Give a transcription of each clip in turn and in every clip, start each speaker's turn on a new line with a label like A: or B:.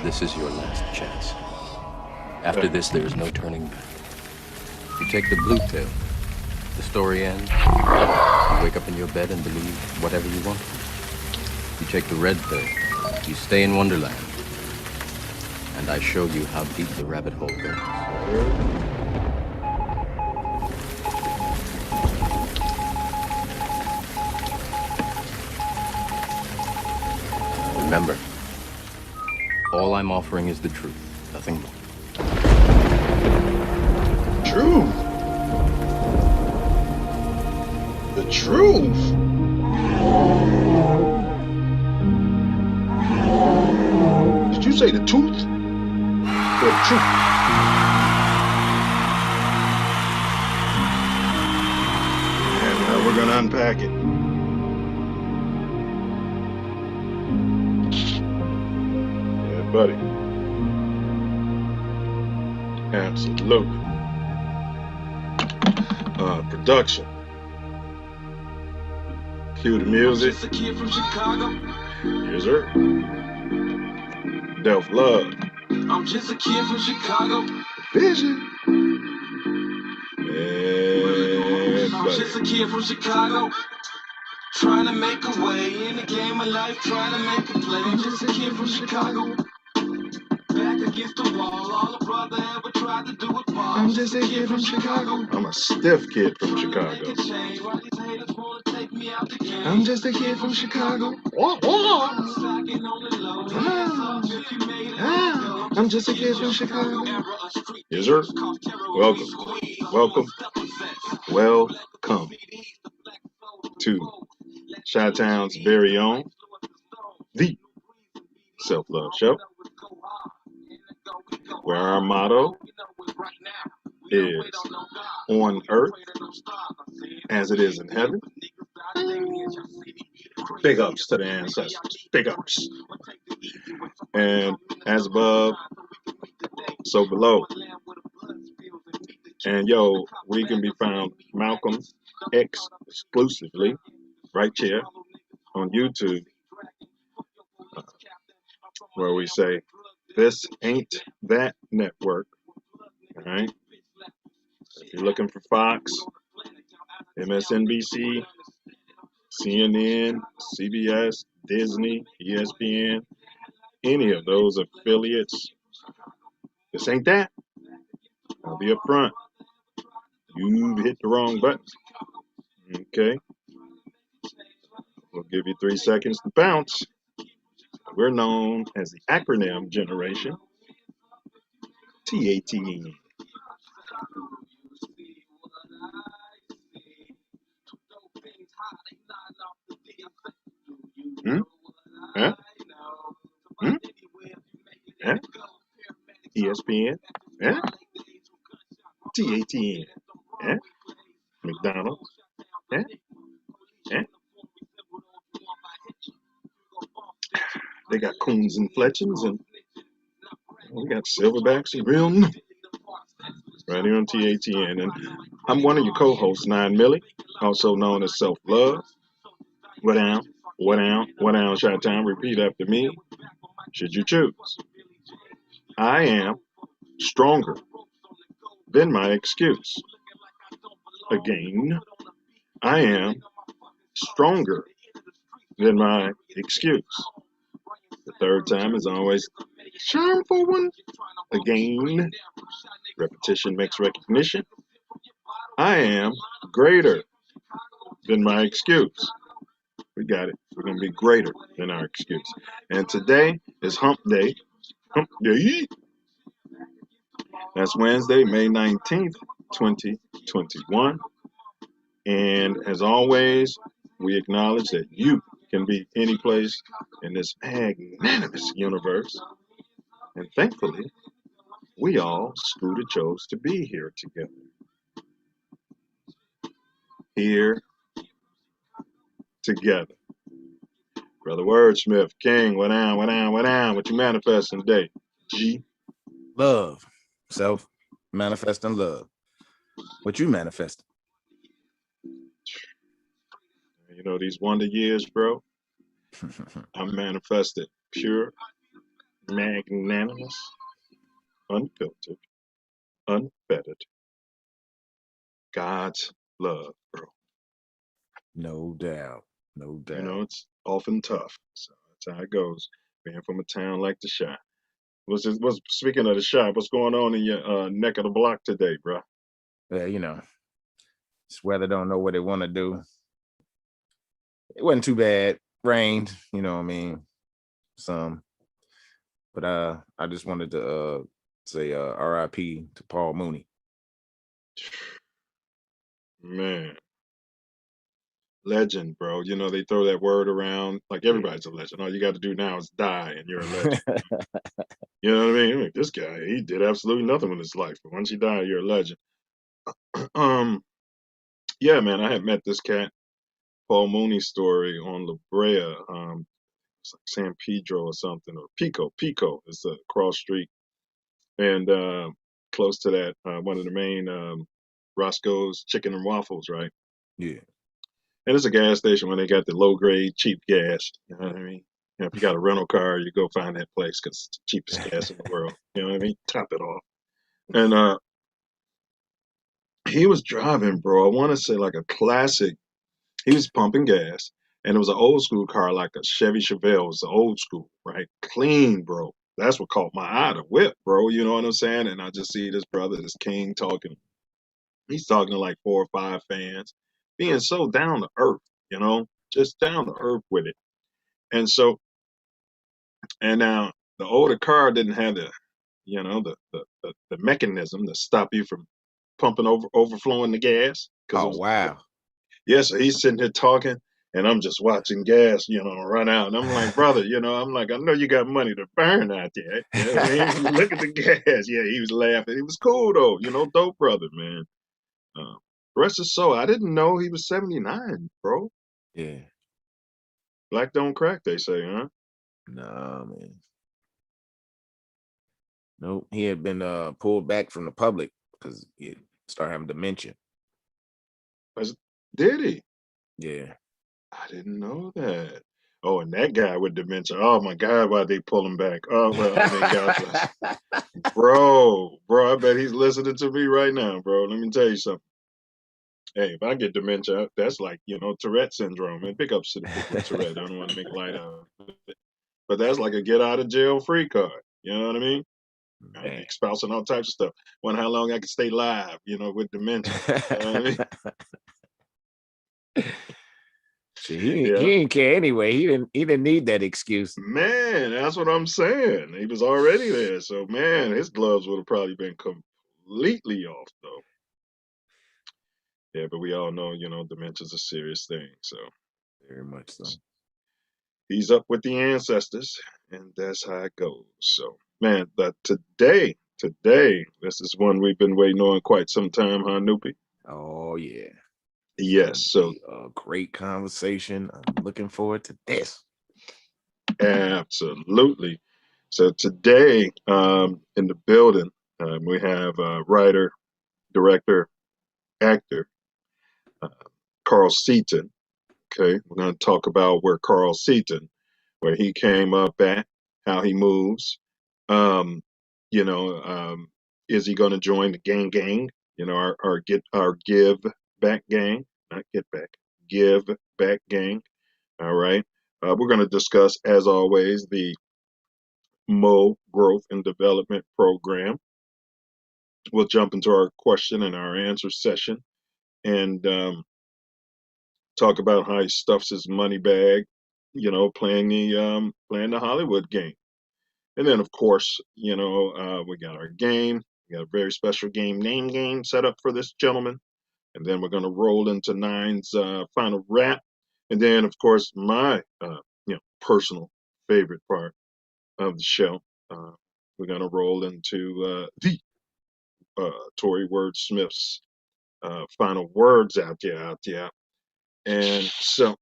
A: This is your last chance. After this, there is no turning back. You take the blue pill. The story ends. You wake up in your bed and believe whatever you want. You take the red pill. You stay in Wonderland. And I show you how deep the rabbit hole goes. Remember, all I'm offering is the truth, nothing more.
B: Truth? The truth? Did you say the tooth? Or the truth? And now we're gonna unpack it. Buddy. Absolutely. Production. Cue the music.
C: Just a kid from Chicago.
B: Here's her. Self Love.
C: I'm just a kid from Chicago.
B: Vision. And
C: I'm just a kid from Chicago. Trying to make a way in the game of life, trying to make a play. I'm just a kid from Chicago. Back against the wall, all a brother ever tried to do it for. I'm just a kid from Chicago.
B: I'm a stiff kid from Chicago.
C: I'm just a kid from Chicago. I'm just a kid from Chicago.
B: Yes, sir. Welcome. Welcome. Welcome to Chi-Town's very own, the Self Love Show, where our motto is on earth as it is in heaven. Big ups to the ancestors. Big ups. And as above, so below. And yo, we can be found Malcolm X exclusively right here on YouTube, where we say, this ain't that network. All right. If you're looking for Fox, MSNBC, CNN, CBS, Disney, ESPN, any of those affiliates, this ain't that. I'll be up front. You hit the wrong button. Okay. We'll give you 3 seconds to bounce. We're known as the acronym generation, TATN. Hmm? Huh? Hmm? Huh? ESPN? Huh? TATN? Huh? McDonald's? Huh? Huh? They got Coons and Fletchings, and we got Silverbacks and Real New. Right here on TATN. And I'm one of your co-hosts, 9 Millie, also known as Self Love. What down, Chi-Town. Repeat after me, should you choose. I am stronger than my excuse. Again, I am stronger than my excuse. The third time is always charmful one. Again, repetition makes recognition. I am greater than my excuse. We got it. We're going to be greater than our excuse. And today is Hump Day. Hump Day. That's Wednesday, May 19th, 2021. And as always, we acknowledge that you can be any place in this magnanimous universe. And thankfully, we all Scooter chose to be here together. Here together. Brother Wordsmith, King, what down? What you manifesting today? G.
D: Love. Self. Manifesting love. What you manifesting?
B: You know, these wonder years, bro, I manifested pure magnanimous, unfiltered, unfettered. God's love, bro.
D: No doubt. No
B: You know,
D: doubt.
B: it's often tough. So that's how it goes. Being from a town like the Shy. What's speaking of the Shy, what's going on in your neck of the block today, bro?
D: Yeah, this weather don't know what they want to do. It wasn't too bad. Rained, you know what I mean? Some. But I just wanted to say RIP to Paul Mooney.
B: Man, legend, bro. You know, they throw that word around like everybody's a legend. All you got to do now is die and you're a legend. You know what I mean? Like, this guy, he did absolutely nothing with his life. But once you die, you're a legend. Yeah, man, I had met this cat, Paul Mooney story on La Brea. It's like San Pedro or something, or Pico. Pico is the cross street. And close to that, one of the main Roscoe's Chicken and Waffles, right?
D: Yeah.
B: And it's a gas station when they got the low grade, cheap gas. You know what I mean? You know, if you got a rental car, you go find that place because it's the cheapest gas in the world. You know what I mean? Top it off. And he was driving, bro. I want to say like a classic. He was pumping gas, and it was an old school car, like a Chevy Chevelle. It was the old school, right? Clean, bro. That's what caught my eye, the whip, bro. You know what I'm saying? And I just see this brother, this king, talking. He's talking to like 4 or 5 fans, being so down to earth, just down to earth with it. And so, and now the older car didn't have the mechanism to stop you from pumping overflowing the gas because it
D: Oh
B: was.
D: wow.
B: Yeah, so he's sitting here talking, and I'm just watching gas, run out. And I'm like, brother, I'm like, I know you got money to burn out there. You know what I mean? Look at the gas. Yeah, he was laughing. He was cool though, dope brother, man. Rest his soul. I didn't know he was 79, bro.
D: Yeah.
B: Black don't crack, they say, huh?
D: Nah, man. Nope. He had been pulled back from the public because he started having dementia.
B: Did he?
D: Yeah.
B: I didn't know that. Oh, and that guy with dementia. Oh my God, why they pull him back? Oh well, I mean, God bless. Bro, I bet he's listening to me right now, bro. Let me tell you something. Hey, if I get dementia, that's like, Tourette syndrome. And big ups to the people with Tourette. I don't want to make light of it. But that's like a get out of jail free card. You know what I mean? I'd be
D: Man.
B: espousing all types of stuff. Wonder how long I could stay live, with dementia. You know what I mean?
D: See, he
B: Yeah.
D: didn't care anyway. He didn't need that excuse.
B: Man, that's what I'm saying. He was already there. So, man, his gloves would have probably been completely off, though. Yeah, but we all know, dementia's a serious thing. So,
D: Very much so.
B: he's up with the ancestors, and that's how it goes. So, man, today, this is one we've been waiting on quite some time, huh, Noopy?
D: Oh yeah. It's gonna
B: Yes. So,
D: be a great conversation. I'm looking forward to this.
B: absolutely. So today, in the building, we have writer, director, actor, uh, Carl Seaton. Okay, we're going to talk about where he came up at, how he moves. Um, you know, um, is he going to join the gang? Our give back gang, not get back, give back gang. All right. We're going to discuss, as always, the Mo Growth and Development Program. We'll jump into our question and our answer session and talk about how he stuffs his money bag, playing the Hollywood game. And then, of course, we got our game. We got a very special name game set up for this gentleman. And then we're going to roll into Nine's final rap. And then, of course, my personal favorite part of the show. We're going to roll into the Tory Wordsmith's final words out there. And so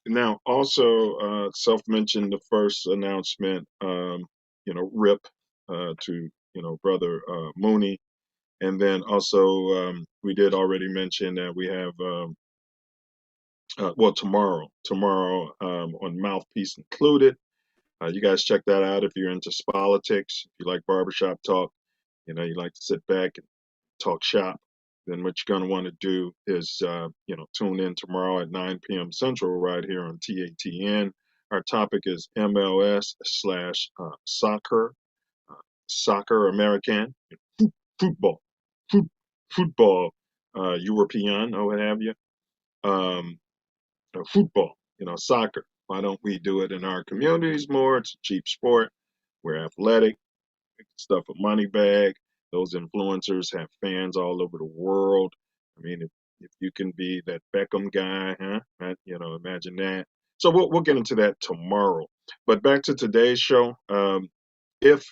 B: now also Self mentioned the first announcement, RIP to, brother Mooney. And then also we did already mention that we have, tomorrow on Mouthpiece Included, You guys check that out if you're into politics, if you like barbershop talk, you know, you like to sit back and talk shop. Then what you're going to want to do is, you know, tune in tomorrow at 9 p.m. Central right here on TATN. Our topic is MLS slash soccer, soccer American, football, football, European, or what have you. Football, you know, soccer. Why don't we do it in our communities more? It's a cheap sport. We're athletic, stuff a money bag. Those influencers have fans all over the world. I mean, if you can be that Beckham guy, huh? You know, imagine that. So we'll get into that tomorrow. But back to today's show. If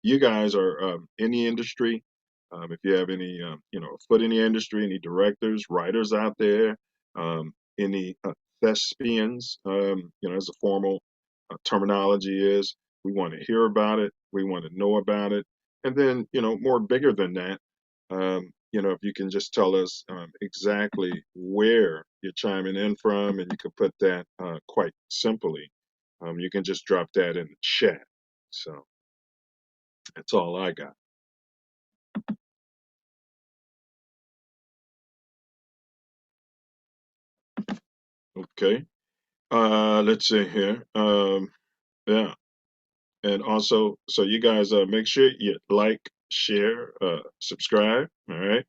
B: you guys are in the industry, if you have any, you know, foot in the industry, any directors, writers out there, any thespians, you know, as a formal terminology is, we want to hear about it. We want to know about it. And then, you know, more bigger than that, you know, if you can just tell us exactly where you're chiming in from, and you can put that quite simply, you can just drop that in the chat. So that's all I got. Okay. Let's see here. Yeah. And also, so you guys make sure you like, share, subscribe. All right.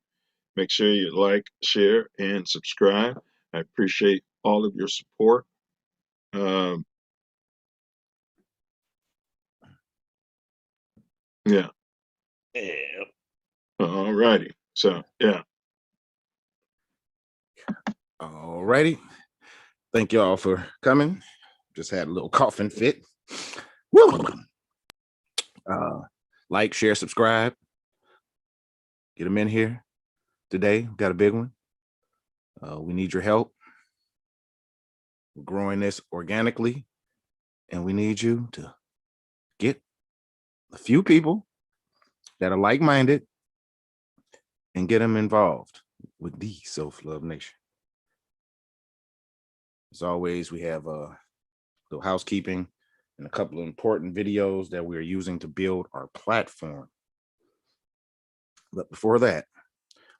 B: Make sure you like, share, and subscribe. I appreciate all of your support. Yeah.
D: Yeah.
B: All righty. So, yeah.
D: All righty. Thank y'all for coming. Just had a little coughing fit. Woo! Like, share, subscribe. Get them in here today. Got a big one. We need your help. We're growing this organically, and we need you to get a few people that are like-minded and get them involved with the Self Love Nation. As always, we have a little housekeeping and a couple of important videos that we're using to build our platform. But before that,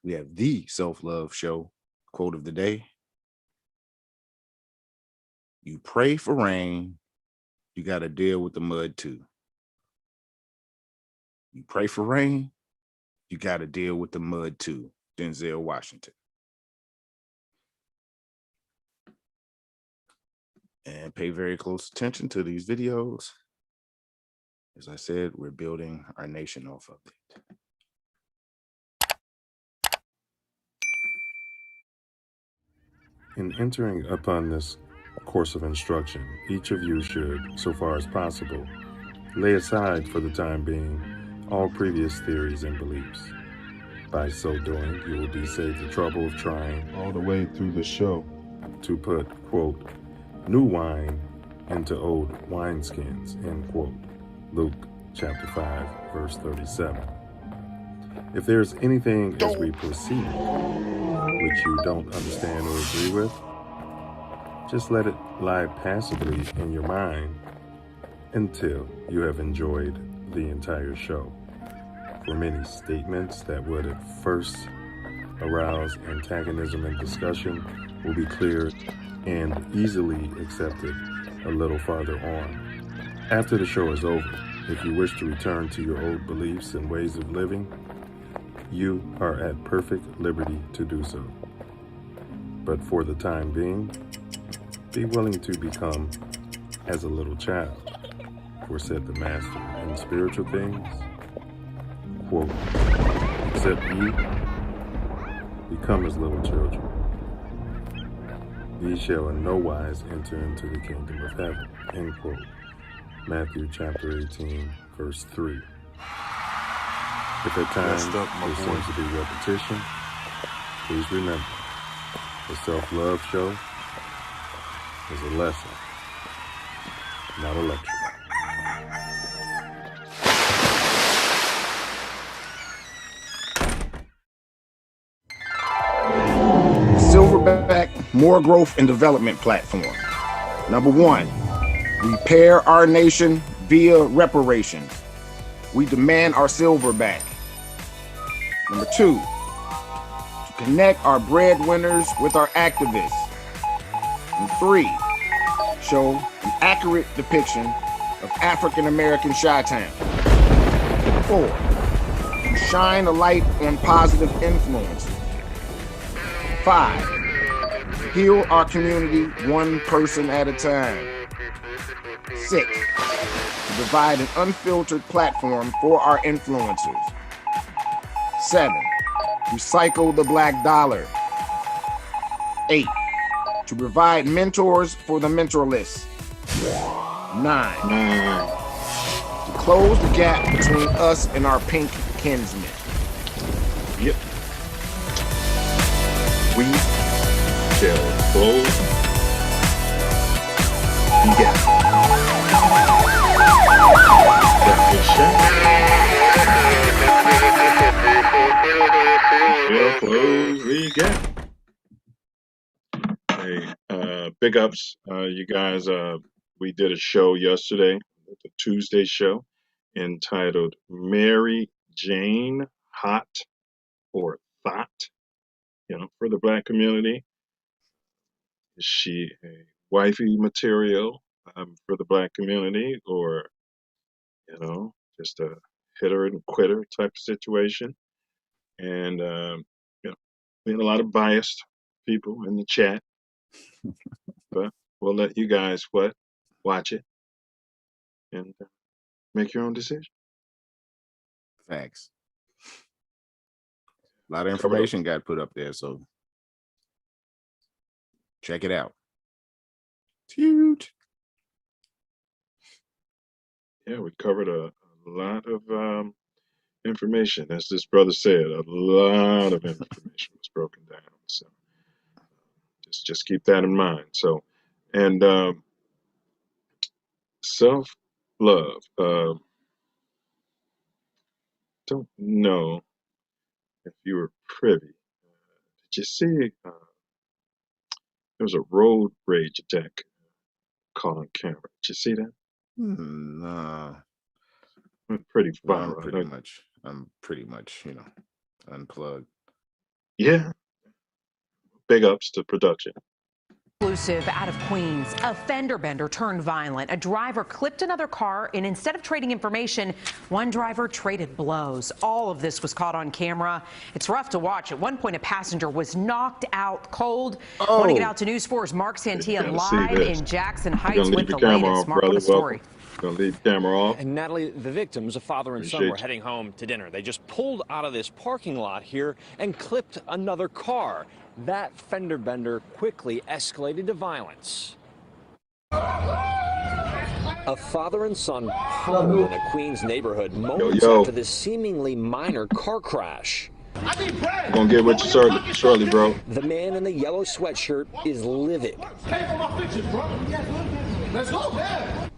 D: we have the Self Love Show quote of the day. You pray for rain, you got to deal with the mud too. You pray for rain, you got to deal with the mud too. Denzel Washington. And pay very close attention to these videos. As I said, we're building our nation off of it.
E: In entering upon this course of instruction, each of you should, so far as possible, lay aside for the time being all previous theories and beliefs. By so doing, you will be saved the trouble of trying all the way through the show to put, quote, new wine into old wineskins, end quote. Luke chapter 5, verse 37. If there's anything as we proceed which you don't understand or agree with, just let it lie passively in your mind until you have enjoyed the entire show. For many statements that would at first arouse antagonism and discussion will be cleared and easily accepted a little farther on. After the show is over, if you wish to return to your old beliefs and ways of living, you are at perfect liberty to do so. But for the time being, be willing to become as a little child. For said the master in spiritual things, quote, except ye become as little children, ye shall in no wise enter into the kingdom of heaven, end quote. Matthew chapter 18, verse 3. If at times there seems to be repetition, please remember, the Self Love Show is a lesson, not a lecture.
D: Silverback More Growth and Development Platform. Number one, Repair our nation via reparations. We demand our silver back. Number 2, to connect our breadwinners with our activists. And 3, show an accurate depiction of African American Chi-Town. 4, to shine a light on positive influences. 5, to heal our community one person at a time. 6, to provide an unfiltered platform for our influencers. 7, recycle the black dollar. 8, to provide mentors for the mentorless. 9, to close the gap between us and our pink kinsmen.
B: Yep. We shall close the gap. Shall close the gap. Hey, big ups, you guys. We did a show yesterday, the Tuesday show, entitled Mary Jane Hot or Thought, for the Black community. Is she a wifey material for the Black community, or, just a hitter and quitter type of situation? And, we had a lot of biased people in the chat, but we'll let you guys watch it and make your own decision.
D: Thanks. A lot of information got put up there, so check it out. It's huge.
B: Yeah, we covered a lot of information. As this brother said, a lot of information was broken down. So just keep that in mind. So, and self-love. Don't know if you were privy. Did you see there was a road rage attack caught on camera? Did you see that?
D: No.
B: Pretty
D: Well,
B: viral.
D: I'm pretty much, unplugged.
B: Yeah. Big ups to production.
F: Exclusive out of Queens. A fender bender turned violent. A driver clipped another car, and instead of trading information, one driver traded blows. All of this was caught on camera. It's rough to watch. At one point, a passenger was knocked out cold. I want to get out to News 4's Mark Santia live in Jackson Heights with the latest. Mark, what a story.
B: Gonna leave the camera off.
G: And Natalie, the victims, a father and son, were heading home to dinner. They just pulled out of this parking lot here and clipped another car. That fender bender quickly escalated to violence. A father and son home in a Queens neighborhood moments after this seemingly minor car crash.
B: I'm gonna get with you shortly, bro.
G: The man in the yellow sweatshirt is livid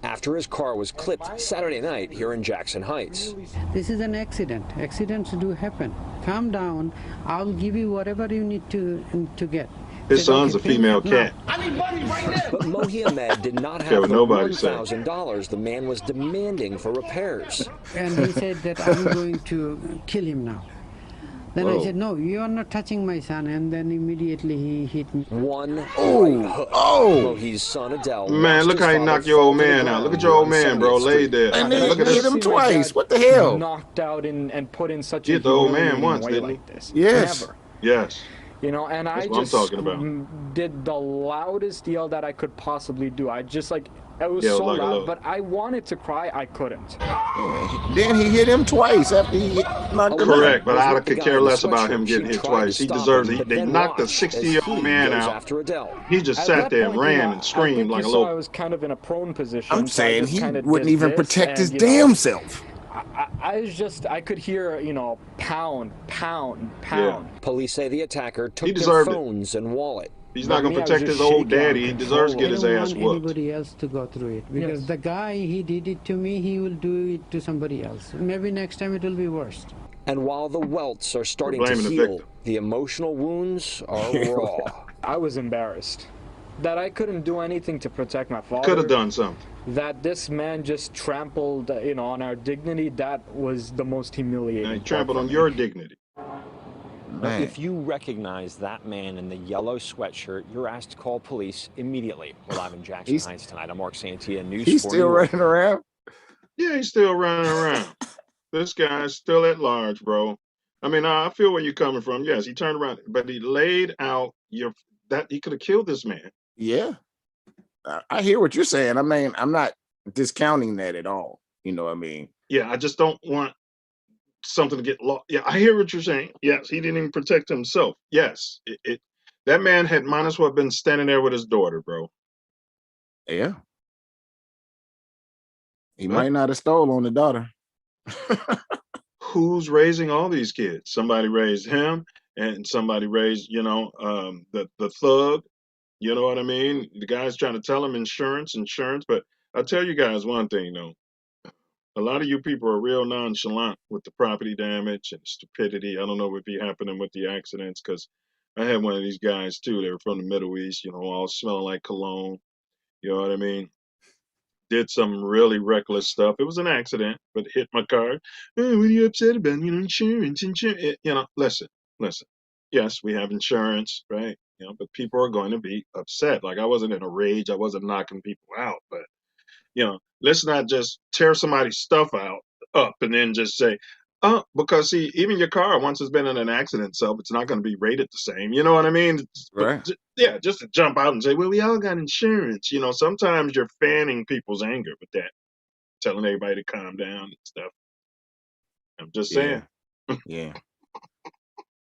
G: after his car was clipped Saturday night here in Jackson Heights.
H: This is an accident. Accidents do happen. Calm down. I'll give you whatever you need to get.
B: His son's a female cat.
G: But Mohi Ahmed did not have the $1,000 the man was demanding for repairs.
H: And he said that I'm going to kill him now. Then I said, no, you are not touching my son. And then immediately he hit me.
G: Mohi's son, Adele.
B: Man, look how he knocked your old man out. Look at your old man, bro, laid there.
D: And then look at hit him twice. What the hell?
I: Knocked out and put in such a
B: hit the old man once, didn't he?
I: like this.
D: Yes.
I: Never.
B: Yes.
I: And
B: that's
I: I
B: what
I: just
B: I'm talking about.
I: Did the loudest yell that I could possibly do. I just it was so loud, but I wanted to cry, I couldn't.
D: Then he hit him twice after he knocked him out.
B: Correct, but I could care less about him getting hit twice. He deserves it. They knocked a 60-year-old man out. He just sat there and ran and screamed like a little.
I: I was kind of in a prone position.
D: I'm saying he wouldn't even protect his damn self.
I: I could hear, pound, pound, pound.
G: Yeah. Police say the attacker took their phones and wallet.
B: He's not going to protect his old daddy. He deserves to get his ass whooped.
H: I don't want anybody else to go through it. Because the guy, he did it to me, he will do it to somebody else. Maybe next time it will be worse.
G: And while the welts are starting to heal, the emotional wounds are raw.
I: I was embarrassed. that I couldn't do anything to protect my father.
B: Could have done something.
I: That this man just trampled, on our dignity. That was the most humiliating.
B: He trampled on your dignity.
G: Now, if you recognize that man in the yellow sweatshirt, you're asked to call police immediately. We're live in Jackson Heights tonight. I'm Mark Santia, News.
D: He's still running around?
B: Yeah, he's still running around. This guy's still at large, bro. I mean, I feel where you're coming from. Yes, he turned around, but he laid out that he could have killed this man.
D: Yeah. I hear what you're saying. I mean, I'm not discounting that at all. You know what I mean?
B: Yeah, I just don't want something to get lost. Yeah, I hear what you're saying. Yes, he didn't even protect himself. Yes, that man might as well have been standing there with his daughter, bro.
D: Yeah. He might not have stole on the daughter.
B: Who's raising all these kids? Somebody raised him, and somebody raised, the thug. You know what I mean? The guy's trying to tell him insurance. But I'll tell you guys one thing, though. A lot of you people are real nonchalant with the property damage and stupidity. I don't know what be happening with the accidents, because I had one of these guys, too. They were from the Middle East, all smelling like cologne. You know what I mean? Did some really reckless stuff. It was an accident, but hit my car. Oh, what are you upset about? Insurance. Listen. Yes, we have insurance, right? But people are going to be upset. Like, I wasn't in a rage. I wasn't knocking people out, but let's not just tear somebody's stuff up and then just say, oh, because see, even your car, once it's been in an accident itself, it's not going to be rated the same. You know what I mean?
D: Right.
B: But, yeah, just to jump out and say, well, we all got insurance. Sometimes you're fanning people's anger with that, telling everybody to calm down and stuff. I'm just saying.
D: Yeah.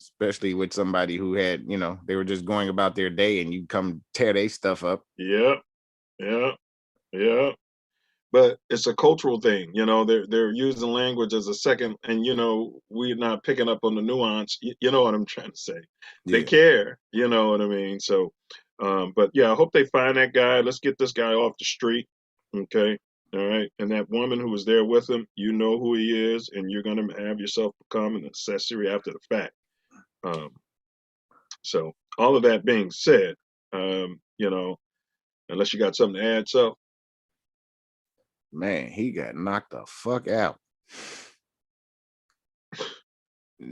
D: Especially with somebody who had, they were just going about their day and you come tear their stuff up.
B: Yeah. But it's a cultural thing, they're using language as a second, and we're not picking up on the nuance. You know what I'm trying to say?
D: Yeah.
B: They care, you know what I mean? So, but yeah, I hope they find that guy. Let's get this guy off the street, okay? All right, and that woman who was there with him, you know who he is, and you're gonna have yourself become an accessory after the fact. So all of that being said, unless you got something to add, so.
D: Man, he got knocked the fuck out.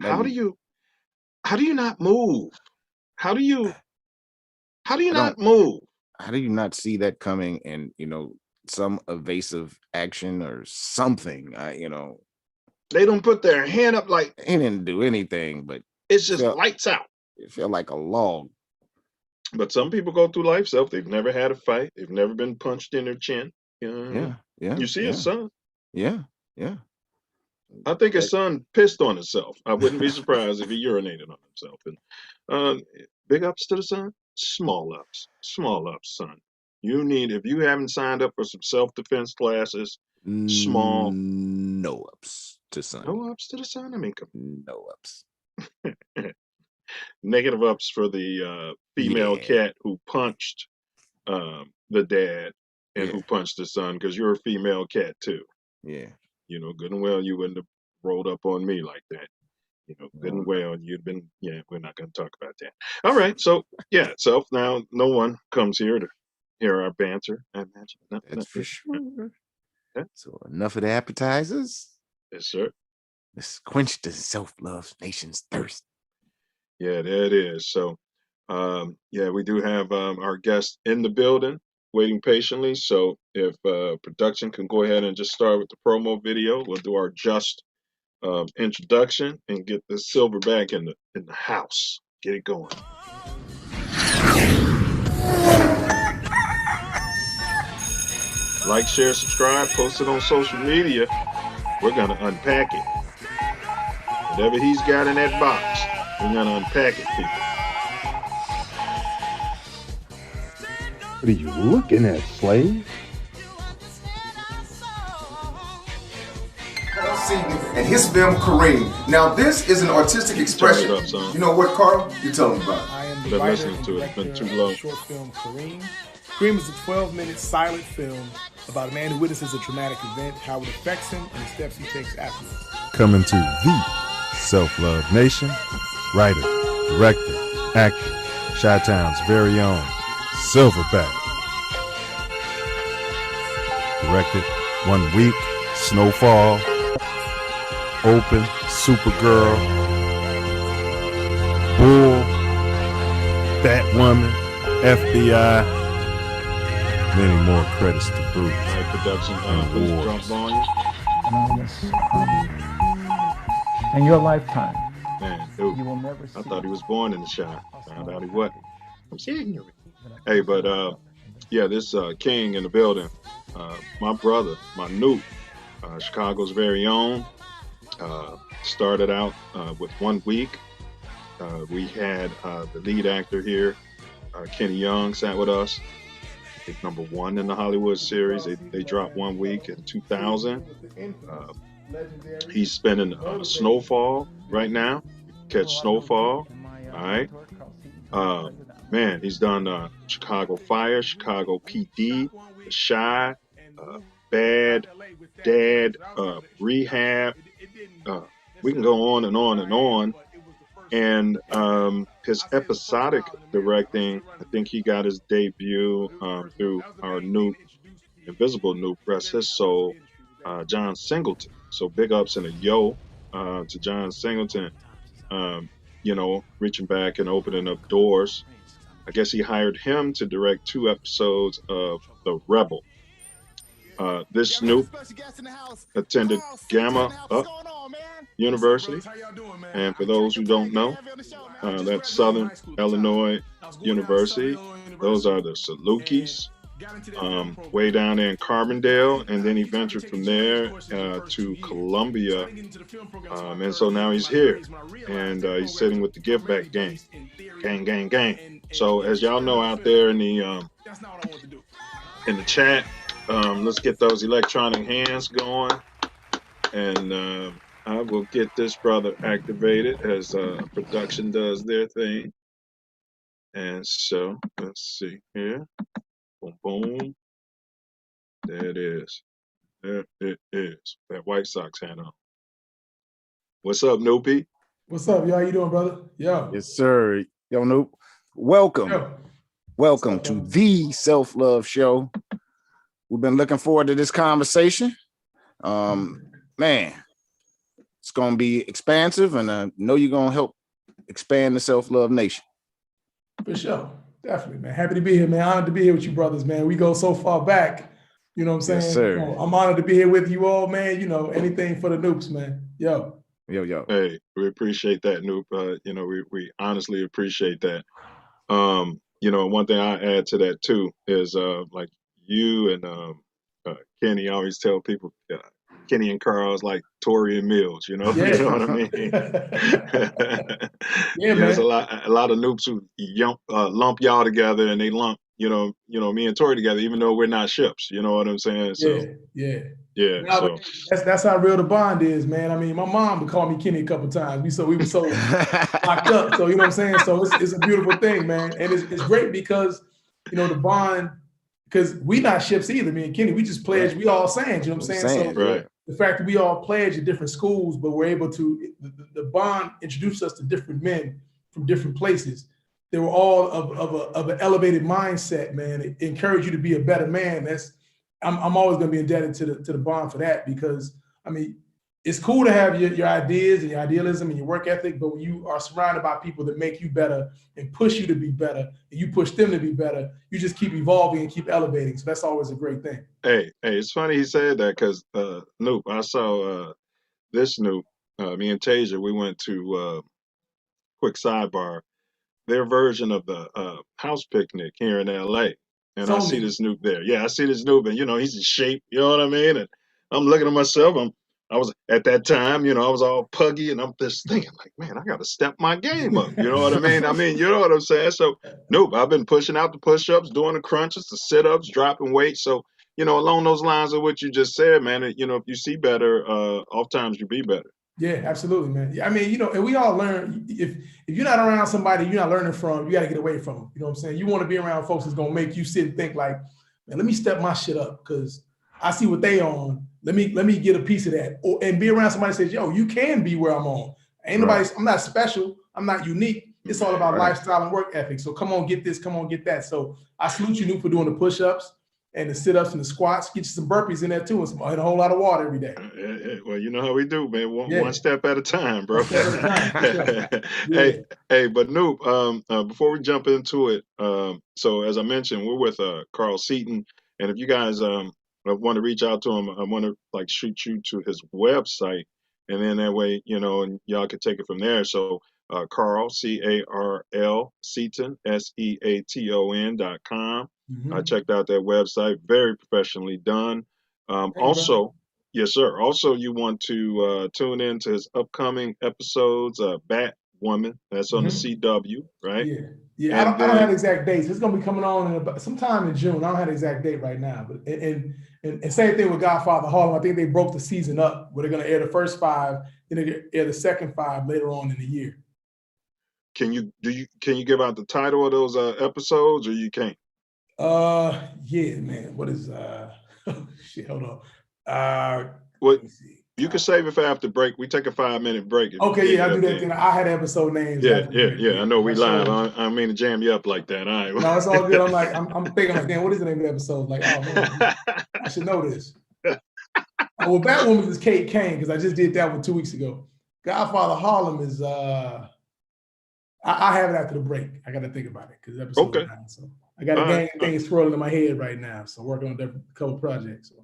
B: How do you not move? How do you not move?
D: How do you not see that coming and, some evasive action or something?
B: They don't put their hand up like
D: he didn't do anything, but
B: it's just lights out.
D: It felt like a log.
B: But some people go through life self. They've never had a fight. They've never been punched in their chin.
D: Yeah.
B: You see his son.
D: Yeah.
B: I think his son pissed on himself. I wouldn't be surprised if he urinated on himself. And big ups to the son. Small ups, son. If you haven't signed up for some self-defense classes, small.
D: No ups to son.
B: No ups to the son. I mean,
D: no ups.
B: Negative ups for the female cat who punched the dad and who punched the son, because you're a female cat too.
D: Yeah.
B: Good and well, you wouldn't have rolled up on me like that. Good and well, you'd been, we're not going to talk about that. All right. So, self, now no one comes here to hear our banter, I imagine.
D: That's for sure. Yeah. So enough of the appetizers.
B: Yes, sir.
E: Let's quench the self-love nation's thirst.
B: Yeah, there it is. So, we do have our guest in the building waiting patiently. So if production can go ahead and just start with the promo video, we'll do our just introduction and get the silverback in the house. Get it going. Like, share, subscribe, post it on social media. We're going to unpack it. Whatever he's got in that box, we're going to unpack it, people.
E: What are you looking at, slave?
J: Seaton and his film Kareem. Now this is an artistic expression.
B: Turn it up,
J: you know what, Carl? You tell me about it.
K: I am the
B: Been
K: writer
B: listening
K: and
B: to it. It's been
K: director
B: too
K: of
B: long.
K: the short film Kareem. Kareem is a 12-minute silent film about a man who witnesses a traumatic event, how it affects him, and the steps he takes afterwards.
E: Coming to the Self Love Nation, writer, director, actor, Chi-Town's very own Silverback. Directed 1 Week, Snowfall, Open, Supergirl, Bull, Batwoman, FBI, many more credits to boot.
B: Production drop on you.
L: Anonymous. In your lifetime,
B: man, dude,
L: you will never see.
B: I thought he was born in the shot. Found out he wasn't. I'm ignorant. Hey, but yeah, this King in the building. My brother, my Noop, Chicago's very own. Started out with 1 week. We had the lead actor here, Kenny Young, sat with us. I think #1 in the Hollywood series. They dropped 1 week in 2000. He's spinning Snowfall right now. Catch Snowfall. All right. Man, he's done Chicago Fire, Chicago PD, The Shy, Bad, Dad, Rehab. We can go on and on and on. And his episodic directing, I think he got his debut through our new Invisible Noob, rest his soul, John Singleton. So big ups and a yo to John Singleton, you know, reaching back and opening up doors. I guess he hired him to direct 2 episodes of The Rebel. This Snoop attended Gamma Up University, and for those who don't know, that's Southern Illinois University. Those are the Salukis, way down there in Carbondale, and then he ventured from there to Columbia, and so now he's here, and he's sitting with the Give Back gang. So as y'all know out there in the chat, let's get those electronic hands going, and I will get this brother activated as production does their thing. And so let's see here. Boom, boom. There it is. There it is. That White Sox hat on. What's up, Noopy?
K: What's up, y'all? How you doing, brother? Yo.
D: Yes, sir. Yo, Noop. Welcome.
K: Yo.
D: Welcome to the Self Love Show. We've been looking forward to this conversation. Man, it's going to be expansive, and I know you're going to help expand the Self Love Nation.
K: For sure. Definitely, man. Happy to be here, man. Honored to be here with you brothers, man. We go so far back. You know what I'm saying?
D: Yes, sir.
K: You know, I'm honored to be here with you all, man. You know, anything for the Noops, man. Yo.
D: Yo.
B: Hey, we appreciate that, Noop. You know, we honestly appreciate that. You know, one thing I add to that too is like you and Kenny always tell people, Kenny and Carl's like Tory and Mills, you know,
K: Yeah.
B: you know what I mean?
K: Yeah,
B: There's
K: man.
B: a lot of Noops who lump y'all together, and they lump, you know, me and Tory together, even though we're not ships. You know what I'm saying? So
K: Yeah.
B: so
K: That's how real the bond is, man. I mean, my mom would call me Kenny a couple of times. We were so locked up. So you know what I'm saying? So it's a beautiful thing, man. And it's great because, you know, the bond, because we not ships either, me and Kenny. We just pledge, we all saying, you know what I'm saying? So
B: right.
K: The fact that we all pledge at different schools, but we're able to, the bond introduced us to different men from different places. They were all of an elevated mindset, man. It encouraged you to be a better man. I'm always going to be indebted to the bond for that, because I mean, it's cool to have your ideas and your idealism and your work ethic, but when you are surrounded by people that make you better and push you to be better, and you push them to be better, you just keep evolving and keep elevating. So that's always a great thing.
B: Hey, it's funny he said that, because Noop, I saw this Noop, me and Tasia, we went to quick sidebar, their version of the house picnic here in LA. And I see this Snoop there. Yeah, I see this Snoop, and you know, he's in shape, you know what I mean? And I'm looking at myself, I was at that time, you know, I was all puggy, and I'm just thinking, like, man, I gotta step my game up. You know what I mean? You know what I'm saying? So Nope, I've been pushing out the push-ups, doing the crunches, the sit-ups, dropping weight. So, you know, along those lines of what you just said, man, you know, if you see better, oftentimes you be better.
K: Yeah, absolutely, man. I mean, you know, and we all learn, if you're not around somebody you're not learning from, you got to get away from them. You know what I'm saying? You want to be around folks that's going to make you sit and think like, man, let me step my shit up because I see what they on. Let me get a piece of that. And be around somebody that says, yo, you can be where I'm on. Ain't nobody, I'm not special. I'm not unique. It's all about lifestyle and work ethic. So come on, get this, come on, get that. So I salute you, Nuke, for doing the push-ups and the sit-ups and the squats. Get you some burpees in there too, and a whole lot of water every day.
B: Well, you know how we do, man. One step at a time, bro.
K: One step at a time, for sure.
B: Hey, but Noop, before we jump into it, so as I mentioned, we're with Carl Seaton, and if you guys want to reach out to him, I want to like shoot you to his website, and then that way, you know, and y'all can take it from there. So Carl, C-A-R-L, Seaton, SEATON.com. I checked out that website, very professionally done. Also, yes, sir. Also, you want to tune in to his upcoming episodes, Batwoman, that's on the CW, right?
K: Yeah. I don't have exact dates. It's gonna be coming on in sometime in June. I don't have the exact date right now, but and same thing with Godfather of Harlem. I think they broke the season up where they're gonna air the first 5, then they're gonna air the second 5 later on in the year.
B: Can you give out the title of those episodes, or you can't?
K: Yeah, man. What is shit? Hold on.
B: What you can save it for after break. We take a 5-minute break.
K: Okay, yeah, I do that thing. I had episode names.
B: Yeah. I know we live. I don't mean to jam you up like that. All right.
K: No, it's all good. I'm like, I'm thinking like, damn, what is the name of the episode? Like, oh man, I should know this. Well, Batwoman is Kate Kane because I just did that one 2 weeks ago. Godfather of Harlem is I have it after the break. I got to think about it because episode 9. So I got a gang thing swirling in my head right now. So working on a couple projects. So.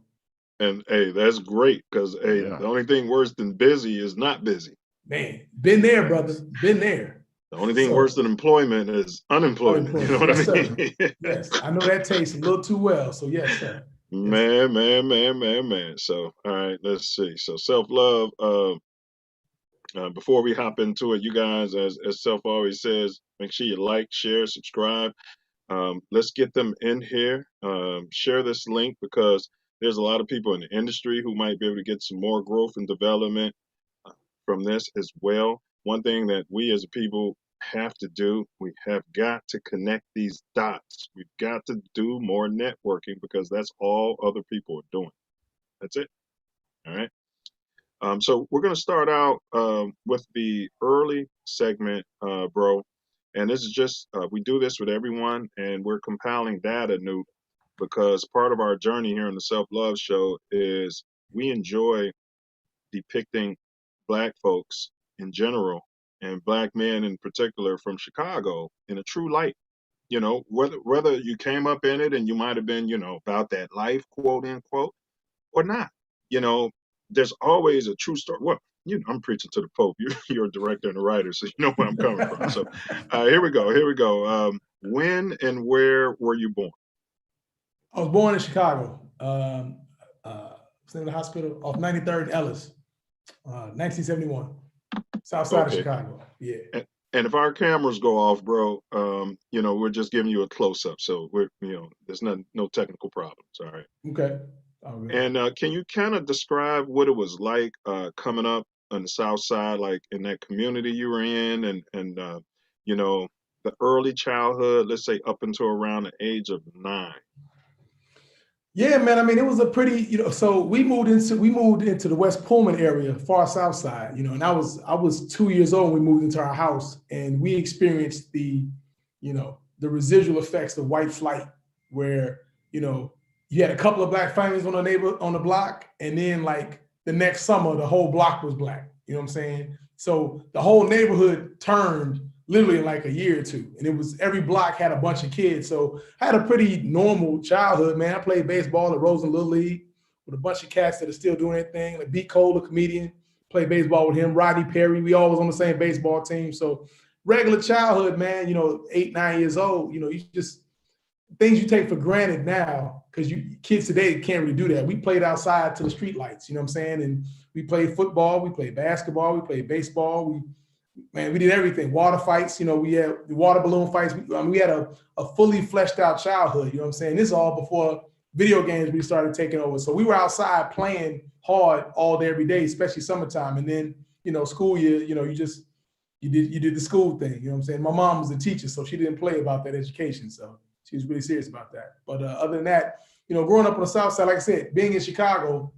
B: And hey, that's great because the only thing worse than busy is not busy.
K: Man, been there, brother. Been there.
B: The only thing worse than employment is unemployment. You know what I mean?
K: Yes, I know that tastes a little too well. So yes, sir.
B: Man. So all right, let's see. So Self Love. Before we hop into it, you guys, as Self always says, make sure you like, share, subscribe. Let's get them in here. Share this link because there's a lot of people in the industry who might be able to get some more growth and development from this as well. One thing that we as a people have to do, we have got to connect these dots. We've got to do more networking because that's all other people are doing. That's it. All right. So we're going to start out with the early segment, bro. And this is just, we do this with everyone, and we're compiling data, Nuke, because part of our journey here on the Self Love Show is we enjoy depicting Black folks in general and Black men in particular from Chicago in a true light. You know, whether you came up in it and you might have been, you know, about that life, quote unquote, or not. You know, there's always a true story. Well, you know, I'm preaching to the Pope. You're a director and a writer, so you know where I'm coming from. So here we go. When and where were you born?
K: I was born in Chicago. In the hospital off 93rd and Ellis, 1971, south side of Chicago. Yeah.
B: And if our cameras go off, bro, you know, we're just giving you a close up. So we're, you know, there's no technical problems. All right.
K: Okay.
B: And can you kind of describe what it was like coming up on the South Side, like in that community you were in, and you know, the early childhood, let's say up until around the age of 9?
K: Yeah, man. I mean, it was a pretty, you know. So we moved into the West Pullman area, far South Side, you know. And I was 2 years old when we moved into our house, and we experienced the residual effects of white flight, where you know you had a couple of Black families on the block, and then like the next summer, the whole block was Black. You know what I'm saying? So the whole neighborhood turned literally in like a year or two. And it was, every block had a bunch of kids. So I had a pretty normal childhood, man. I played baseball at Rosen Little League with a bunch of cats that are still doing their thing. Like B. Cole, the comedian, played baseball with him. Rodney Perry, we all was on the same baseball team. So regular childhood, man, you know, 8, 9 years old, you know, you just, things you take for granted now, because kids today can't really do that. We played outside to the street lights, you know what I'm saying? And we played football, we played basketball, we played baseball, we did everything. Water fights, you know, we had the water balloon fights. We had a fully fleshed out childhood, you know what I'm saying? This is all before video games we started taking over. So we were outside playing hard all day, every day, especially summertime. And then, you know, school year, you know, you did the school thing, you know what I'm saying? My mom was a teacher, so she didn't play about that education. So she was really serious about that. But other than that, you know, growing up on the South Side, like I said, being in Chicago,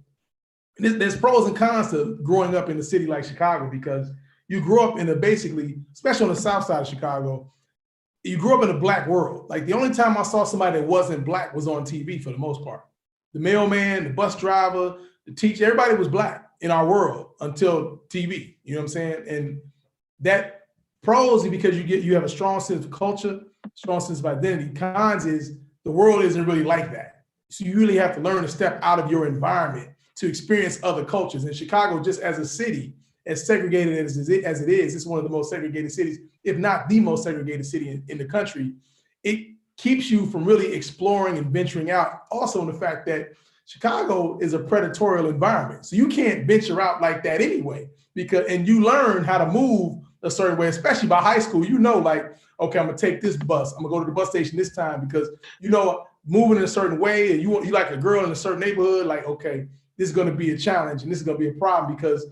K: there's pros and cons to growing up in a city like Chicago, because you grew up in a basically, especially on the south side of Chicago, you grew up in a black world. Like the only time I saw somebody that wasn't black was on TV for the most part. The mailman, the bus driver, the teacher, everybody was black in our world until TV. You know what I'm saying? And that pros is because you have a strong sense of culture, strong sense of identity. Cons is the world isn't really like that. So you really have to learn to step out of your environment to experience other cultures. And Chicago, just as a city, as segregated as it is, it's one of the most segregated cities, if not the most segregated city in the country. It keeps you from really exploring and venturing out. Also in the fact that Chicago is a predatory environment. So you can't venture out like that anyway, and you learn how to move a certain way, especially by high school. You know, like, okay, I'm gonna take this bus. I'm gonna go to the bus station this time because, you know, moving in a certain way and you like a girl in a certain neighborhood, like, okay, this is gonna be a challenge and this is gonna be a problem because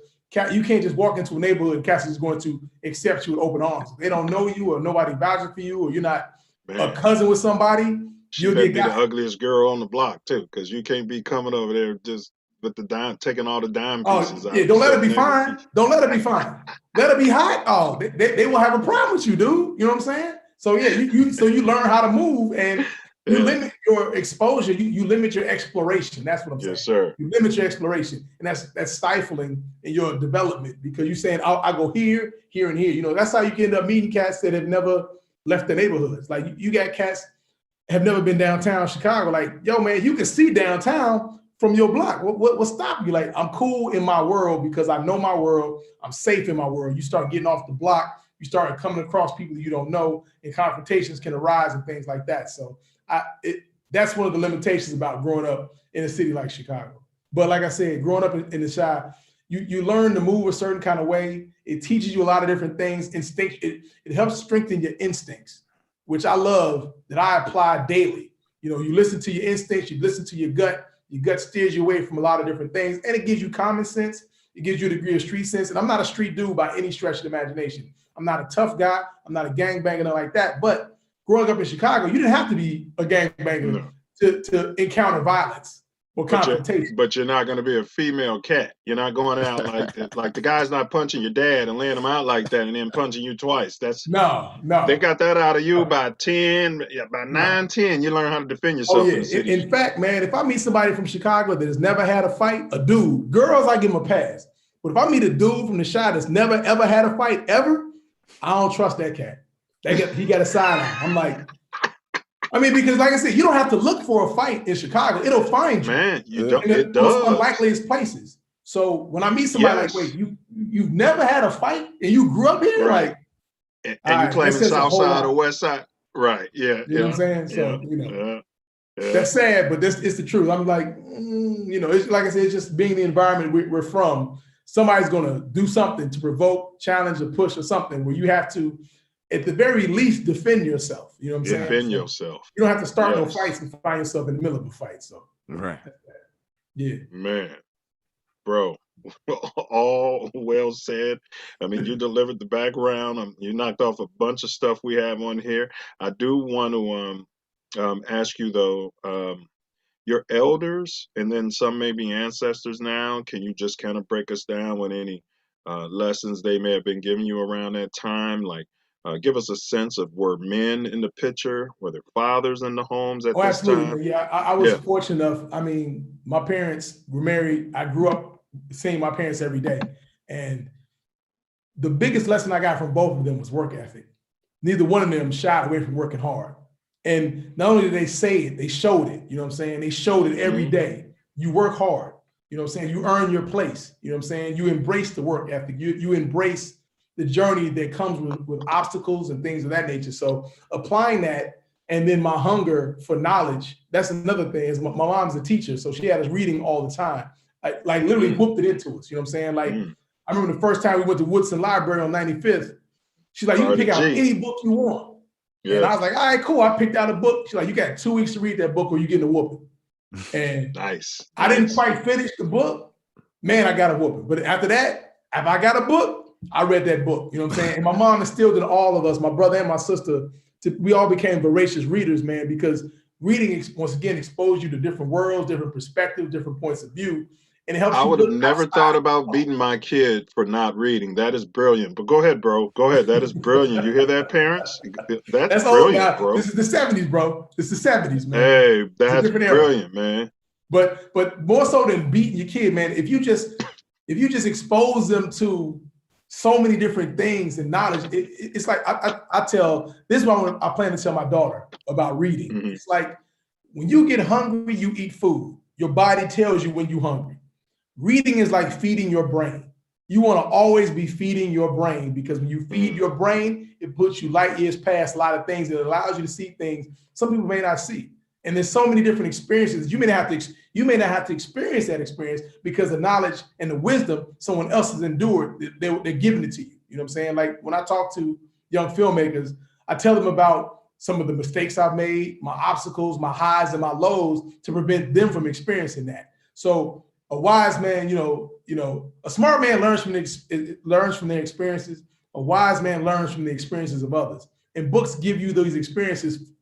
K: you can't just walk into a neighborhood and Cass is going to accept you with open arms. If they don't know you or nobody vouching for you or you're not a cousin with somebody,
B: you'll be the ugliest girl on the block too, because you can't be coming over there just with the dime, taking all the dime pieces out.
K: Yeah, don't let her be fine. Don't let her be fine. Let her be hot. Oh, they will have a problem with you, dude. You know what I'm saying? So yeah, you learn how to move and you limit your exposure. You limit your exploration. That's what I'm saying.
B: Yes, sir.
K: You limit your exploration, and that's stifling in your development because you're saying I go here, here, and here. You know, that's how you can end up meeting cats that have never left the neighborhoods. Like you got cats have never been downtown Chicago. Like, yo, man, you can see downtown from your block. What stop you? Like, I'm cool in my world because I know my world. I'm safe in my world. You start getting off the block, you start coming across people you don't know, and confrontations can arise and things like that. So that's one of the limitations about growing up in a city like Chicago. But like I said, growing up in the Chi, you learn to move a certain kind of way. It teaches you a lot of different things. It helps strengthen your instincts, which I love, that I apply daily. You know, you listen to your instincts, you listen to your gut steers you away from a lot of different things, and it gives you common sense. It gives you a degree of street sense. And I'm not a street dude by any stretch of the imagination. I'm not a tough guy. I'm not a gangbanger like that. But growing up in Chicago, you didn't have to be a gangbanger to encounter violence or confrontation.
B: But you're not going to be a female cat. You're not going out like the guy's not punching your dad and laying him out like that and then punching you twice. That's
K: no.
B: They got that out of you by 10, by 9, 10. You learn how to defend yourself.
K: Oh, yeah.
B: In the city.
K: In fact, man, if I meet somebody from Chicago that has never had a fight, a dude, girls, I give them a pass. But if I meet a dude from the Chi that's never ever had a fight ever, I don't trust that cat. He got a side eye. I'm like, I mean, because like I said, you don't have to look for a fight in Chicago. It'll find you.
B: Man, you don't.
K: In
B: It
K: the most
B: does.
K: unlikeliest places. So when I meet somebody like, wait, you've never had a fight and you grew up here?
B: Right.
K: Like,
B: and you claiming South Side or West Side. Right. Yeah.
K: You know what I'm saying? So, you know, that's sad, but it's the truth. I'm like, you know, it's like I said, it's just being the environment we're from. Somebody's going to do something to provoke, challenge, or push or something where you have to, at the very least, defend yourself. You know what I'm saying?
B: Defend yourself.
K: You don't have to start no fights and find yourself in the middle of a fight. So,
D: right.
K: Yeah.
B: Man, bro, all well said. I mean, you delivered the background. You knocked off a bunch of stuff we have on here. I do want to ask you, though, your elders and then some maybe ancestors now, can you just kind of break us down with any lessons they may have been giving you around that time? Like, give us a sense of, were men in the picture? Were there fathers in the homes at this
K: absolutely.
B: time?
K: Yeah, I was fortunate enough. I mean, my parents were married. I grew up seeing my parents every day. And the biggest lesson I got from both of them was work ethic. Neither one of them shied away from working hard. And not only did they say it, they showed it. You know what I'm saying? They showed it every day. You work hard. You know what I'm saying? You earn your place. You know what I'm saying? You embrace the work ethic. You embrace the journey that comes with obstacles and things of that nature. So applying that, and then my hunger for knowledge, that's another thing. Is my mom's a teacher, so she had us reading all the time. Like literally whooped it into us. You know what I'm saying? Like I remember the first time we went to Woodson Library on 95th. She's like, you can pick out any book you want. And I was like, all right, cool. I picked out a book. She's like, you got 2 weeks to read that book or you get a whooping. And
B: nice.
K: I didn't quite finish the book. Man, I got a whooping. But after that, if I got a book, I read that book. You know what I'm saying? And my mom instilled in all of us, my brother and my sister, we all became voracious readers, man, because reading, once again, exposed you to different worlds, different perspectives, different points of view. and it helps
B: I
K: you
B: would have
K: look
B: never
K: outside.
B: thought about beating my kid for not reading. That is brilliant. But go ahead, bro. Go ahead. That is brilliant. You hear that, parents? That's
K: old
B: brilliant,
K: now.
B: bro.
K: This is the 70s, bro. This is the 70s, man.
B: Hey,
K: it's
B: that's
K: a different
B: brilliant,
K: era.
B: man.
K: But more so than beating your kid, man, if you just expose them to so many different things and knowledge, it's like I tell, this is what I plan to tell my daughter about reading.
B: Mm-hmm.
K: It's like when you get hungry, you eat food. Your body tells you when you're hungry. Reading is like feeding your brain. You want to always be feeding your brain, because when you feed your brain, it puts you light years past a lot of things. It allows you to see things some people may not see. And there's so many different experiences. You may not have to experience that experience, because the knowledge and the wisdom someone else has endured, they're giving it to you. You know what I'm saying? Like when I talk to young filmmakers, I tell them about some of the mistakes I've made, my obstacles, my highs and my lows, to prevent them from experiencing that. So a wise man, a smart man learns from their experiences. A wise man learns from the experiences of others. And books give you those experiences,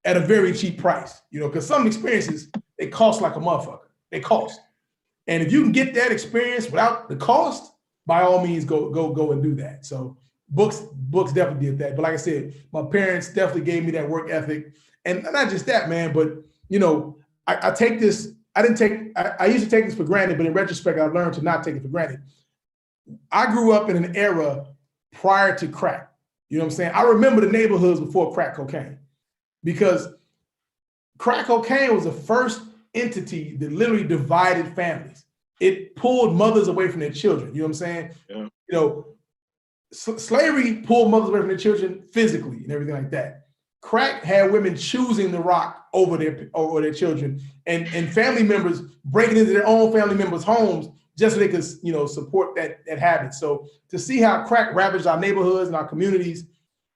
K: at a very cheap price, because some experiences, they cost like a motherfucker. They cost. And if you can get that experience without the cost, by all means, go and do that. So books definitely did that. But like I said, my parents definitely gave me that work ethic. And not just that, man, but I take this, I used to take this for granted, but in retrospect, I've learned to not take it for granted. I grew up in an era prior to crack. You know what I'm saying? I remember the neighborhoods before crack cocaine, because crack cocaine was the first entity that literally divided families. It pulled mothers away from their children. You know what I'm saying? Yeah. Slavery pulled mothers away from their children physically and everything like that. Crack had women choosing the rock over their children, and family members breaking into their own family members' homes just so they could, support that habit. So to see how crack ravaged our neighborhoods and our communities,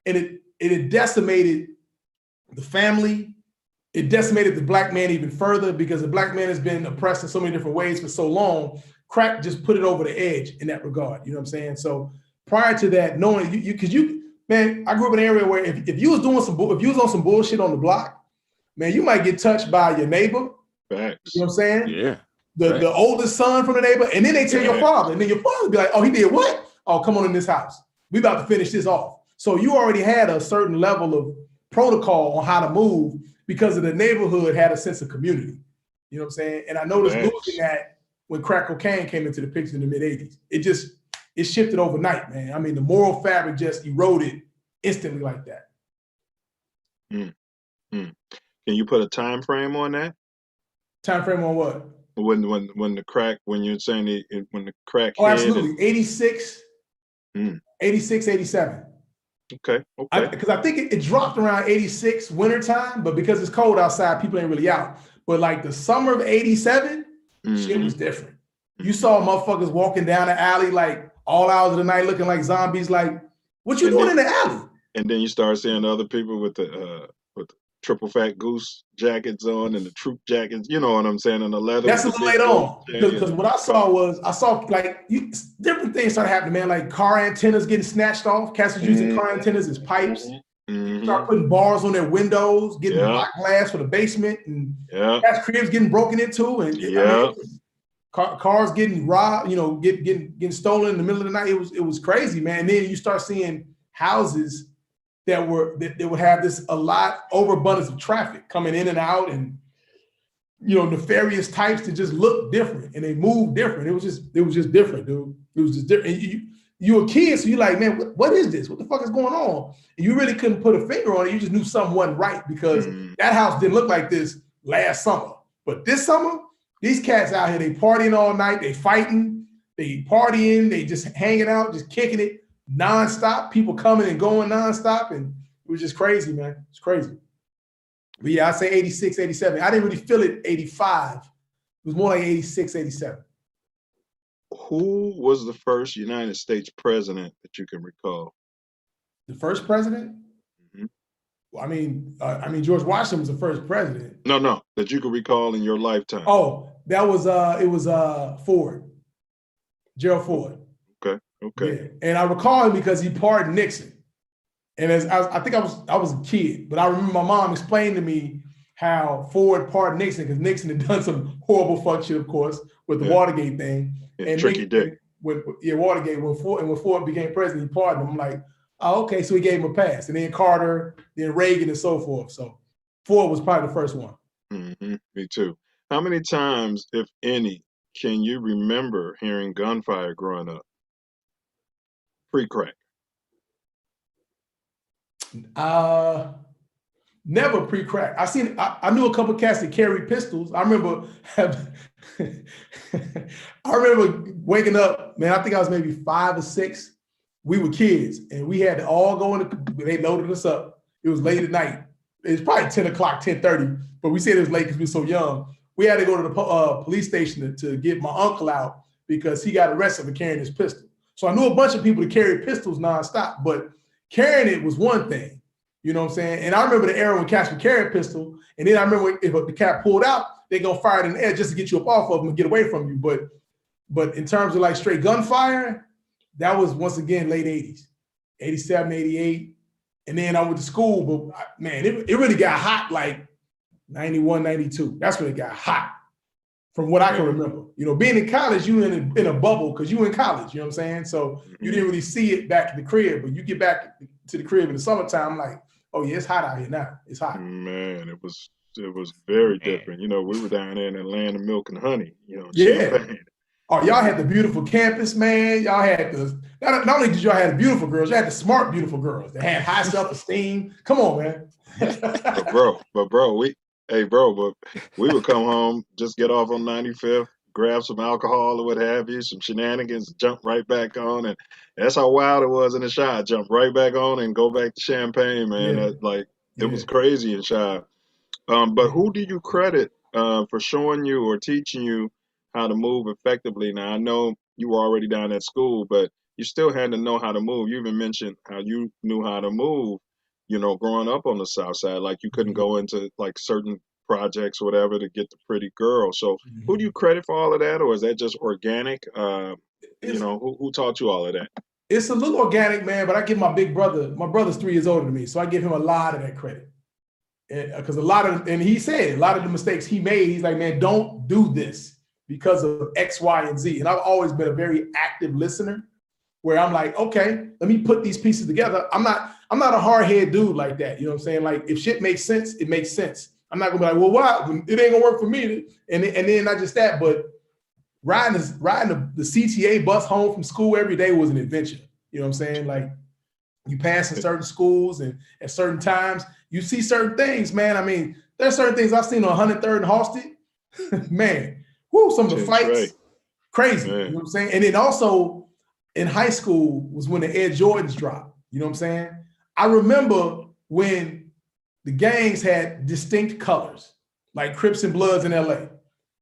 K: and it decimated the family, it decimated the Black man even further, because the Black man has been oppressed in so many different ways for so long. Crack just put it over the edge in that regard. You know what I'm saying? So prior to that, knowing man, I grew up in an area where if you was on some bullshit on the block, man, you might get touched by your neighbor.
B: Facts.
K: You know what I'm saying?
D: Yeah.
K: The oldest son from the neighbor, and then they tell your father, and then your father be like, oh, he did what? Oh, come on in this house. We about to finish this off. So you already had a certain level of protocol on how to move, because of the neighborhood had a sense of community. You know what I'm saying? And I noticed losing that when crack cocaine came into the picture in the mid 80s. It shifted overnight, man. I mean, the moral fabric just eroded instantly like that.
B: Can you put a time frame on that?
K: Time frame on what?
B: When the crack, when you're saying when the crack
K: hit? Oh, absolutely. 86, 87.
B: Okay.
K: Because I think it dropped around 86 wintertime, but because it's cold outside, people ain't really out. But like the summer of 87, shit was different. You saw motherfuckers walking down the alley like all hours of the night looking like zombies. Like, what you doing in the alley? And
B: then you start seeing other people with the triple fat goose jackets on and the troop jackets. You know what I'm saying? And the leather.
K: That's a little later on. Because what I saw like different things started happening, man. Like car antennas getting snatched off. Cats was using car antennas as pipes. Start putting bars on their windows, getting black glass for the basement, and cats' cribs getting broken into, and cars getting robbed, getting stolen in the middle of the night. It was crazy, man. And then you start seeing houses that would have a lot overabundance of traffic coming in and out, and nefarious types that just look different and they move different. It was just different, dude. It was just different. And you were a kid, so you're like, man, what is this? What the fuck is going on? And you really couldn't put a finger on it. You just knew something wasn't right, because that house didn't look like this last summer. But this summer, these cats out here, they partying all night, they fighting, they partying, they just hanging out, just kicking it nonstop. People coming and going nonstop, and it was just crazy, man. It's crazy. But yeah, I say 86, 87. I didn't really feel it 85. It was more like 86, 87.
B: Who was the first United States president that you can recall?
K: The first president? Well, I mean, George Washington was the first president.
B: No, that you can recall in your lifetime.
K: Oh, that was it was Ford, Gerald Ford.
B: Okay.
K: Yeah. And I recall him because he pardoned Nixon. And I think I was a kid, but I remember my mom explained to me how Ford pardoned Nixon, because Nixon had done some horrible fuck shit, of course, with the Watergate thing. And
B: Tricky Dick.
K: Watergate, when Ford became president, he pardoned him. I'm like, oh, okay, so he gave him a pass. And then Carter, then Reagan, and so forth. So Ford was probably the first one.
B: Mm-hmm. Me too. How many times, if any, can you remember hearing gunfire growing up? Pre-crack.
K: Never pre-crack. I knew a couple of cats that carried pistols. I remember waking up, man, I think I was maybe 5 or 6. We were kids and we had to all go they loaded us up. It was late at night. It was probably 10 o'clock, 10:30, but we said it was late because we were so young. We had to go to the police station to get my uncle out because he got arrested for carrying his pistol. So I knew a bunch of people that carried pistols nonstop, but carrying it was one thing. You know what I'm saying? And I remember the era when cats would carry a pistol, and then I remember if the cat pulled out, they gonna fire it in the air just to get you up off of them and get away from you. But in terms of like straight gunfire, that was once again late 80s, 87, 88. And then I went to school, but man, it really got hot like 91, 92. That's when it got hot from what I can remember. You know, being in college, you in a bubble because you in college, you know what I'm saying? So you didn't really see it back in the crib, but you get back to the crib in the summertime, like, oh yeah, it's hot out here now. It's hot.
B: Man, it was very different. You know, we were down there in the land of milk and honey, you know.
K: Yeah.
B: Champagne.
K: Oh, y'all had the beautiful campus, man. Y'all had not only did y'all have the beautiful girls, you had the smart, beautiful girls that had high self-esteem. Come on, man.
B: but we would come home, just get off on 95th, grab some alcohol or what have you, some shenanigans, jump right back on. And that's how wild it was in the Chi. Jump right back on and go back to Champagne, man.
K: Yeah.
B: It was crazy in Chi. But who do you credit for showing you or teaching you how to move effectively? Now, I know you were already down at school, but you still had to know how to move. You even mentioned how you knew how to move, you know, growing up on the South Side. Like you couldn't go into like certain projects or whatever to get the pretty girl. So who do you credit for all of that? Or is that just organic? You know, who taught you all of that?
K: It's a little organic, man, but I give my big brother, my brother's 3 years older than me, so I give him a lot of that credit. Because and he said a lot of the mistakes he made, he's like, man, don't do this because of X, Y, and Z. And I've always been a very active listener where I'm like, okay, let me put these pieces together. I'm not a hard-headed dude like that. You know what I'm saying? Like if shit makes sense, it makes sense. I'm not gonna be like, well, why? It ain't gonna work for me. And then not just that, but riding the CTA bus home from school every day was an adventure. You know what I'm saying? Like you pass in certain schools and at certain times, you see certain things, man. I mean, there's certain things I've seen on 103rd and Halsted. Man, whoo, some of the fights, crazy. Man. You know what I'm saying? And then also in high school was when the Air Jordans dropped. You know what I'm saying? I remember when the gangs had distinct colors, like Crips and Bloods in LA.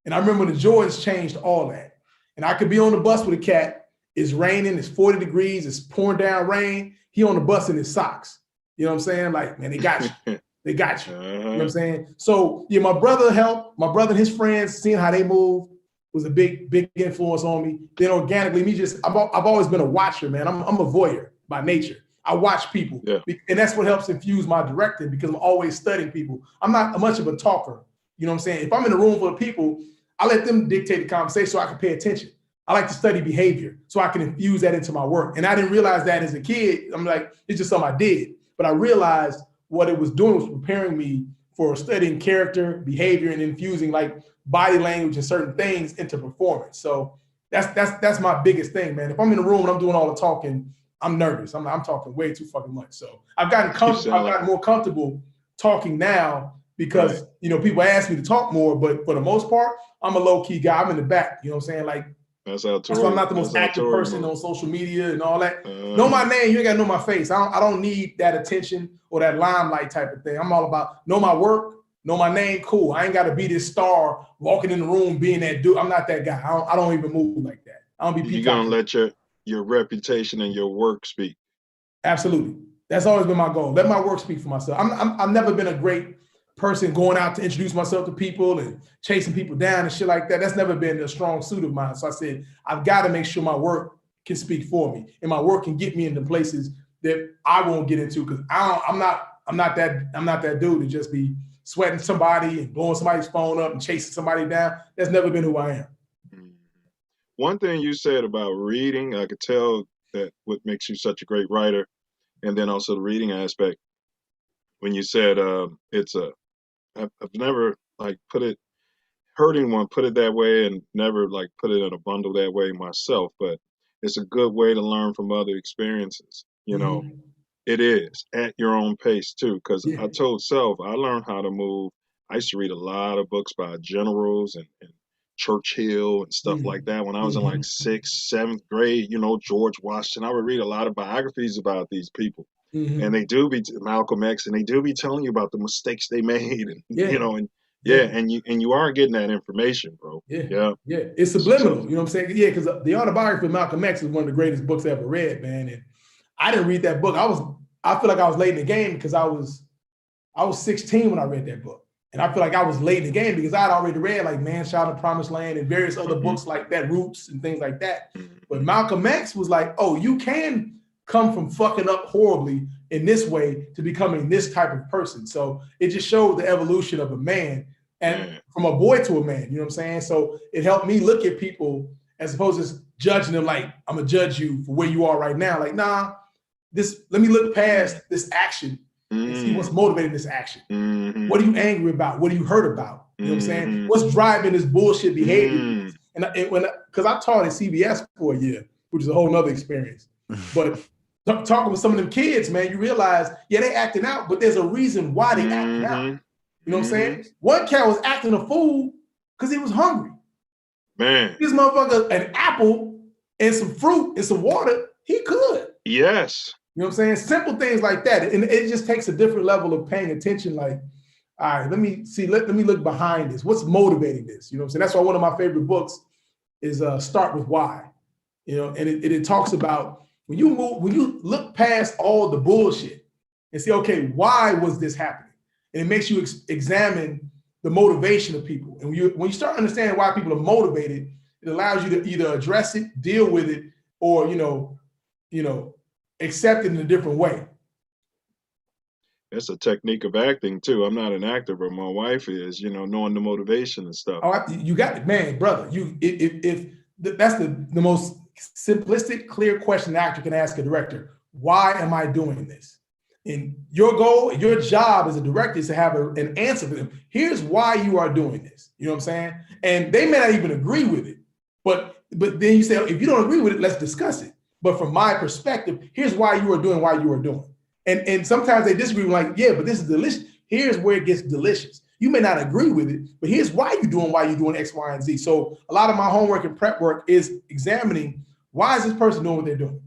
K: And I remember the Jordans changed all that. And I could be on the bus with a cat, it's raining, it's 40 degrees, it's pouring down rain. He on the bus in his socks. You know what I'm saying? Like, man, they got you. They got you. You know what I'm saying? So yeah, my brother helped. My brother and his friends, seeing how they move was a big influence on me. Then organically, I've always been a watcher, man. I'm a voyeur by nature. I watch people. Yeah. And that's what helps infuse my directing because I'm always studying people. I'm not much of a talker. You know what I'm saying? If I'm in a room full of people, I let them dictate the conversation so I can pay attention. I like to study behavior so I can infuse that into my work. And I didn't realize that as a kid. I'm like, it's just something I did. But I realized what it was doing was preparing me for studying character, behavior, and infusing like body language and certain things into performance. So that's my biggest thing, man. If I'm in a room and I'm doing all the talking, I'm nervous. I'm talking way too fucking much. So I've gotten more comfortable talking now because, you know, people ask me to talk more, but for the most part, I'm a low key guy. I'm in the back, you know what I'm saying? Like, that's why I'm not the most active person on social media and all that. Know my name, you ain't gotta know my face. I don't need that attention or that limelight type of thing. I'm all about know my work, know my name, cool. I ain't gotta be this star walking in the room being that dude. I'm not that guy. I don't even move like that. I don't be.
B: You're gonna let your reputation and your work speak.
K: Absolutely. That's always been my goal. Let my work speak for myself. I've never been a great person going out to introduce myself to people and chasing people down and shit like that. That's never been a strong suit of mine. So I said, I've got to make sure my work can speak for me and my work can get me into places that I won't get into because I'm not that dude to just be sweating somebody and blowing somebody's phone up and chasing somebody down. That's never been who I am.
B: One thing you said about reading, I could tell that what makes you such a great writer, and then also the reading aspect. When you said I've never like heard anyone put it that way, and never like put it in a bundle that way myself, but it's a good way to learn from other experiences. You know, it is at your own pace too. Because I told Self, I learned how to move. I used to read a lot of books by generals and Churchill and stuff like that when I was in like 6th, 7th grade. You know, George Washington. I would read a lot of biographies about these people, and they do be Malcolm X, and they do be telling you about the mistakes they made, and you know, and and you are getting that information, bro. Yeah.
K: It's subliminal. You know what I'm saying? Yeah, because the autobiography of Malcolm X is one of the greatest books I ever read, man. And I didn't read that book. I feel like I was late in the game because I was 16 when I read that book. And I feel like I was late in the game because I had already read like Man Child of the Promised Land and various other books like that, Roots and things like that. But Malcolm X was like, oh, you can come from fucking up horribly in this way to becoming this type of person. So it just showed the evolution of a man, and from a boy to a man, you know what I'm saying? So it helped me look at people as opposed to judging them like, I'm gonna judge you for where you are right now. Like, nah, let me look past this action and see what's motivating this action. What are you angry about? What are you hurt about? You know what I'm saying? What's driving this bullshit behavior? Because I taught at CBS for a year, which is a whole nother experience. But talking with some of them kids, man, you realize, they acting out, but there's a reason why they acting out. You know what I'm saying? One cat was acting a fool because he was hungry.
B: Man.
K: This motherfucker, an apple and some fruit and some water, he could.
B: Yes.
K: You know what I'm saying? Simple things like that. And it just takes a different level of paying attention. Like, all right, let me look behind this. What's motivating this? You know what I'm saying? That's why one of my favorite books is Start With Why. You know, and it talks about when you look past all the bullshit and say, okay, why was this happening? And it makes you examine the motivation of people. And when you start understanding why people are motivated, it allows you to either address it, deal with it, or, you know, accept it in a different way.
B: It's a technique of acting too. I'm not an actor, but my wife is, you know, knowing the motivation and stuff.
K: Oh, you got it, man, brother. If that's the most simplistic, clear question an actor can ask a director. Why am I doing this? And your goal, your job as a director is to have an answer for them. Here's why you are doing this. You know what I'm saying? And they may not even agree with it, but then you say, if you don't agree with it, let's discuss it. But from my perspective, here's why you are doing what you are doing. And sometimes they disagree, like, yeah, but this is delicious. Here's where it gets delicious. You may not agree with it, but here's why you're doing X, Y, and Z. So a lot of my homework and prep work is examining, why is this person doing what they're doing?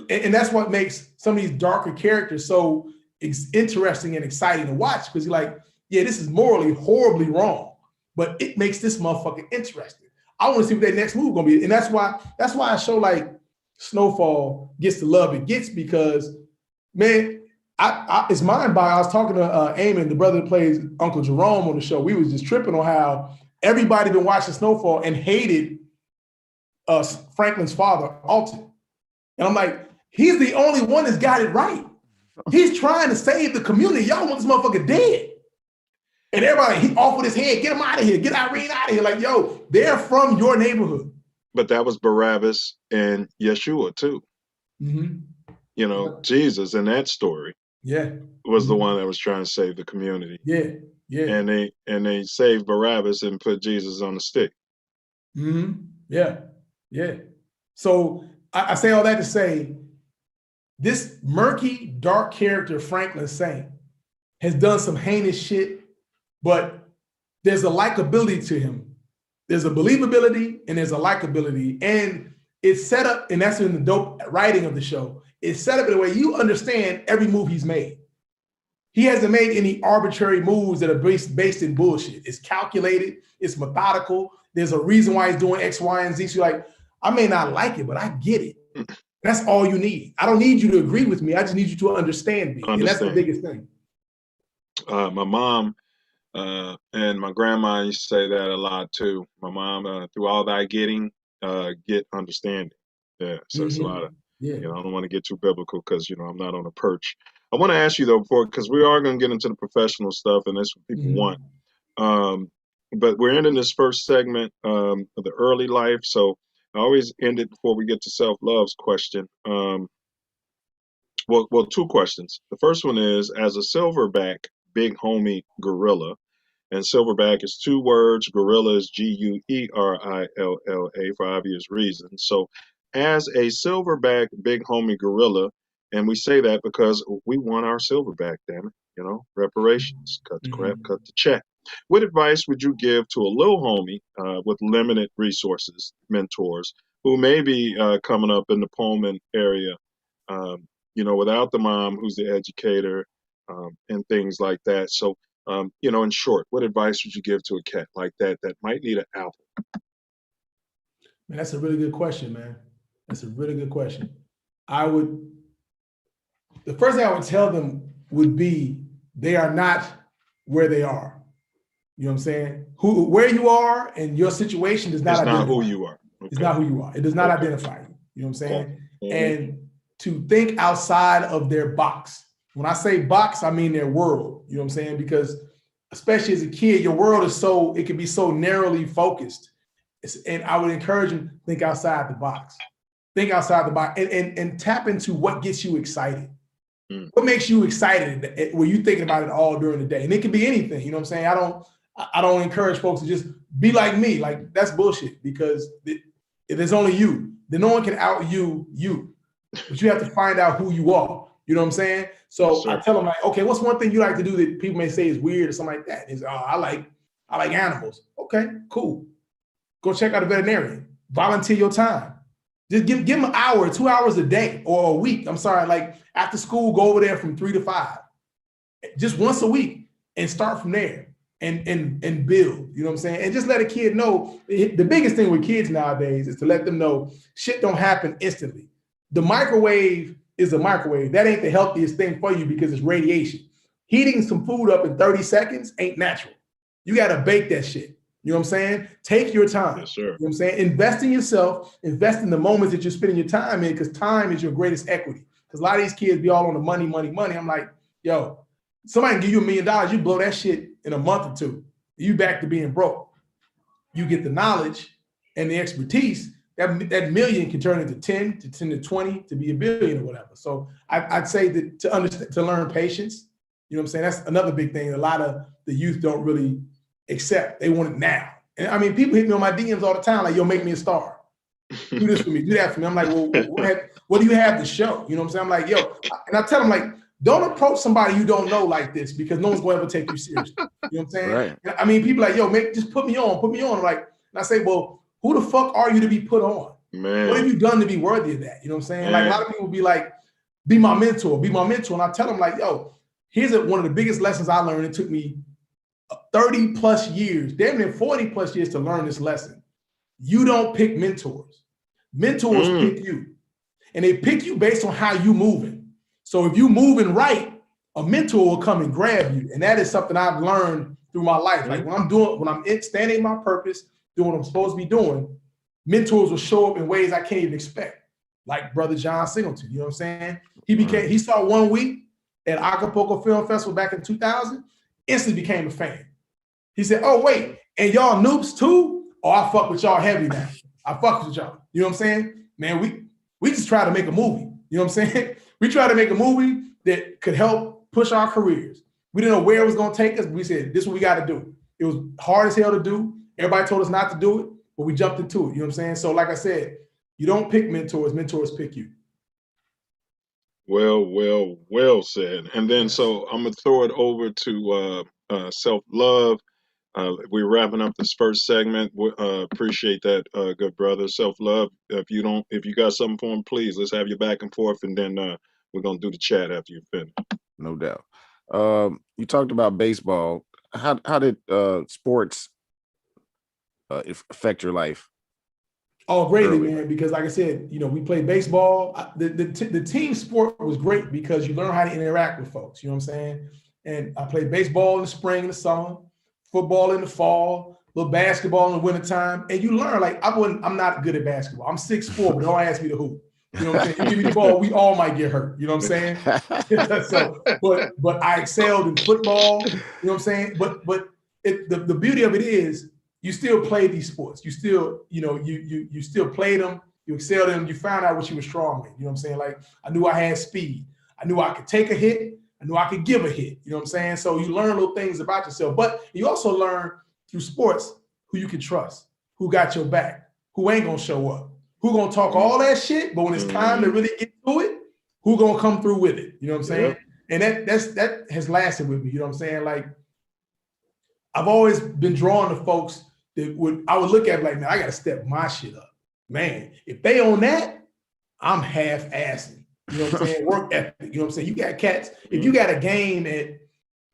K: And that's what makes some of these darker characters so interesting and exciting to watch, because you're like, yeah, this is morally horribly wrong, but it makes this motherfucker interesting. I want to see what their next move gonna be. And that's why a show like Snowfall gets the love it gets, because, man, it's mind-boggling. I was talking to Eamon, the brother that plays Uncle Jerome, on the show. We was just tripping on how everybody been watching Snowfall and hated Franklin's father, Alton. And I'm like, he's the only one that's got it right. He's trying to save the community. Y'all want this motherfucker dead. And everybody, he off with his head, get him out of here, get Irene out of here. Like, yo, they're from your neighborhood.
B: But that was Barabbas and Yeshua too. You know, Jesus in that story was the one that was trying to save the community. And they saved Barabbas and put Jesus on the stick.
K: So I say all that to say, this murky, dark character, Franklin Saint, has done some heinous shit, but there's a likability to him. There's a believability and there's a likability. And it's set up, and that's in the dope writing of the show, it's set up in a way you understand every move he's made. He hasn't made any arbitrary moves that are based in bullshit. It's calculated, it's methodical. There's a reason why he's doing X, Y, and Z. So you're like, I may not like it, but I get it. That's all you need. I don't need you to agree with me. I just need you to understand me. And that's the biggest thing.
B: My mom and my grandma used to say that a lot too. My mom, through all thy getting, get understanding. Yeah, so it's a lot of, you know, I don't want to get too biblical because, you know, I'm not on a perch I want to ask you though, because we are going to get into the professional stuff, and that's what people want. But we're ending this first segment of the early life, so I always end it before we get to self-love's question. Well, two questions. The first one is, as a silverback big homie gorilla, and silverback is two words, gorilla is Guerilla for obvious reasons. So as a silverback big homie gorilla, and we say that because we want our silverback, damn it, reparations, cut the crap, cut the check. What advice would you give to a little homie with limited resources, mentors, who may be coming up in the Pullman area, without the mom who's the educator, and things like that? So, in short, what advice would you give to a cat like that might need an apple?
K: Man, that's a really good question, man. That's a really good question. The first thing I would tell them would be they are not where they are. You know what I'm saying? Where you are and your situation does not identify.
B: It's not who you are. Okay.
K: It's not who you are. It does not identify you. You know what I'm saying? And to think outside of their box. When I say box, I mean their world. You know what I'm saying? Because especially as a kid, your world is it can be so narrowly focused. And I would encourage them to think outside the box. Think outside the box and tap into what gets you excited. What makes you excited when you're thinking about it all during the day? And it can be anything. You know what I'm saying? I don't encourage folks to just be like me. Like, that's bullshit, because there's only you. Then no one can out you. But you have to find out who you are. You know what I'm saying? So I tell them, like, okay, what's one thing you like to do that people may say is weird or something like that? Is, I like animals. Okay, cool. Go check out a veterinarian. Volunteer your time. Just give them an hour, 2 hours a day or a week. I'm sorry, like after school, go over there from 3 to 5. Just once a week and start from there and build. You know what I'm saying? And just let a kid know. The biggest thing with kids nowadays is to let them know shit don't happen instantly. The microwave is a microwave. That ain't the healthiest thing for you because it's radiation. Heating some food up in 30 seconds ain't natural. You got to bake that shit. You know what I'm saying? Take your time.
B: Yes, sir.
K: You know what I'm saying? Invest in yourself. Invest in the moments that you're spending your time in, because time is your greatest equity. Because a lot of these kids be all on the money. I'm like, yo, somebody can give you $1 million. You blow that shit in a month or two. You back to being broke. You get the knowledge and the expertise. That million can turn into 10 to 20 to be $1 billion or whatever. So I'd say that to learn patience. You know what I'm saying? That's another big thing. A lot of the youth don't really accept. They want it now. And I mean, people hit me on my DMs all the time, like, yo, make me a star. Do this for me, do that for me. I'm like, well, what do you have to show? You know what I'm saying? I'm like, yo, and I tell them, like, don't approach somebody you don't know like this, because no one's going to ever take you seriously. You know what I'm saying?
D: Right.
K: I mean, people like, yo, just put me on. Like, and I say, well, who the fuck are you to be put on?
B: Man.
K: What have you done to be worthy of that? You know what I'm saying? Like, a lot of people be like, be my mentor. And I tell them, like, yo, here's one of the biggest lessons I learned. It took me 30 plus years, damn near 40 plus years to learn this lesson. You don't pick mentors. Mentors pick you. And they pick you based on how you moving. So if you moving right, a mentor will come and grab you. And that is something I've learned through my life. Like when I'm standing in my purpose, doing what I'm supposed to be doing, mentors will show up in ways I can't even expect. Like Brother John Singleton, you know what I'm saying? He saw 1 week at Acapulco Film Festival back in 2000, instantly became a fan. He said, oh, wait, and y'all noobs too? Oh, I fuck with y'all heavy now. I fuck with y'all. You know what I'm saying? Man, we just try to make a movie. You know what I'm saying? We try to make a movie that could help push our careers. We didn't know where it was going to take us, but we said, this is what we got to do. It was hard as hell to do. Everybody told us not to do it, but we jumped into it. You know what I'm saying? So like I said, you don't pick mentors pick you.
B: Well said. And then, so I'm going to throw it over to Self Love. We're wrapping up this first segment. Appreciate that, good brother. Self Love. If you got something for him, please, let's have you back and forth, and then we're going to do the chat after you finish.
D: No doubt. You talked about baseball. How did sports affect your life?
K: Oh, greatly, man, because like I said, we played baseball. The team sport was great because you learn how to interact with folks, you know what I'm saying? And I played baseball in the spring and the summer, football in the fall, a little basketball in the wintertime. And you learn, like, I'm not good at basketball. I'm 6'4", but don't ask me to hoop. You know what I'm saying? You give me the ball, we all might get hurt. You know what I'm saying? So, but I excelled in football. You know what I'm saying? But the beauty of it is you still play these sports. You still, you still played them. You excelled in them. You found out what you were strong in. You know what I'm saying? Like I knew I had speed. I knew I could take a hit. I knew I could give a hit. You know what I'm saying? So you learn little things about yourself. But you also learn through sports who you can trust, who got your back, who ain't gonna show up, who gonna talk all that shit, but when it's time to really get to it, who gonna come through with it? You know what I'm saying? And that has lasted with me. You know what I'm saying? Like I've always been drawn to folks that I would look at like, man, I gotta step my shit up. Man, if they on that, I'm half-assing. You know what I'm saying? Work ethic. You know what I'm saying? You got cats. If you got a game at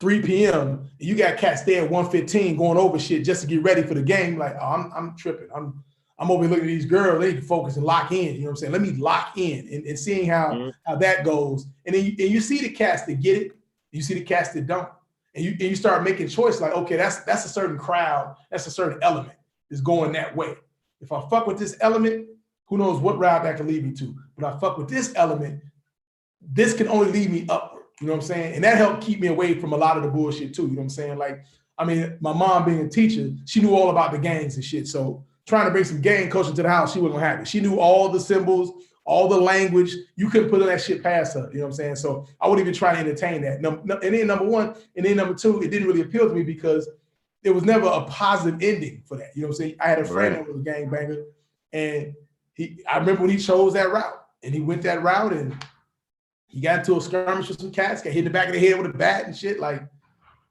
K: 3 p.m. and you got cats there at 1:15 going over shit just to get ready for the game, like, oh, I'm tripping. I'm over looking at these girls. They can focus and lock in. You know what I'm saying? Let me lock in and seeing how that goes. And then you see the cats that get it. You see the cats that don't. And you start making choice like, okay, that's a certain crowd. That's a certain element that's going that way. If I fuck with this element, who knows what route that can lead me to. But I fuck with this element, this can only lead me upward. You know what I'm saying? And that helped keep me away from a lot of the bullshit too. You know what I'm saying? Like, I mean, my mom being a teacher, she knew all about the gangs and shit. So trying to bring some gang culture to the house, she wasn't gonna have it. She knew all the symbols, all the language. You couldn't put that shit past her. You know what I'm saying? So I wouldn't even try to entertain that. And then number one, and then number two, it didn't really appeal to me because there was never a positive ending for that. You know what I'm saying? I had a friend that was a gangbanger, and I remember when he chose that route, and he went that route, and he got into a skirmish with some cats, got hit in the back of the head with a bat and shit. Like,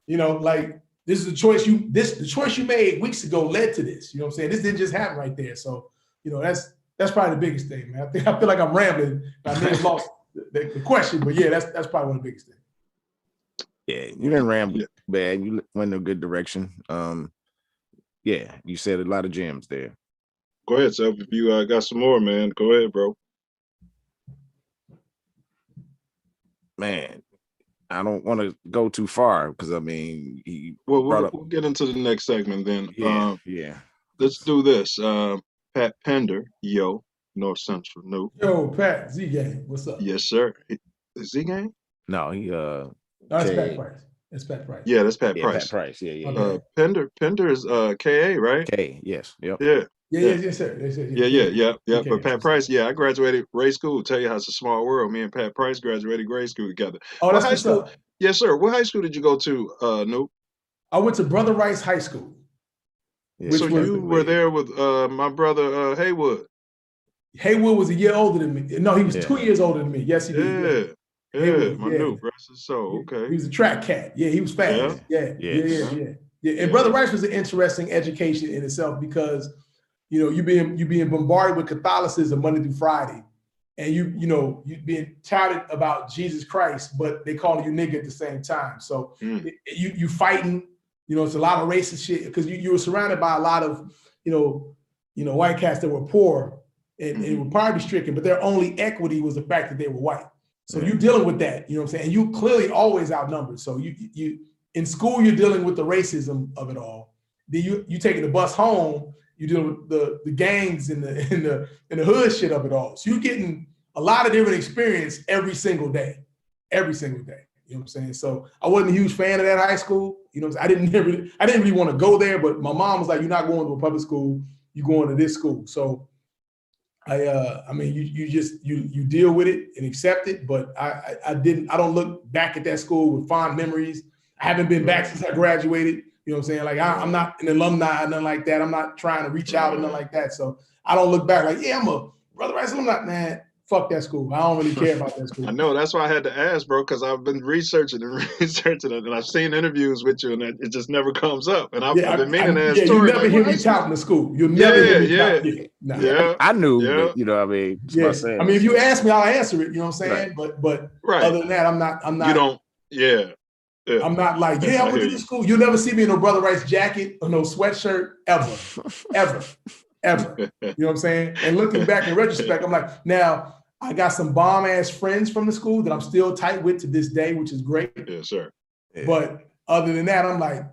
K: you know, like this is the choice the choice you made weeks ago led to this. You know what I'm saying? This didn't just happen right there. So, you know, that's probably the biggest thing, man. I feel like I'm rambling. I may have lost the question, but yeah, that's probably one of the biggest things.
D: Yeah, you didn't ramble bad. You went in a good direction. Yeah, you said a lot of gems there.
B: Go ahead, Self. If you got some more, man, go ahead, bro.
D: Man, I don't want to go too far because I mean,
B: we'll get into the next segment then.
D: Yeah.
B: Let's do this. Pat Pender, North Central, no.
K: Yo, Pat, Z-Gang, what's up?
B: Yes, sir. Z-Gang?
D: No, he
K: no, that's Pat Price. That's Pat Price.
B: Yeah, that's Pat Price.
D: Pat Price. Yeah.
K: Okay.
B: Pender is KA, right?
D: K, yes. Yep.
B: Yeah.
K: Yes, sir.
B: Yeah. Okay, but Pat Price, I graduated grade school. Tell you how it's a small world. Me and Pat Price graduated grade school together.
K: Oh, that's high school.
B: Yes, sir. What high school did you go to, Noop?
K: I went to Brother Rice High School.
B: Yeah. So you were there with my brother Haywood.
K: Haywood was a year older than me. No, he was 2 years older than me. Yes, he did.
B: Yeah, my Noop. So okay.
K: He was a track cat. Yeah, he was fast. Yeah. And Brother Rice was an interesting education in itself because you being bombarded with Catholicism Monday through Friday, and you being touted about Jesus Christ, but they calling you nigga at the same time. So you fighting. It's a lot of racist shit because you were surrounded by a lot of white cats that were poor and were poverty stricken, but their only equity was the fact that they were white. So you're dealing with that. You know what I'm saying? And you clearly always outnumbered. So you in school you're dealing with the racism of it all. Then you taking the bus home. You deal with the gangs and the hood shit of it all. So you're getting a lot of different experience every single day. You know what I'm saying? So I wasn't a huge fan of that high school. I didn't really want to go there, but my mom was like, "You're not going to a public school. You're going to this school." So I mean, you deal with it and accept it. But I don't look back at that school with fond memories. I haven't been back since I graduated. You know what I'm saying? Like I'm not an alumni or nothing like that. I'm not trying to reach out or nothing like that. So I don't look back like, I'm a Brother Rice. I'm not, man. Fuck that school. I don't really care about that school.
B: I know. That's why I had to ask, bro, because I've been reaching it, and I've seen interviews with you, and it just never comes up. And I've been meaning to ask.
K: Yeah, you never hear me touting the school. You'll never hear me touting.
B: Yeah.
D: I knew, but, I mean,
K: I mean, if you ask me, I'll answer it. You know what I'm saying? Right. But other than that, I'm not. You don't.
B: Yeah.
K: I'm not like, I went to the school. You'll never see me in no Brother Rice jacket or no sweatshirt ever. You know what I'm saying? And looking back in retrospect, I'm like, now I got some bomb ass friends from the school that I'm still tight with to this day, which is great.
B: Yes, sir.
K: Yeah. But other than that, I'm like,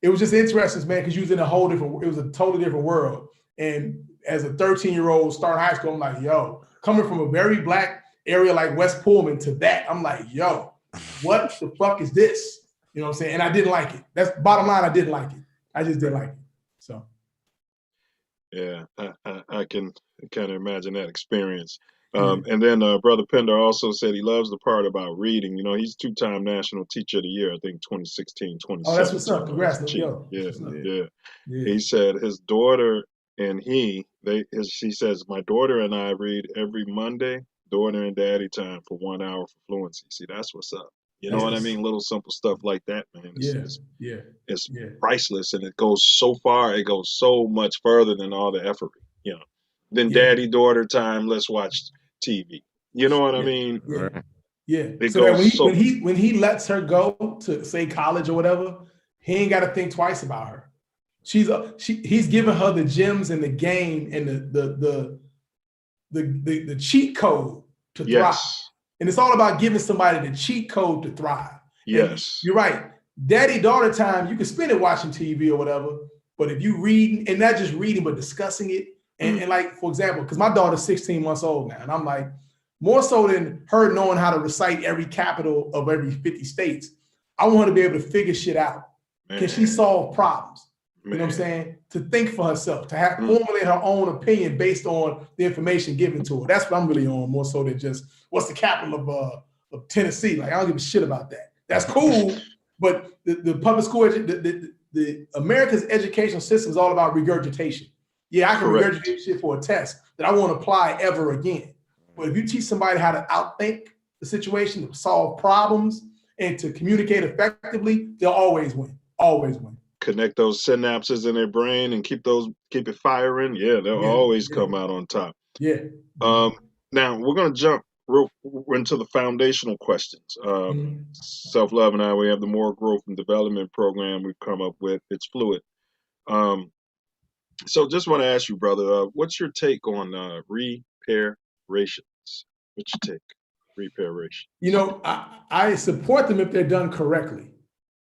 K: it was just interesting, man, because you was in it was a totally different world. And as a 13-year-old starting high school, I'm like, yo, coming from a very black area like West Pullman to that, I'm like, yo, what the fuck is this? You know what I'm saying? And I didn't like it. That's bottom line. I didn't like it. I just didn't like it. So.
B: Yeah, I can kind of imagine that experience. And then Brother Pender also said he loves the part about reading. You know, he's two-time National Teacher of the Year, I think 2016, 2017.
K: Oh, that's what's up. Congrats, yo.
B: Yeah. He said his daughter and he says, my daughter and I read every Monday, daughter and daddy time for 1 hour for fluency. See, that's what's up. You know what I mean? Little simple stuff like that, man. It's priceless, and it goes so far. It goes so much further than all the effort, you know. Then daddy daughter time. Let's watch TV. You know what I mean?
K: Yeah.
B: It
K: so
B: goes
K: that when he lets her go to say college or whatever, he ain't got to think twice about her. He's giving her the gems and the game and the cheat code to thrive. And it's all about giving somebody the cheat code to thrive.
B: Yes.
K: And you're right. Daddy-daughter time, you can spend it watching TV or whatever, but if you reading, and not just reading, but discussing it, and like, for example, because my daughter's 16 months old now, and I'm like, more so than her knowing how to recite every capital of every 50 states, I want her to be able to figure shit out. Can she solve problems? You know what I'm saying? To think for herself, to have formulate her own opinion based on the information given to her. That's what I'm really on, more so than just what's the capital of Tennessee. Like, I don't give a shit about that. That's cool, but the public school, the America's educational system is all about regurgitation. Yeah, I can regurgitate shit for a test that I won't apply ever again. But if you teach somebody how to outthink the situation, to solve problems, and to communicate effectively, they'll always win. Always win.
B: Connect those synapses in their brain and keep it firing. Yeah, they'll always come out on top.
K: Yeah.
B: Now we're gonna jump into the foundational questions. Self Love and I, we have the More Growth and Development program we've come up with. It's fluid. So just want to ask you, brother, what's your take on reparations? What's your take? Reparations.
K: You know, I support them if they're done correctly.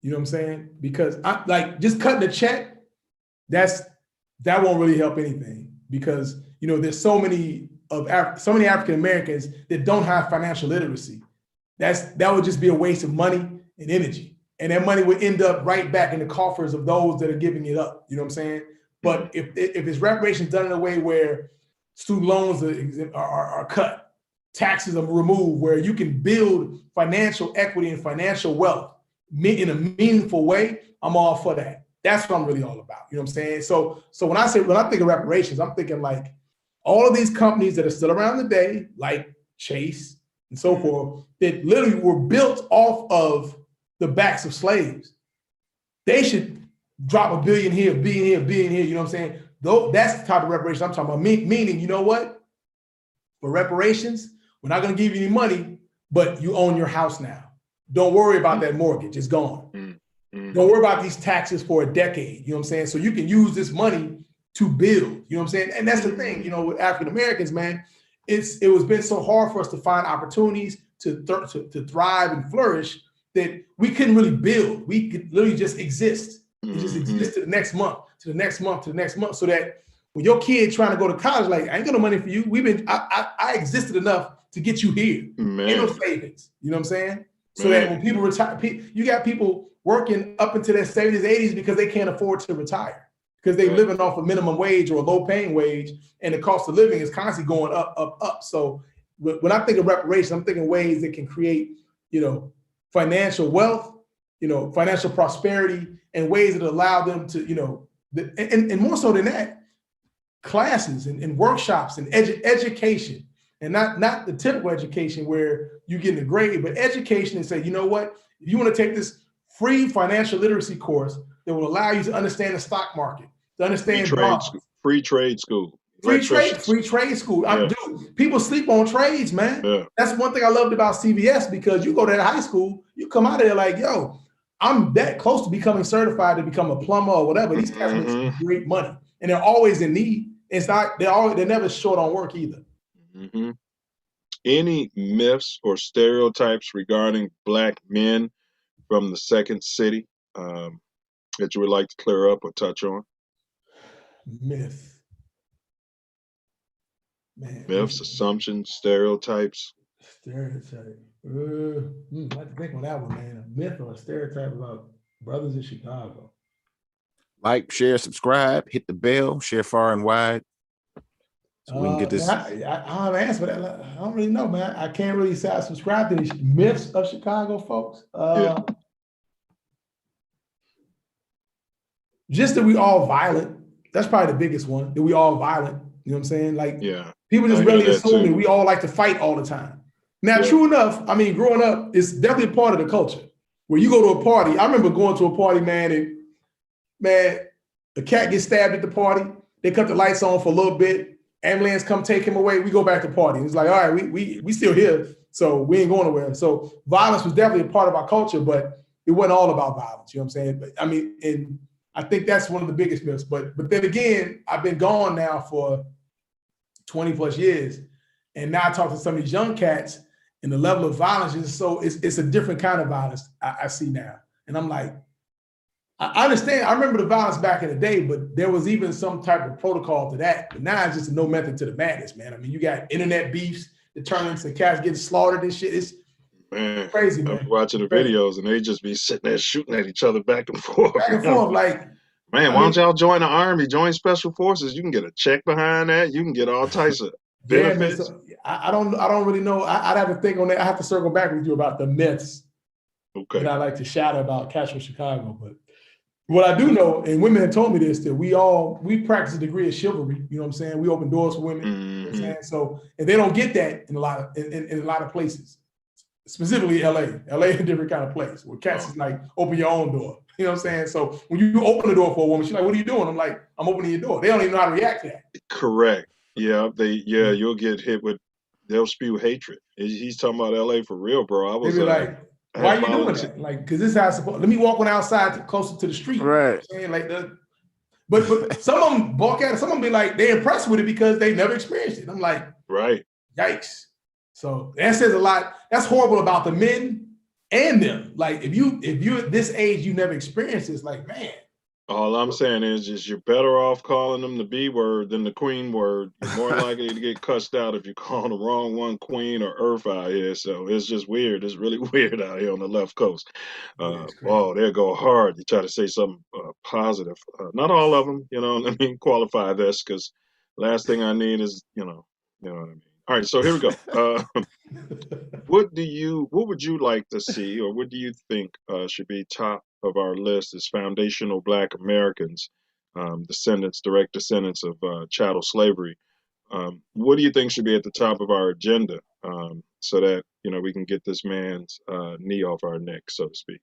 K: You know what I'm saying? Because I like just cutting a check, that won't really help anything, because you know there's so many African Americans that don't have financial literacy. That would just be a waste of money and energy, and that money would end up right back in the coffers of those that are giving it up. You know what I'm saying? But if it's reparations done in a way where student loans are cut, taxes are removed, where you can build financial equity and financial wealth in a meaningful way, I'm all for that. That's what I'm really all about. You know what I'm saying? So when I think of reparations, I'm thinking like all of these companies that are still around today, like Chase and so forth, that literally were built off of the backs of slaves. They should drop $1 billion here, $1 billion here, $1 billion here. You know what I'm saying? That's the type of reparations I'm talking about. Meaning, you know what? For reparations, we're not going to give you any money, but you own your house now. Don't worry about that mortgage. It's gone. Don't worry about these taxes for a decade. You know what I'm saying? So you can use this money to build. You know what I'm saying? And that's the thing, you know, with African Americans, man, it was been so hard for us to find opportunities to thrive and flourish that we couldn't really build. We could literally just exist. It just exists to the next month, to the next month, to the next month, so that when your kid trying to go to college, like, I ain't got no money for you. I existed enough to get you here.
B: Man.
K: Ain't no savings. You know what I'm saying? So that when people retire, you got people working up into their 70s, 80s because they can't afford to retire, because they're living off a minimum wage or a low paying wage, and the cost of living is constantly going up, up, up. So when I think of reparations, I'm thinking ways that can create, you know, financial wealth, you know, financial prosperity, and ways that allow them to, you know, and more so than that, classes and workshops and education. And not the typical education where you get a grade, but education and say, you know what, if you want to take this free financial literacy course that will allow you to understand the stock market, to understand
B: free trade school.
K: Free trade school.
B: Yeah.
K: Dude, people sleep on trades, man.
B: Yeah.
K: That's one thing I loved about CVS, because you go to high school, you come out of there like, yo, I'm that close to becoming certified to become a plumber or whatever. These guys make some great money, and they're always in need. It's not they're never short on work either.
B: Any myths or stereotypes regarding Black men from the Second City that you would like to clear up or touch on?
K: Myth. Man,
B: Myths, assumptions, stereotypes.
K: stereotype. I have to think on that one, man. A myth or a stereotype about brothers in Chicago.
D: Like, share, subscribe, hit the bell, share far and wide. So we can get this.
K: Man, I don't have an answer for that. I don't really know, man. I can't really say I subscribe to these myths of Chicago, folks. Just that we all violent. That's probably the biggest one. That we all violent. You know what I'm saying? Like, people just really assume that we all like to fight all the time. Now, true enough, I mean, growing up, it's definitely a part of the culture. Where you go to a party, I remember going to a party, man, and the cat gets stabbed at the party. They cut the lights on for a little bit. Ambulance come take him away. We go back to party. It's like, all right, we still here, so we ain't going nowhere. So violence was definitely a part of our culture, but it wasn't all about violence. You know what I'm saying? But I mean, and I think that's one of the biggest myths. But then again, I've been gone now for 20 plus years, and now I talk to some of these young cats, and the level of violence is it's a different kind of violence I see now, and I'm like, I understand. I remember the violence back in the day, but there was even some type of protocol to that. But now it's just no method to the madness, man. I mean, you got internet beefs that turn into cats getting slaughtered and shit. It's crazy, man.
B: I'm watching the videos and they just be sitting there shooting at each other back and forth.
K: Back and forth, like,
B: man, why don't y'all join the army, join special forces? You can get a check behind that. You can get all types of benefits.
K: Man, so I don't really know. I'd have to think on that. I have to circle back with you about the myths that I like to shatter about Casual Chicago, but. What I do know, and women have told me this, that we practice a degree of chivalry. You know what I'm saying? We open doors for women. You know what I'm saying? So, and they don't get that in a lot of places, specifically LA. LA is a different kind of place where cats is like, open your own door. You know what I'm saying? So when you open the door for a woman, she's like, what are you doing? I'm like, I'm opening your door. They don't even know how to react to that.
B: Correct. Yeah, you'll get hit with, they'll spew hatred. He's talking about LA for real, bro. I was
K: like, why are you doing that? Like, because this is how it's supposed. Let me walk on outside closer to the street.
D: Right.
K: You know what I'm saying? Like but some of them balk at it. Some of them be like, they're impressed with it because they never experienced it. I'm like,
B: right.
K: Yikes. So that says a lot. That's horrible about the men and them. Like, if you at this age you never experienced this, like, man.
B: All I'm saying is just you're better off calling them the B word than the queen word. You're more likely to get cussed out if you call the wrong one queen or earth out here. So it's just weird. It's really weird out here on the left coast. Oh, they go hard. You try to say something positive. Not all of them, let me qualify this, because last thing I need is, you know what I mean? All right, so here we go. What would you like to see, or what do you think should be top of our list as foundational Black Americans, direct descendants of chattel slavery? What do you think should be at the top of our agenda, so that we can get this man's knee off our neck, so to speak?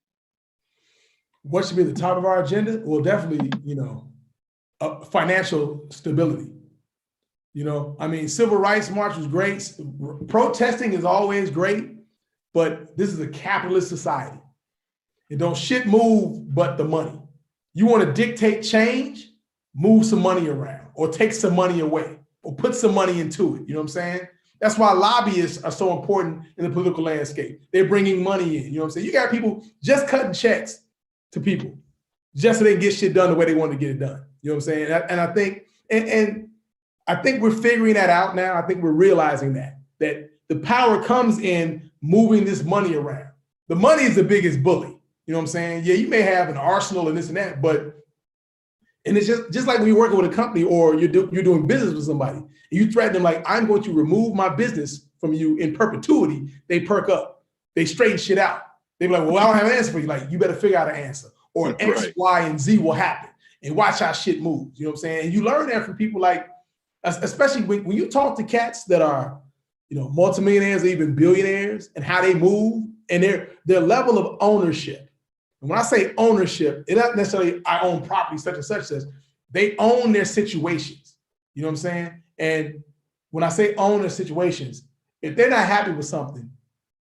K: What should be at the top of our agenda? Well, definitely, financial stability. I mean, civil rights march was great. Protesting is always great, but this is a capitalist society. It don't shit move but the money. You want to dictate change, move some money around, or take some money away, or put some money into it. You know what I'm saying? That's why lobbyists are so important in the political landscape. They're bringing money in. You know what I'm saying? You got people just cutting checks to people just so they can get shit done the way they want to get it done. You know what I'm saying? And I think, and I think we're figuring that out now. I think we're realizing that the power comes in moving this money around. The money is the biggest bully. You know what I'm saying? Yeah, you may have an arsenal and this and that, and it's just like when you're working with a company or you're doing business with somebody, and you threaten them like, I'm going to remove my business from you in perpetuity. They perk up. They straighten shit out. They be like, well, I don't have an answer for you. Like, you better figure out an answer, or X, Y, and Z will happen, and watch how shit moves. You know what I'm saying? And you learn that from people like, especially when you talk to cats that are, multimillionaires or even billionaires, and how they move and their level of ownership. And when I say ownership, it's not necessarily I own property such and such. Says they own their situations. You know what I'm saying? And when I say own their situations, if they're not happy with something,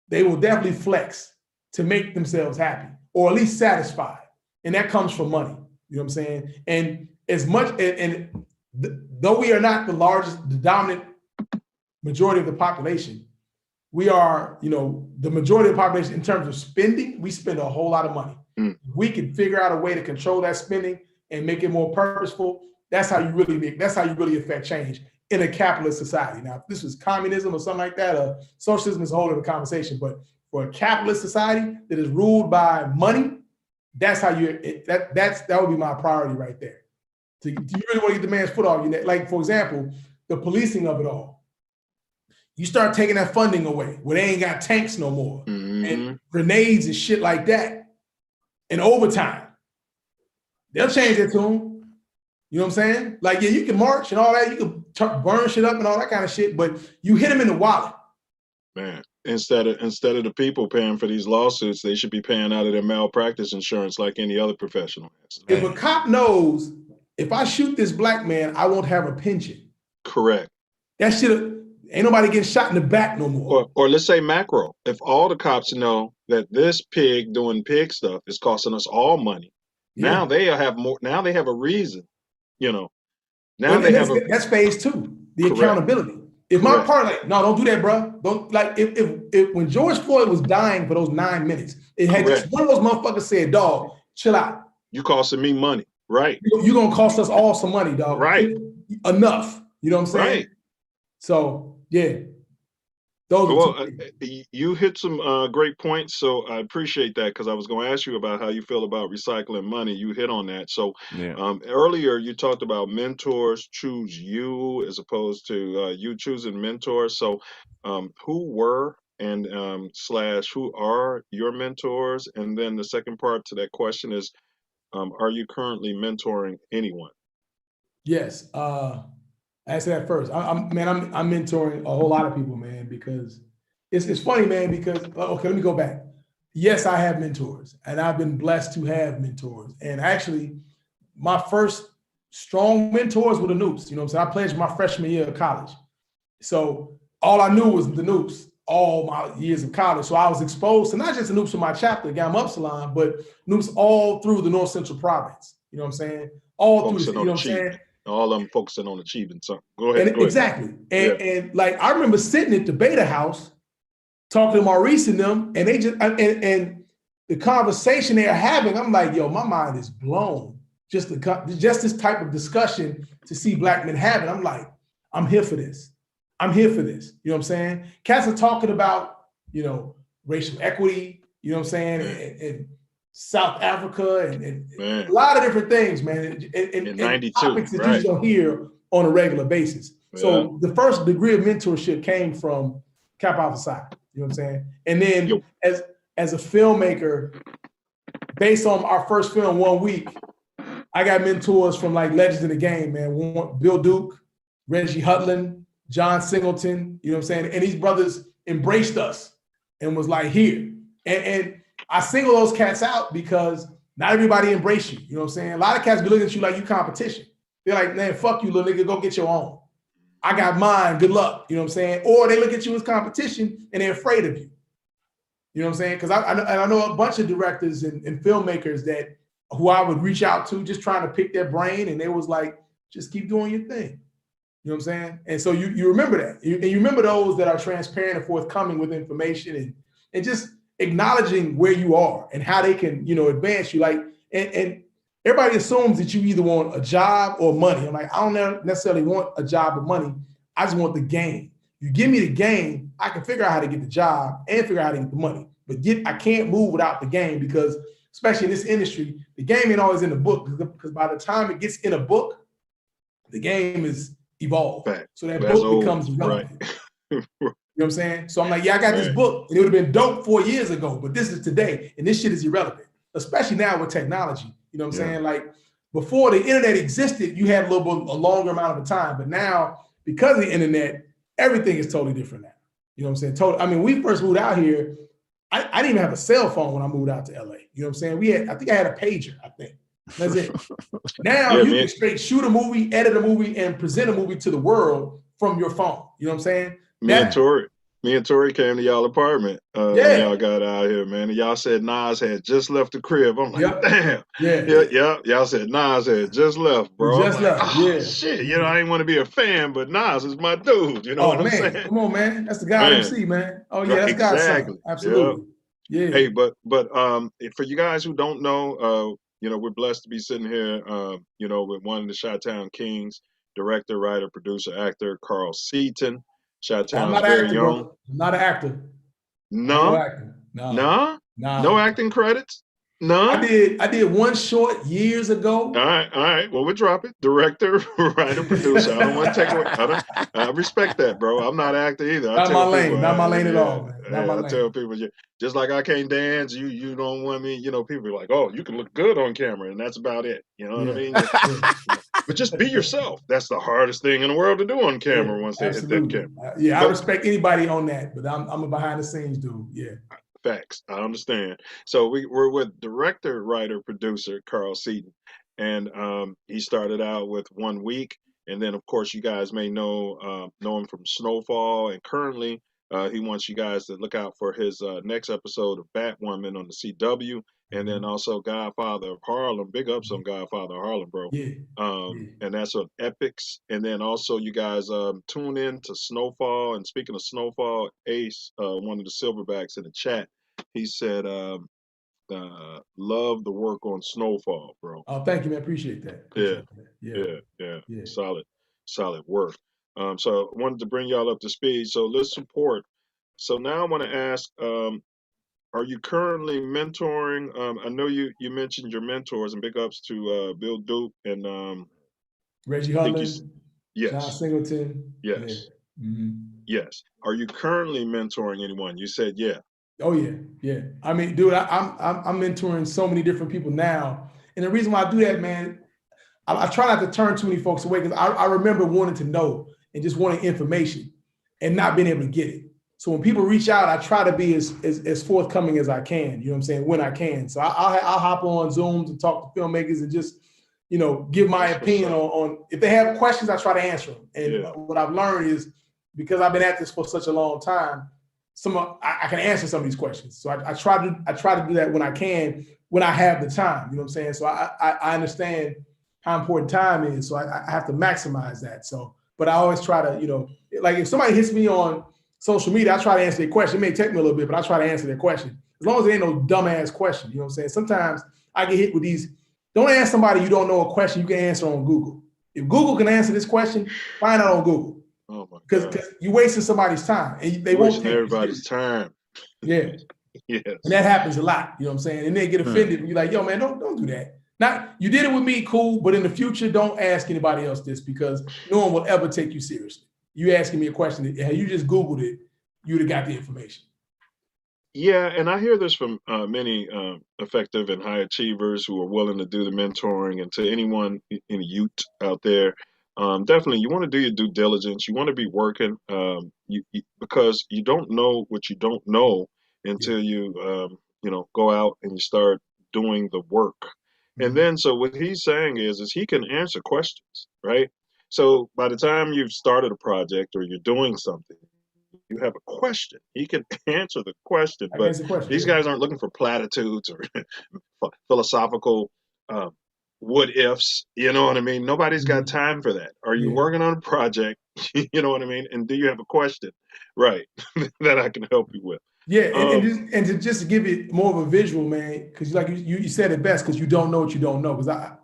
K: they will definitely flex to make themselves happy, or at least satisfied. And that comes from money. You know what I'm saying? And as much, though we are not the dominant majority of the population, we are, the majority of the population in terms of spending. We spend a whole lot of money. If we can figure out a way to control that spending and make it more purposeful, that's how you really affect change. in a capitalist society. Now, if this was communism or something like that, or socialism is a whole other conversation. But for a capitalist society that is ruled by money, that's how that would be my priority right there. Do you really want to get the man's foot off your neck? Like, for example, the policing of it all. You start taking that funding away where they ain't got tanks no more and grenades and shit like that and overtime. They'll change their tune. You know what I'm saying? Like, yeah, you can march and all that. You can burn shit up and all that kind of shit, but you hit them in the wallet.
B: Man, instead of the people paying for these lawsuits, they should be paying out of their malpractice insurance like any other professional has.
K: If a cop knows, if I shoot this black man, I won't have a pension.
B: Correct.
K: That shit, ain't nobody getting shot in the back no more.
B: Or let's say macro. If all the cops know that this pig doing pig stuff is costing us all money, now they have more. Now they have a reason, you know. Now that's phase 2, the accountability. If my partner, like, no, don't do that, bro. Don't, like, if when George Floyd was dying for those 9 minutes, it had just one of those motherfuckers said, "Dog, chill out. You costing me money, right?
K: You gonna cost us all some money, dog.
B: Right?
K: Enough. You know what I'm saying?
B: Right.
K: So yeah, those.
B: You hit some great points, so I appreciate that, because I was going to ask you about how you feel about recycling money. You hit on that. So earlier you talked about mentors choose you as opposed to you choosing mentors. So who were and / who are your mentors? And then the second part to that question is, are you currently mentoring anyone?
K: Yes. I said that first. I'm mentoring a whole lot of people, man, because it's funny, man, because, okay, let me go back. Yes, I have mentors, and I've been blessed to have mentors. And actually, my first strong mentors were the Noops. You know what I'm saying? I pledged my freshman year of college. So all I knew was the Noops all my years of college. So I was exposed to not just the Noops from my chapter, Gamma Upsilon, but Noops all through the North Central Province. You know what I'm saying? All through, you know what I'm saying?
B: All of them focusing on achieving something. Go ahead.
K: Exactly. And like, I remember sitting at the Beta House talking to Maurice and them, and they just, and the conversation they're having, I'm like, yo, my mind is blown. Just this type of discussion to see black men having. I'm like, I'm here for this. I'm here for this. You know what I'm saying? Cats are talking about, you know, racial equity, you know what I'm saying? And South Africa and a lot of different things, man. And 92, topics that you just don't hear on a regular basis. Yeah. So the first degree of mentorship came from Kappa Alpha Psi, you know what I'm saying? And then as a filmmaker, based on our first film, 1 week, I got mentors from like legends of the game, man. Bill Duke, Reggie Hudlin, John Singleton, you know what I'm saying? And these brothers embraced us and was like, here. And I single those cats out because not everybody embrace you. You know what I'm saying? A lot of cats be looking at you like you competition. They're like, man, fuck you, little nigga, go get your own. I got mine, good luck. You know what I'm saying? Or they look at you as competition and they're afraid of you. You know what I'm saying? Because I know a bunch of directors and filmmakers who I would reach out to just trying to pick their brain, and they was like, just keep doing your thing. You know what I'm saying? And so you remember that. And you remember those that are transparent and forthcoming with information and just acknowledging where you are and how they can, you know, advance you. Like, and everybody assumes that you either want a job or money. I'm like, I don't necessarily want a job or money. I just want the game. You give me the game, I can figure out how to get the job and figure out how to get the money. But I can't move without the game, because especially in this industry, the game ain't always in the book, because by the time it gets in a book, the game is evolved. So that book becomes relevant. You know what I'm saying? So I'm like, yeah, I got this book, and it would have been dope 4 years ago, but this is today, and this shit is irrelevant, especially now with technology. You know what I'm saying? Like, before the internet existed, you had a longer amount of time, but now, because of the internet, everything is totally different now. You know what I'm saying? I mean, we first moved out here, I didn't even have a cell phone when I moved out to LA. You know what I'm saying? I think I had a pager, I think. That's it. Now you can straight shoot a movie, edit a movie, and present a movie to the world from your phone. You know what I'm saying?
B: Me and Tori came to y'all apartment when y'all got out here, man. And y'all said Nas had just left the crib. I'm like, damn. Y'all said Nas had just left, bro.
K: Just left.
B: Shit. You know, I didn't want to be a fan, but Nas is my dude. You know what I'm saying?
K: Come on, man. That's the God MC, man. Oh yeah, that's God's son. Absolutely. Yeah.
B: Hey, but for you guys who don't know, you know, we're blessed to be sitting here, you know, with one of the Chi-Town Kings, director, writer, producer, actor Carl Seaton.
K: I'm
B: Chi-Town's
K: not an
B: very
K: actor,
B: young.
K: bro. I'm not an actor. I'm
B: No,
K: no actor. No.
B: no,
K: No.
B: no acting credits. None.
K: I did one short years ago.
B: All right. Well, we'll drop it. Director, writer, producer. I don't want to take away. I respect that, bro. I'm not an actor either.
K: Not my lane. Not my lane at all, man. Not my
B: I
K: lane.
B: tell people, just like I can't dance, you don't want me. You know, people are like, oh, you can look good on camera, and that's about it. You know what I mean? But just be yourself. That's the hardest thing in the world to do on camera once they hit that camera.
K: I respect anybody on that, but I'm a behind the scenes dude. Yeah.
B: Facts. I understand. So we're with director, writer, producer Carl Seaton, and he started out with 1 week, and then of course you guys may know him from Snowfall, and currently he wants you guys to look out for his next episode of Batwoman on the CW, and then also Godfather of Harlem. Big ups on Godfather of Harlem, bro. And that's on Epics, and then also you guys tune in to Snowfall. And speaking of Snowfall, Ace, one of the silverbacks in the chat, he said love the work on Snowfall, bro.
K: Oh, thank you, man. Appreciate that.
B: Yeah. Solid work. So I wanted to bring y'all up to speed. So let's support. So now I want to ask, are you currently mentoring? I know you mentioned your mentors, and big ups to Bill Duke and
K: Reggie Hudlin,
B: yes.
K: John Singleton.
B: Yes.
K: Yeah.
B: Yes. Are you currently mentoring anyone? You said yeah.
K: Oh yeah. I mean, dude, I'm mentoring so many different people now, and the reason why I do that, man, I try not to turn too many folks away, because I remember wanting to know and just wanting information and not being able to get it. So when people reach out, I try to be as forthcoming as I can. You know what I'm saying? When I can. So I'll hop on Zooms and talk to filmmakers and just, give my opinion on if they have questions. I try to answer them. And what I've learned is, because I've been at this for such a long time, I can answer some of these questions. So I try to do that when I can, when I have the time. You know what I'm saying? So I understand how important time is. So I have to maximize that. So, but I always try to, like if somebody hits me on social media, I try to answer their question. It may take me a little bit, but I try to answer their question. As long as it ain't no dumbass question. You know what I'm saying? Sometimes I get hit with these. Don't ask somebody you don't know a question you can answer on Google. If Google can answer this question, find out on Google.
B: Oh my
K: God. Because you're wasting somebody's time. And they won't take
B: everybody's time.
K: Yeah.
B: Yes.
K: And that happens a lot. You know what I'm saying? And they get offended. And you're like, yo, man, don't do that. Now, you did it with me, cool, but in the future, don't ask anybody else this, because no one will ever take you seriously. You asking me a question, that you just Googled it, you'd have got the information.
B: Yeah, and I hear this from many effective and high achievers who are willing to do the mentoring. And to anyone in youth out there, definitely you want to do your due diligence. You want to be working because you don't know what you don't know until you go out and you start doing the work. And then, so what he's saying is he can answer questions, right? So by the time you've started a project or you're doing something, you have a question. He can answer the question, but these guys aren't looking for platitudes or philosophical what ifs. You know what I mean? Nobody's got time for that. Are you working on a project? You know what I mean? And do you have a question, right, that I can help you with?
K: Yeah, and to just give it more of a visual, man, because like you said it best, because you don't know what you don't know.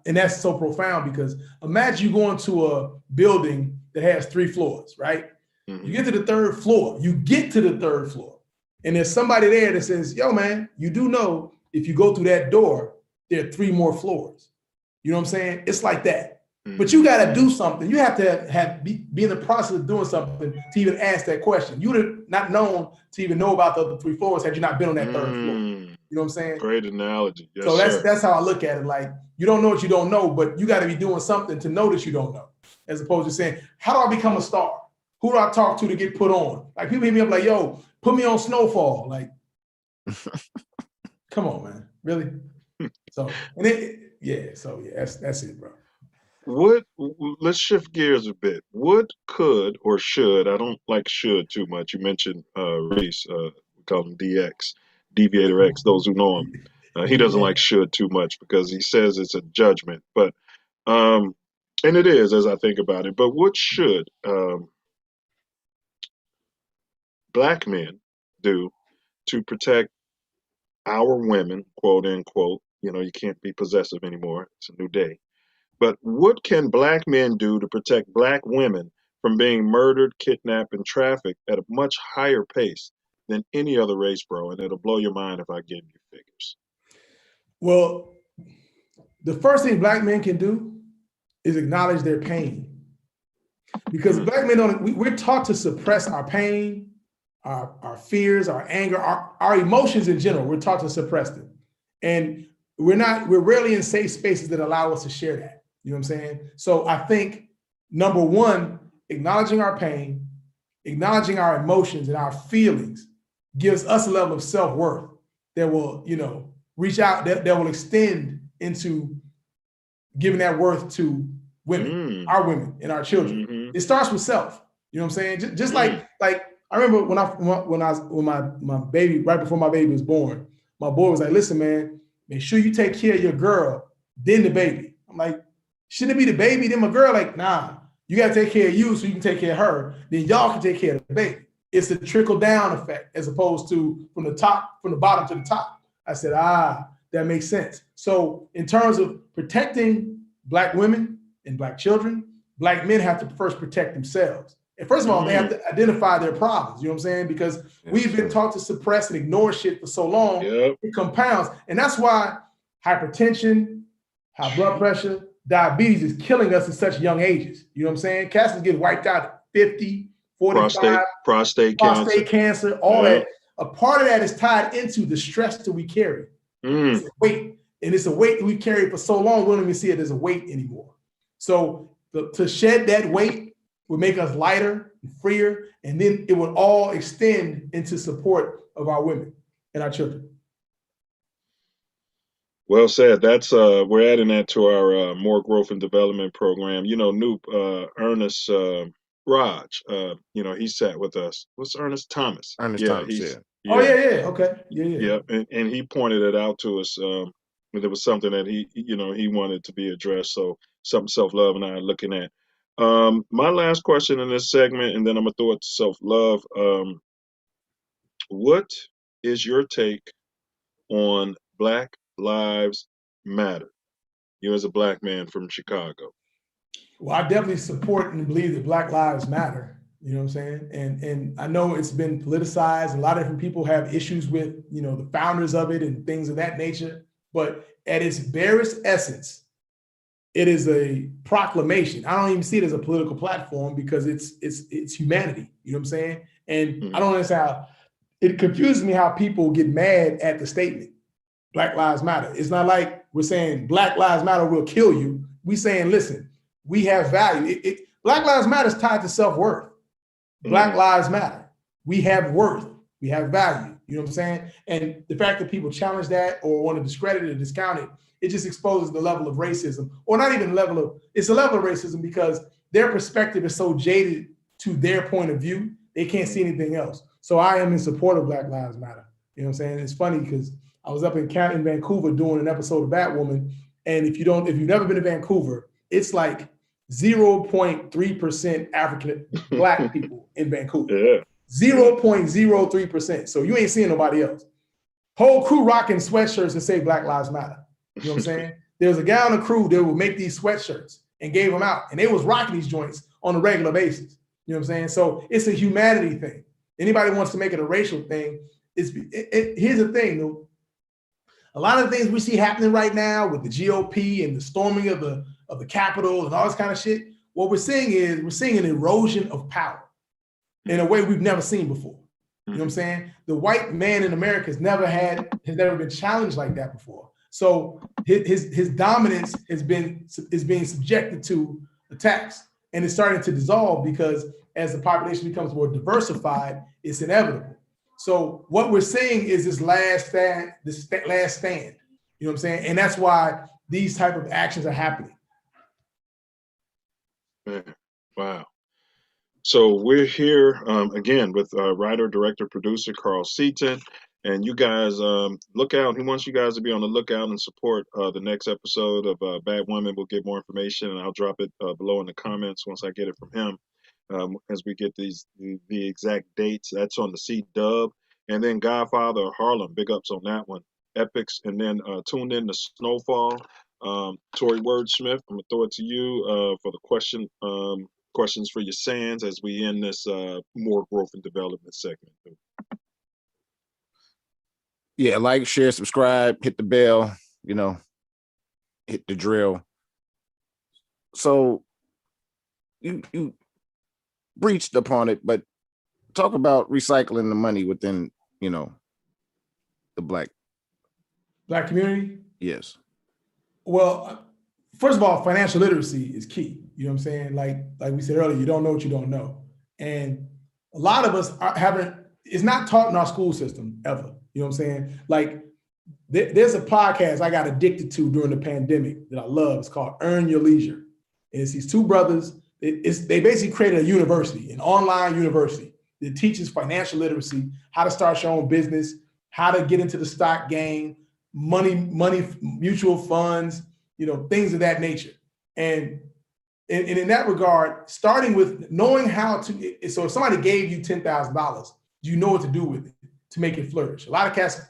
K: And that's so profound, because imagine you go into a building that has 3 floors, right? You get to the 3rd floor. And there's somebody there that says, yo, man, you do know if you go through that door, there are 3 more floors. You know what I'm saying? It's like that. But you got to do something. You have to be in the process of doing something to even ask that question. You would have not known to even know about the other 3 floors had you not been on that 3rd floor. You know what I'm saying?
B: Great analogy. Yes,
K: so
B: sir.
K: That's how I look at it. Like, you don't know what you don't know, but you got to be doing something to know that you don't know, as opposed to saying, how do I become a star? Who do I talk to get put on? Like, people hit me up like, yo, put me on Snowfall. Like, come on, man. Really? So that's it, bro.
B: Let's shift gears a bit. Would, could, or should, I don't like should too much. You mentioned Reese, we call him DX, Deviator X, those who know him. He doesn't like should too much because he says it's a judgment. But, and it is as I think about it, but what should Black men do to protect our women, quote unquote? You know, you can't be possessive anymore. It's a new day. But what can black men do to protect black women from being murdered, kidnapped, and trafficked at a much higher pace than any other race, bro? And it'll blow your mind if I give you figures.
K: Well, the first thing black men can do is acknowledge their pain. Because black men we're taught to suppress our pain, our fears, our anger, our emotions in general. We're taught to suppress them. And we're rarely in safe spaces that allow us to share that. You know what I'm saying? So I think, number one, acknowledging our pain, acknowledging our emotions and our feelings gives us a level of self-worth that will, reach out, that will extend into giving that worth to women, our women and our children. It starts with self. You know what I'm saying? Just like I remember when my baby, right before my baby was born, my boy was like, listen, man, make sure you take care of your girl, then the baby. I'm like, shouldn't it be the baby, then my girl? Like, nah, you got to take care of you so you can take care of her. Then y'all can take care of the baby. It's a trickle down effect as opposed to from the bottom to the top. I said, that makes sense. So in terms of protecting black women and black children, black men have to first protect themselves. And first of all, they have to identify their problems. You know what I'm saying? Because we've been taught to suppress and ignore shit for so long, it compounds. And that's why hypertension, high blood pressure, diabetes is killing us at such young ages. You know what I'm saying? Cats get wiped out at 50, 45,
B: prostate
K: cancer, all that. A part of that is tied into the stress that we carry. It's a weight. And it's a weight that we've carried for so long, we don't even see it as a weight anymore. So to shed that weight will make us lighter and freer, and then it will all extend into support of our women and our children.
B: Well said. That's we're adding that to our more growth and development program. Ernest Raj, he sat with us. What's Ernest Thomas?
D: Thomas,
K: Oh yeah. Okay. Yeah.
B: And he pointed it out to us. There was something that he wanted to be addressed. So something Self Love and I are looking at. My last question in this segment, and then I'm gonna throw it to Self Love. What is your take on Black Lives Matter? You as a black man from Chicago.
K: Well, I definitely support and believe that Black Lives Matter. You know what I'm saying? And I know it's been politicized. A lot of different people have issues with, the founders of it and things of that nature. But at its barest essence, it is a proclamation. I don't even see it as a political platform because it's humanity. You know what I'm saying? And I don't understand how it confuses me how people get mad at the statement, Black Lives Matter. It's not like we're saying Black Lives Matter will kill you. We saying, listen, we have value. Black Lives Matter is tied to self-worth. Black Lives Matter. We have worth. We have value. You know what I'm saying? And the fact that people challenge that or want to discredit it or discount it, it just exposes the level of racism, or not even it's a level of racism because their perspective is so jaded to their point of view, they can't see anything else. So I am in support of Black Lives Matter. You know what I'm saying? It's funny because I was up in Vancouver doing an episode of Batwoman. And if you've never been to Vancouver, it's like 0.3% African Black people in Vancouver.
B: Yeah.
K: 0.03%. So you ain't seeing nobody else. Whole crew rocking sweatshirts that say Black Lives Matter. You know what I'm saying? There was a guy on the crew that would make these sweatshirts and gave them out. And they was rocking these joints on a regular basis. You know what I'm saying? So it's a humanity thing. Anybody wants to make it a racial thing. Here's the thing, though. A lot of the things we see happening right now with the GOP and the storming of the Capitol and all this kind of shit, what we're seeing an erosion of power in a way we've never seen before. You know what I'm saying? The white man in America has never been challenged like that before. So his dominance is being subjected to attacks, and it's starting to dissolve because as the population becomes more diversified, it's inevitable. So what we're seeing is this last stand. You know what I'm saying? And that's why these type of actions are happening.
B: Man, wow. So we're here again with writer, director, producer Carl Seaton, and you guys look out. He wants you guys to be on the lookout and support the next episode of Batwoman. We'll get more information, and I'll drop it below in the comments once I get it from him. As we get the exact dates, that's on the C-Dub, and then Godfather of Harlem. Big ups on that one. Epics, and then tune in to Snowfall. Tori Wordsmith, I'm gonna throw it to you for the questions for your Sands as we end this more growth and development segment.
D: Yeah, like, share, subscribe, hit the bell, hit the drill. So you breached upon it, but talk about recycling the money within, the black
K: community.
D: Yes.
K: Well, first of all, financial literacy is key. You know what I'm saying? Like we said earlier, you don't know what you don't know. And a lot of us it's not taught in our school system ever. You know what I'm saying? Like there's a podcast I got addicted to during the pandemic that I love. It's called Earn Your Leisure. And it's these two brothers. They basically created a university, an online university that teaches financial literacy, how to start your own business, how to get into the stock game, money, mutual funds, things of that nature. And in that regard, starting with knowing how to, so if somebody gave you $10,000, you know what to do with it to make it flourish. A lot of cats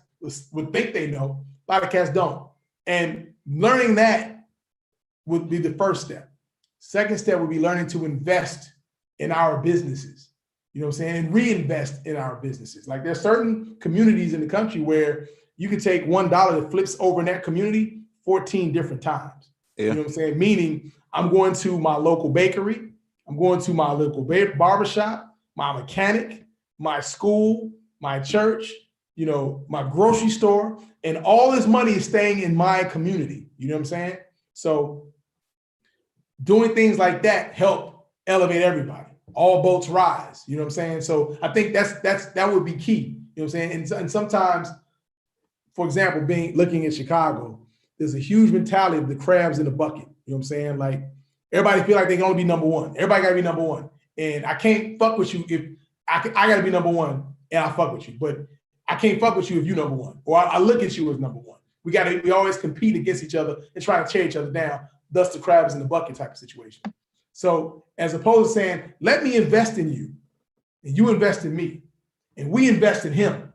K: would think they know, a lot of cats don't. And learning that would be the first step. Second step would be learning to invest in our businesses, you know what I'm saying, and reinvest in our businesses. Like there's certain communities in the country where you can take $1 that flips over in that community 14 different times. Yeah. You know what I'm saying? Meaning I'm going to my local bakery, I'm going to my local barbershop, my mechanic, my school, my church, my grocery store, and all this money is staying in my community. You know what I'm saying? So doing things like that help elevate everybody. All boats rise. You know what I'm saying? So I think that would be key. You know what I'm saying? And sometimes, for example, looking at Chicago, there's a huge mentality of the crabs in the bucket. You know what I'm saying? Like everybody feel like they can only be number one. Everybody gotta be number one. And I can't fuck with you if I gotta be number one and I fuck with you. But I can't fuck with you if you number one. Or I look at you as number one. We always compete against each other and try to tear each other down. Thus the crabs in the bucket type of situation. So as opposed to saying, let me invest in you and you invest in me and we invest in him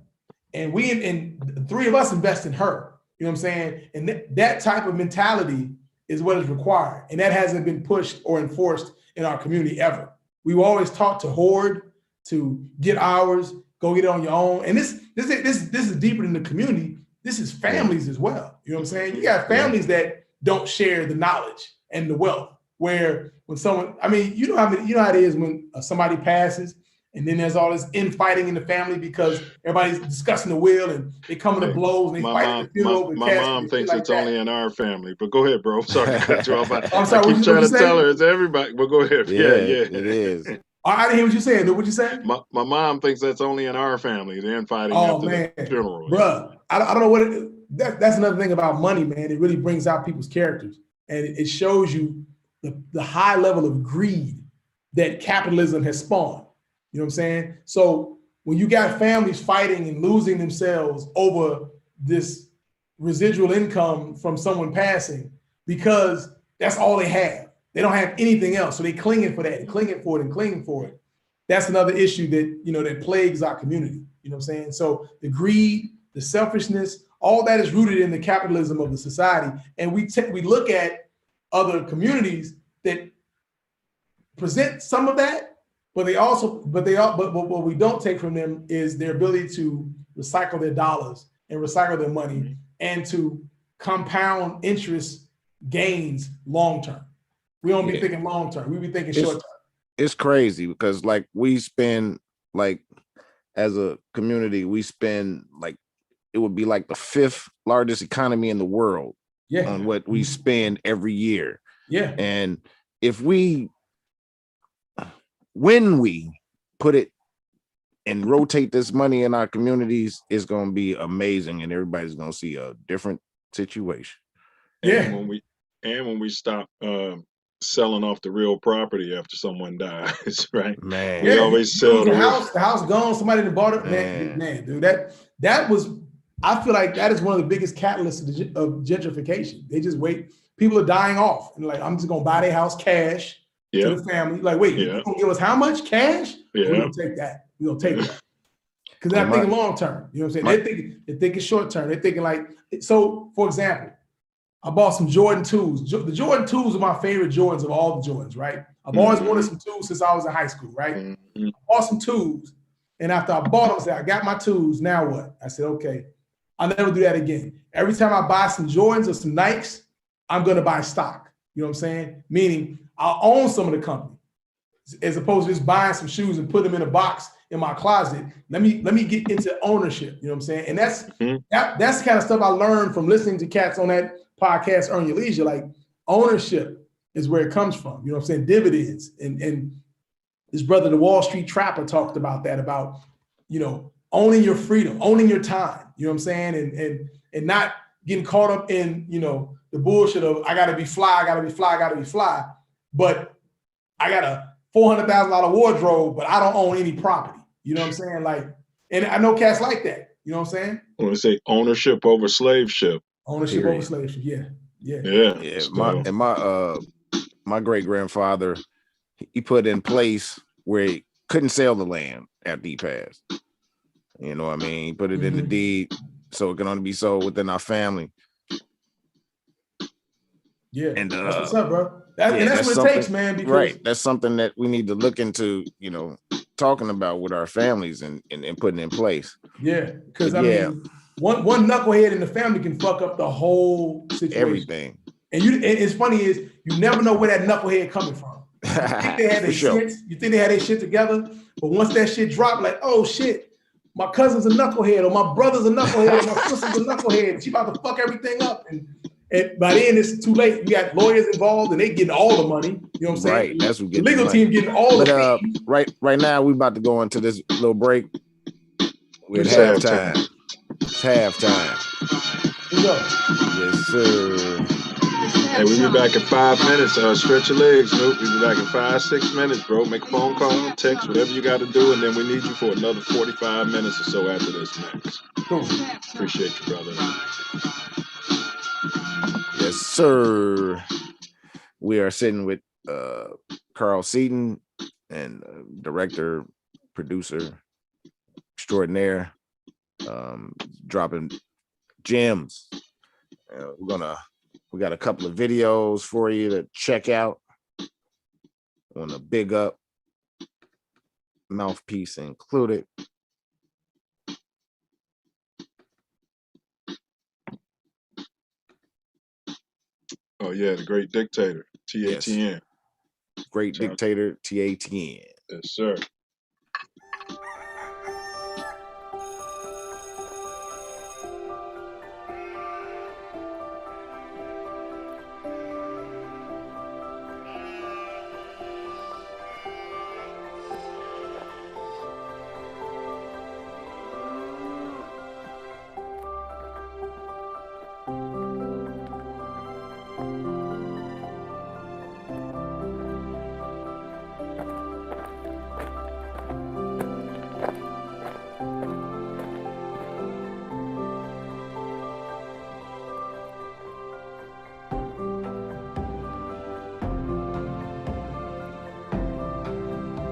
K: and the three of us invest in her. You know what I'm saying? And that type of mentality is what is required. And that hasn't been pushed or enforced in our community ever. We were always taught to hoard, to get ours, go get it on your own. And this is deeper than the community. This is families as well. You know what I'm saying? You got families that don't share the knowledge and the wealth. Where when someone, you know how it is when somebody passes and then there's all this infighting in the family because everybody's discussing the will and they come to blows and they fight at the funeral.
B: My mom thinks it's only in our family, but go ahead, bro. Sorry to cut you off.
K: I'm sorry,
B: I keep trying to tell her it's everybody, but go ahead. Yeah,
D: it is.
K: I didn't hear what you're saying. What'd you say?
B: My mom thinks that's only in our family, the infighting after the funeral.
K: Bruh, I don't know what that's another thing about money, man. It really brings out people's characters and it shows you the high level of greed that capitalism has spawned. You know what I'm saying? So when you got families fighting and losing themselves over this residual income from someone passing because that's all they have. They don't have anything else. So they clinging for that and clinging for it. That's another issue that, that plagues our community. You know what I'm saying? So the greed, the selfishness, all that is rooted in the capitalism of the society. And we look at other communities that present some of that, but what we don't take from them is their ability to recycle their dollars and recycle their money and to compound interest gains long term. We don't be thinking long term. We be thinking short term.
D: It's crazy because we spend as a community, we spend it would be the 5th largest economy in the world on what we spend every year.
K: Yeah.
D: And when we put it and rotate this money in our communities, it's going to be amazing and everybody's going to see a different situation.
K: Yeah.
B: And when we stop selling off the real property after someone dies, right?
D: Man.
B: We always sell
K: the house gone, somebody that bought it. Man, dude, that was, I feel like that is one of the biggest catalysts of gentrification. They just wait. People are dying off and I'm just going to buy their house cash. To the family, wait, you're gonna give us how much cash? We're gonna take that. We're gonna take that. Because they're thinking long term. You know what I'm saying? They're thinking short term. They're thinking so for example, I bought some Jordan 2s. The Jordan 2s are my favorite Jordans of all the Jordans, right? I've always wanted some 2s since I was in high school, right? I bought some 2s, and after I bought them, I said, I got my 2s, now what? I said, okay, I'll never do that again. Every time I buy some Jordans or some Nikes, I'm gonna buy stock. You know what I'm saying? Meaning I'll own some of the company, as opposed to just buying some shoes and put them in a box in my closet. Let me get into ownership. You know what I'm saying? And that's the kind of stuff I learned from listening to cats on that podcast, Earn Your Leisure. Like, ownership is where it comes from. You know what I'm saying? Dividends. And his brother, the Wall Street Trapper, talked about that, about, you know, owning your freedom, owning your time. You know what I'm saying? And not getting caught up in, you know, the bullshit of I gotta be fly, but I got a $400,000 wardrobe, but I don't own any property. You know what I'm saying? Like, and I know cats like that. You know what I'm saying?
B: I want to say ownership over slave ship.
K: Ownership over slave ship. Yeah.
D: My great grandfather, he put in place where he couldn't sell the land after he passed. You know what I mean? He put it in the deed so it can only be sold within our family.
K: Yeah,
D: and
K: that's what's up, bro. That's what it takes, man. Because
D: right, that's something that we need to look into, you know, talking about with our families and putting in place.
K: Yeah, because I mean, one knucklehead in the family can fuck up the whole situation.
D: Everything.
K: And it's funny is you never know where that knucklehead coming from. You think they had their shit, you think they had their shit together, but once that shit dropped, like, oh shit, my cousin's a knucklehead, or my brother's a knucklehead, or my sister's a knucklehead, and she about to fuck everything up. And by then it's too late. You got lawyers involved and they getting all the money. You know what I'm saying?
D: Right. That's what
K: the legal team getting all the fees.
D: Right now we about to go into this little break. We're at halftime. It's halftime.
K: What's up?
D: Yes, sir.
B: Hey, we'll be back in 5 minutes. Stretch your legs, Snoop. We'll be back in 5-6 minutes, bro. Make a phone call, text, whatever you got to do, and then we need you for another 45 minutes or so after this mix.
K: Cool.
B: Appreciate you, brother.
D: Yes, sir. We are sitting with Carl Seaton, and director, producer extraordinaire, dropping gems. We got a couple of videos for you to check out. I want to big up Mouthpiece included.
B: Oh yeah, the Great Dictator, TATN.
D: Yes. Great Dictator, TATN.
B: Yes, sir.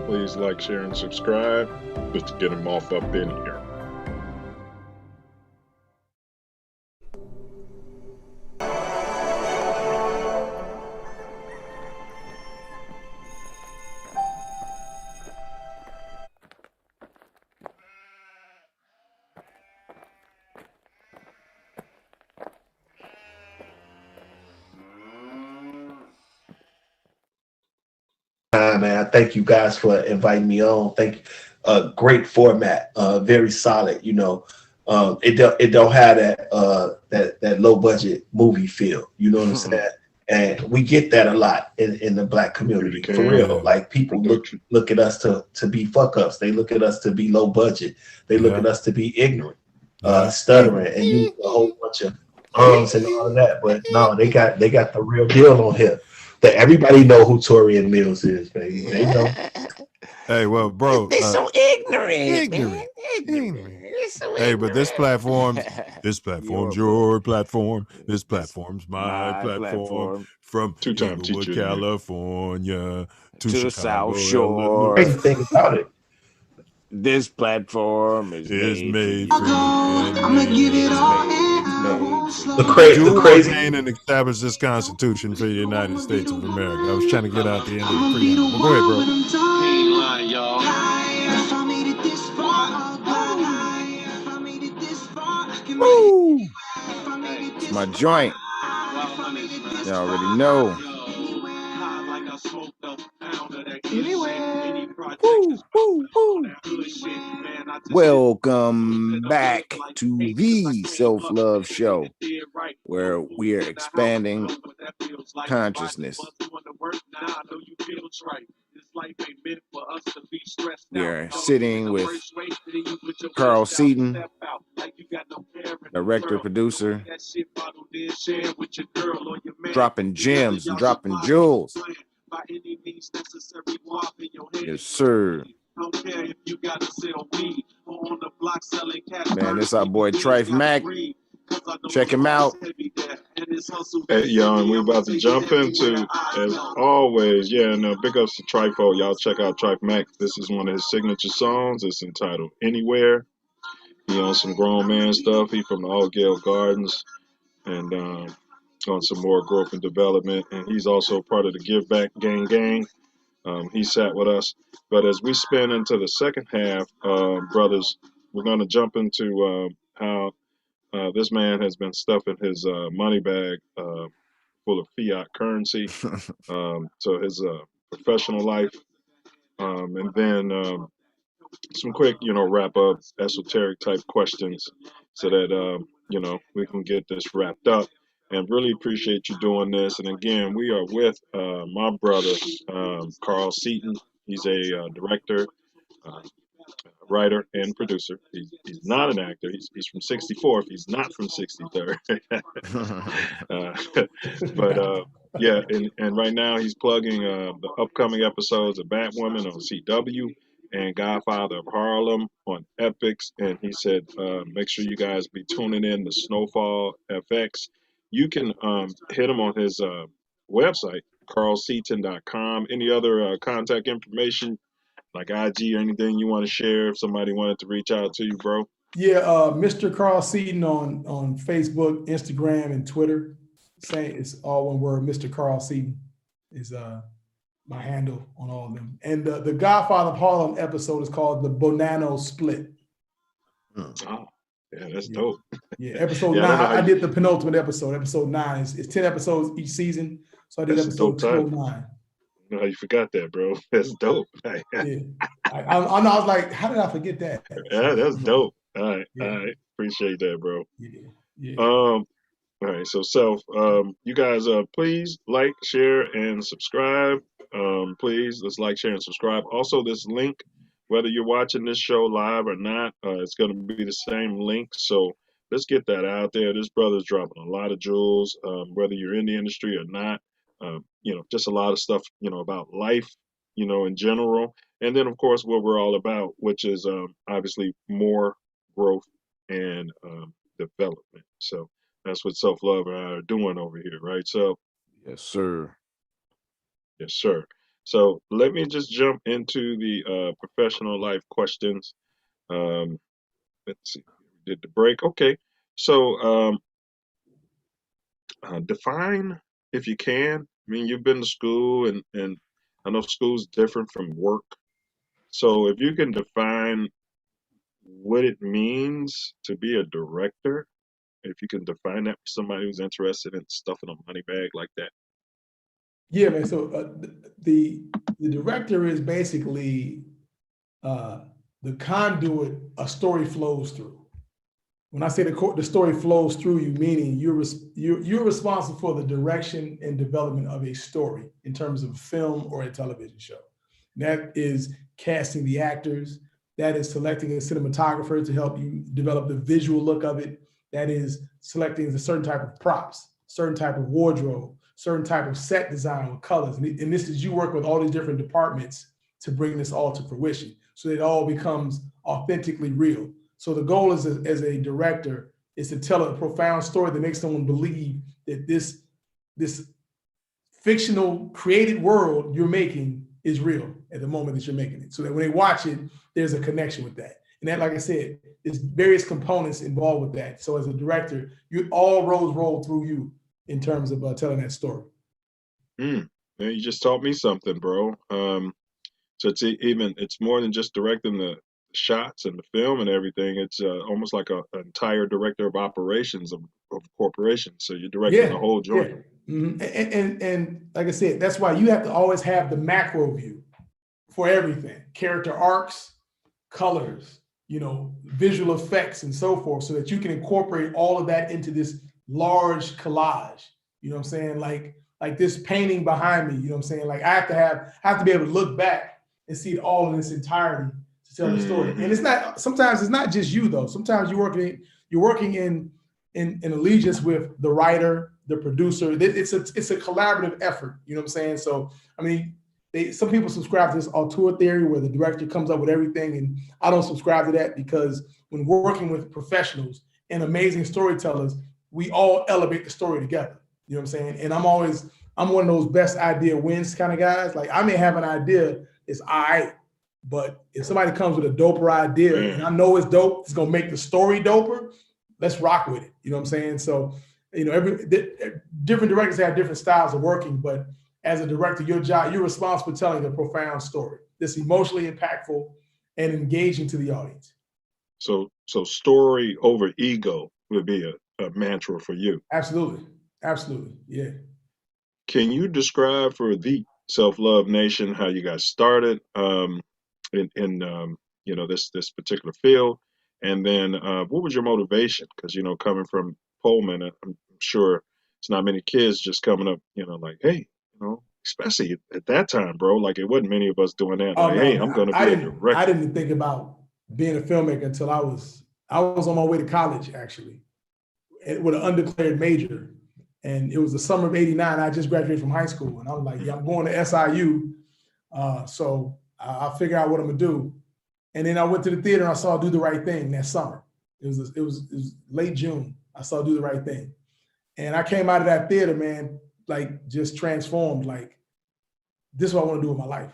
B: Please like, share, and subscribe just to get them off up in here.
M: Man, I thank you guys for inviting me on. Thank you. Great format, very solid. You know, it don't have that low budget movie feel. You know what I'm saying? And we get that a lot in the Black community, for real. Like, people look at us to be fuck ups. They look at us to be low budget. They look at us to be ignorant, stuttering, and use a whole bunch of and all of that. But no, they got the real deal on here. That everybody know who Torian Mills is, baby. They know.
E: Hey, well, bro,
D: They're so ignorant.
E: Hey, but this platform's your platform. This platform's my platform. From
B: two-time
E: Inglewood,
B: teacher,
E: California to
D: the
E: Chicago,
D: South Shore.
M: Crazy thing about it.
D: This platform is made
C: I'm gonna give it all.
M: The crazy.
E: Ordain and establish this Constitution for the United States of America. I was trying to get out the end of the preamble. But go ahead, bro.
C: He ain't lying, y'all.
D: Woo! It's my joint. You already know. Woo, woo, woo. Welcome back to the Self Love Show, where we are expanding consciousness. We are sitting with Carl Seaton, director, producer, dropping gems and dropping jewels. Yes, sir. Man, this our boy Trife Mac. Check him out.
B: Hey, y'all, and we're about to jump into, as always, big ups to Trifo. Y'all check out Trife Mac. This is one of his signature songs. It's entitled Anywhere. He on some grown man stuff. He from the All Gale Gardens and on some more growth and development. And he's also part of the Give Back Gang. He sat with us. But as we spin into the second half, brothers, we're going to jump into how this man has been stuffing his money bag full of fiat currency. So his professional life, and then some quick, wrap up esoteric type questions so that, we can get this wrapped up. And really appreciate you doing this. And again, we are with my brother, Carl Seaton. He's a director, writer, and producer. He's not an actor. He's from 64th. He's not from 63rd. Yeah, and right now he's plugging the upcoming episodes of Batwoman on CW and Godfather of Harlem on Epix. And he said, make sure you guys be tuning in to Snowfall FX. You can hit him on his website, carlseaton.com. Any other contact information, like IG or anything you want to share if somebody wanted to reach out to you, bro?
K: Yeah, Mr. Carl Seaton on Facebook, Instagram, and Twitter. Same, it's all one word. Mr. Carl Seaton is my handle on all of them. And the Godfather of Harlem episode is called the Bonanno Split.
B: Oh, yeah, that's dope.
K: Yeah, episode 9. I did the penultimate episode. Episode 9 it's 10 episodes each season. So I did episode 209.
B: No, you forgot that, bro. That's dope.
K: Yeah, I was like, how did I forget that?
B: Yeah, that's dope. All right, all right. Appreciate that, bro.
K: Yeah.
B: All right, so Self, you guys, please like, share, and subscribe. Please, let's like, share, and subscribe. Also, this link, whether you're watching this show live or not, it's going to be the same link. So let's get that out there. This brother's dropping a lot of jewels, whether you're in the industry or not. Just a lot of stuff, about life, in general. And then, of course, what we're all about, which is obviously more growth and development. So that's what Self Love are doing over here, right? So,
D: yes, sir.
B: Yes, sir. So let me just jump into the professional life questions. Let's see. Did the break? Okay. So define, if you can. I mean, you've been to school, and I know school's different from work. So if you can define what it means to be a director, if you can define that for somebody who's interested in stuffing a money bag like that.
K: Yeah, man. So the director is basically the conduit a story flows through. When I say the story flows through you, meaning you're responsible for the direction and development of a story in terms of a film or a television show. And that is casting the actors. That is selecting a cinematographer to help you develop the visual look of it. That is selecting a certain type of props, certain type of wardrobe, certain type of set design with colors. And this is you work with all these different departments to bring this all to fruition so that it all becomes authentically real. So the goal is, as a director, is to tell a profound story that makes someone believe that this fictional created world you're making is real at the moment that you're making it. So that when they watch it, there's a connection with that. And that, like I said, there's various components involved with that. So as a director, all roads roll through you in terms of telling that story.
B: Man, you just taught me something, bro. So it's more than just directing the shots and the film and everything. It's almost like an entire director of operations of corporations. So you're directing the whole joint.
K: Yeah. Mm-hmm. And like I said, that's why you have to always have the macro view for everything, character arcs, colors, visual effects and so forth, so that you can incorporate all of that into this large collage. You know what I'm saying? Like this painting behind me, you know what I'm saying? Like I have to be able to look back and see it all in its entirety to tell the story. And sometimes it's not just you though. Sometimes you're working in allegiance with the writer, the producer. It's a collaborative effort, you know what I'm saying? So, I mean, some people subscribe to this auteur theory where the director comes up with everything, and I don't subscribe to that, because when working with professionals and amazing storytellers, we all elevate the story together. You know what I'm saying? And I'm one of those best idea wins kind of guys. Like I may have an idea, it's all right, but if somebody comes with a doper idea and I know it's dope, it's gonna make the story doper, let's rock with it. You know what I'm saying? So, different directors have different styles of working, but as a director, you're responsible for telling a profound story that's emotionally impactful and engaging to the audience.
B: So story over ego would be a mantra for you.
K: Absolutely. Absolutely. Yeah.
B: Can you describe for the Self Luv Nation how you got started in this particular field, and then what was your motivation? Because coming from Pullman, I'm sure it's not many kids just coming up, like, hey, especially at that time, bro. Like it wasn't many of us doing that. Like, hey, I'm going to be a director.
K: I didn't think about being a filmmaker until I was on my way to college, actually, with an undeclared major. And it was the summer of '89. I just graduated from high school, and I was like, yeah, I'm going to SIU. So I'll figure out what I'm gonna do. And then I went to the theater and I saw Do the Right Thing that summer. It was late June. I saw Do the Right Thing. And I came out of that theater, man, like just transformed. Like, this is what I want to do with my life.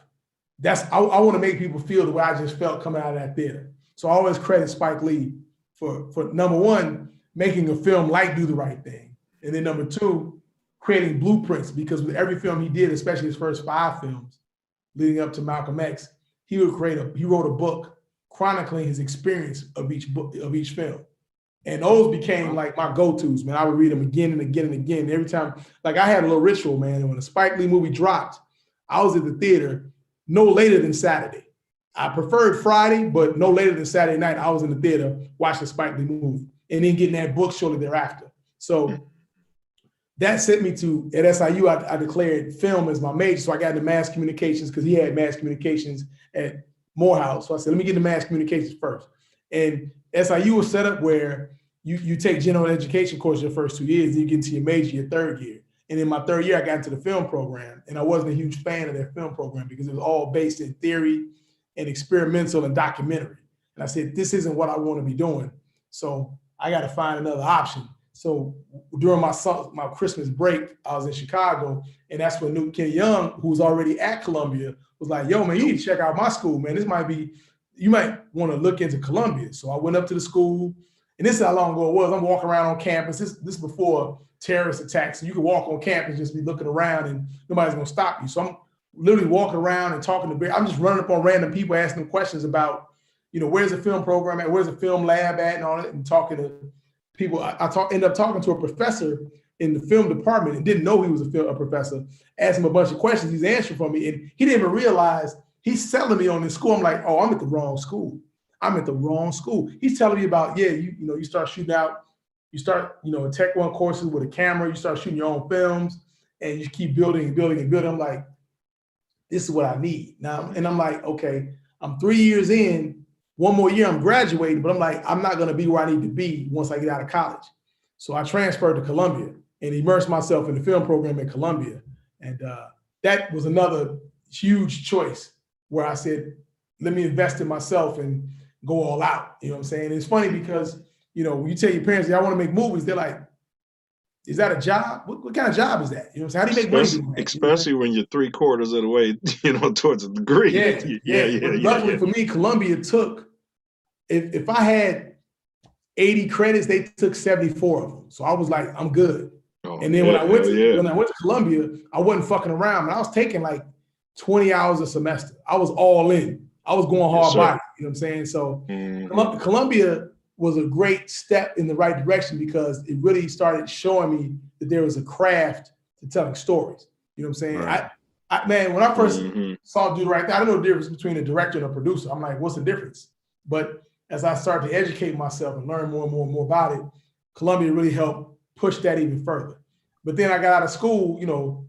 K: I want to make people feel the way I just felt coming out of that theater. So I always credit Spike Lee for number one, making a film like Do the Right Thing. And then number two, creating blueprints, because with every film he did, especially his first 5 films leading up to Malcolm X, he wrote a book chronicling his experience of each film. And those became like my go-tos, man. I would read them again and again and again. Every time, like I had a little ritual, man. And when the Spike Lee movie dropped, I was at the theater no later than Saturday. I preferred Friday, but no later than Saturday night, I was in the theater watching the Spike Lee movie and then getting that book shortly thereafter. So that sent me to, at SIU, I declared film as my major. So I got into mass communications because he had mass communications at Morehouse. So I said, let me get into mass communications first. And SIU was set up where you take general education course your first 2 years, then you get into your major your third year. And in my third year, I got into the film program. And I wasn't a huge fan of that film program because it was all based in theory and experimental and documentary. And I said, this isn't what I want to be doing. So I got to find another option. So during my Christmas break, I was in Chicago, and that's when Newt Ken Young, who was already at Columbia, was like, yo, man, you need to check out my school, man. You might want to look into Columbia. So I went up to the school, and this is how long ago it was. I'm walking around on campus. This is before terrorist attacks. So you can walk on campus, just be looking around, and nobody's going to stop you. So I'm literally walking around and talking to, I'm just running up on random people, asking them questions about, where's the film program at, where's the film lab at, and all that, and talking to people. Ended up talking to a professor in the film department and didn't know he was a professor. Asked him a bunch of questions. He's answering for me, and he didn't even realize he's selling me on this school. I'm like, oh, I'm at the wrong school. I'm at the wrong school. He's telling me about, you start shooting out, you start, Tech 1 courses with a camera, you start shooting your own films, and you keep building and building and building. I'm like, this is what I need now. And I'm like, okay, I'm 3 years in. 1 more year, I'm graduating, but I'm like, I'm not going to be where I need to be once I get out of college. So I transferred to Columbia and immersed myself in the film program at Columbia. And that was another huge choice where I said, let me invest in myself and go all out. You know what I'm saying? It's funny because, when you tell your parents, I want to make movies, they're like, is that a job? What kind of job is that? You know what I'm saying? How do you make money?
B: Especially when you're 3/4 of the way, towards a degree.
K: Yeah. Luckily for me, Columbia took if I had 80 credits, they took 74 of them. So I was like, I'm good.
B: Oh,
K: and then when I went to Columbia, I wasn't fucking around. I was taking like 20 hours a semester. I was all in. I was going hard body. You know what I'm saying? So Columbia was a great step in the right direction because it really started showing me that there was a craft to telling stories. You know what I'm saying?
B: Right.
K: Man, when I first saw Dude Right There, I didn't know the difference between a director and a producer. I'm like, what's the difference? But as I started to educate myself and learn more and more and more about it, Columbia really helped push that even further. But then I got out of school, you know,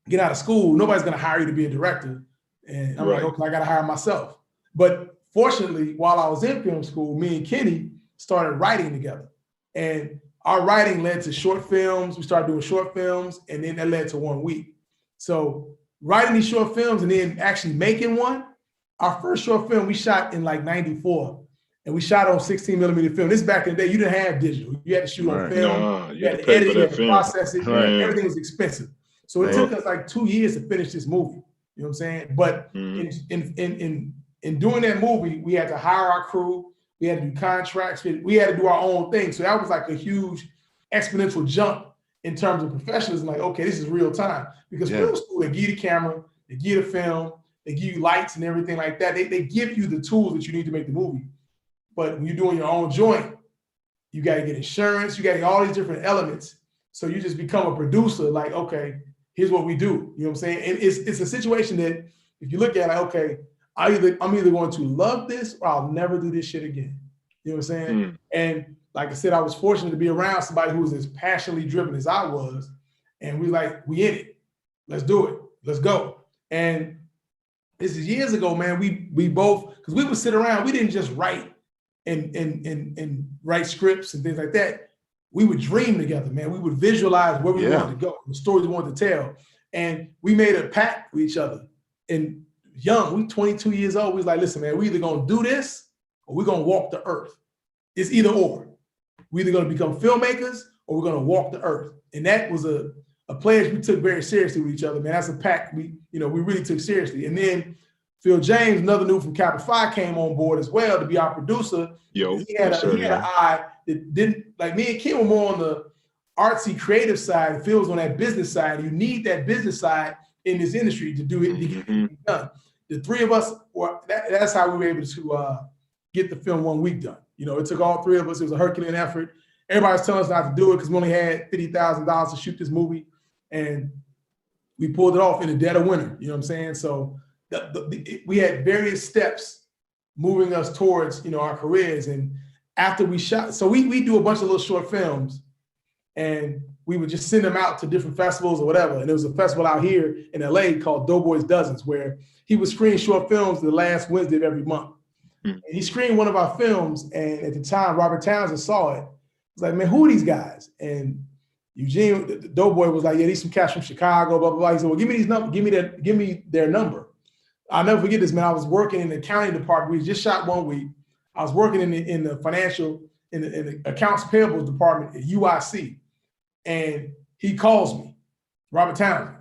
K: nobody's going to hire you to be a director. And I'm like, okay, I got to hire myself. But fortunately, while I was in film school, me and Kenny started writing together. And our writing led to short films. We started doing short films, and then that led to 1 week. So writing these short films and then actually making one, our first short film we shot in like 94. And we shot on 16 millimeter film. This is back in the day, you didn't have digital. You had to shoot on film. You had to edit, you had to process it. Everything was expensive. So it took us like 2 years to finish this movie. You know what I'm saying? But in doing that movie, we had to hire our crew. We had to do contracts. We had to do our own thing. So that was like a huge exponential jump in terms of professionalism. Like, okay, this is real time. Because film school, they give you the camera, they give you the film, they give you lights and everything like that. They give you the tools that you need to make the movie. But when you're doing your own joint, you got to get insurance. You got to get all these different elements. So you just become a producer. Like, okay, here's what we do. You know what I'm saying? And it's a situation that if you look at it, okay, I'm either going to love this or I'll never do this shit again. You know what I'm saying? And like I said, I was fortunate to be around somebody who was as passionately driven as I was. And we in it. Let's do it. Let's go. And this is years ago, man. We both, because we would sit around, we didn't just write and write scripts and things like that. We would dream together, man. We would visualize where we wanted to go, the stories we wanted to tell. And we made a pact with each other. And young, we 22 years old. We was like, listen, man, we either gonna do this or we're gonna walk the earth. It's either or. We're either gonna become filmmakers or we're gonna walk the earth. And that was a pledge we took very seriously with each other, man. That's a pact we really took seriously. And then Phil James, another dude from Kappa Phi, came on board as well to be our producer. He had an eye that didn't, like me and Kim were more on the artsy creative side. Phil was on that business side. You need that business side in this industry to do it, to get it done. The three of us, that's how we were able to get the film 1 week done. You know, it took all three of us. It was a Herculean effort. Everybody was telling us not to do it because we only had $50,000 to shoot this movie. And we pulled it off in the dead of winter. You know what I'm saying? So we had various steps moving us towards, our careers. And after we shot, so we do a bunch of little short films and we would just send them out to different festivals or whatever. And there was a festival out here in LA called Doughboys Dozens, where he would screen short films the last Wednesday of every month. And he screened one of our films. And at the time, Robert Townsend saw it. He was like, man, who are these guys? And Eugene, the Doughboy, was like, yeah, these some cats from Chicago, blah, blah, blah. He said, well, give me these numbers, give me their number. I'll never forget this, man. I was working in the accounting department. We just shot 1 week. I was working in the financial, in the accounts payable department at UIC. And he calls me, Robert Townsend.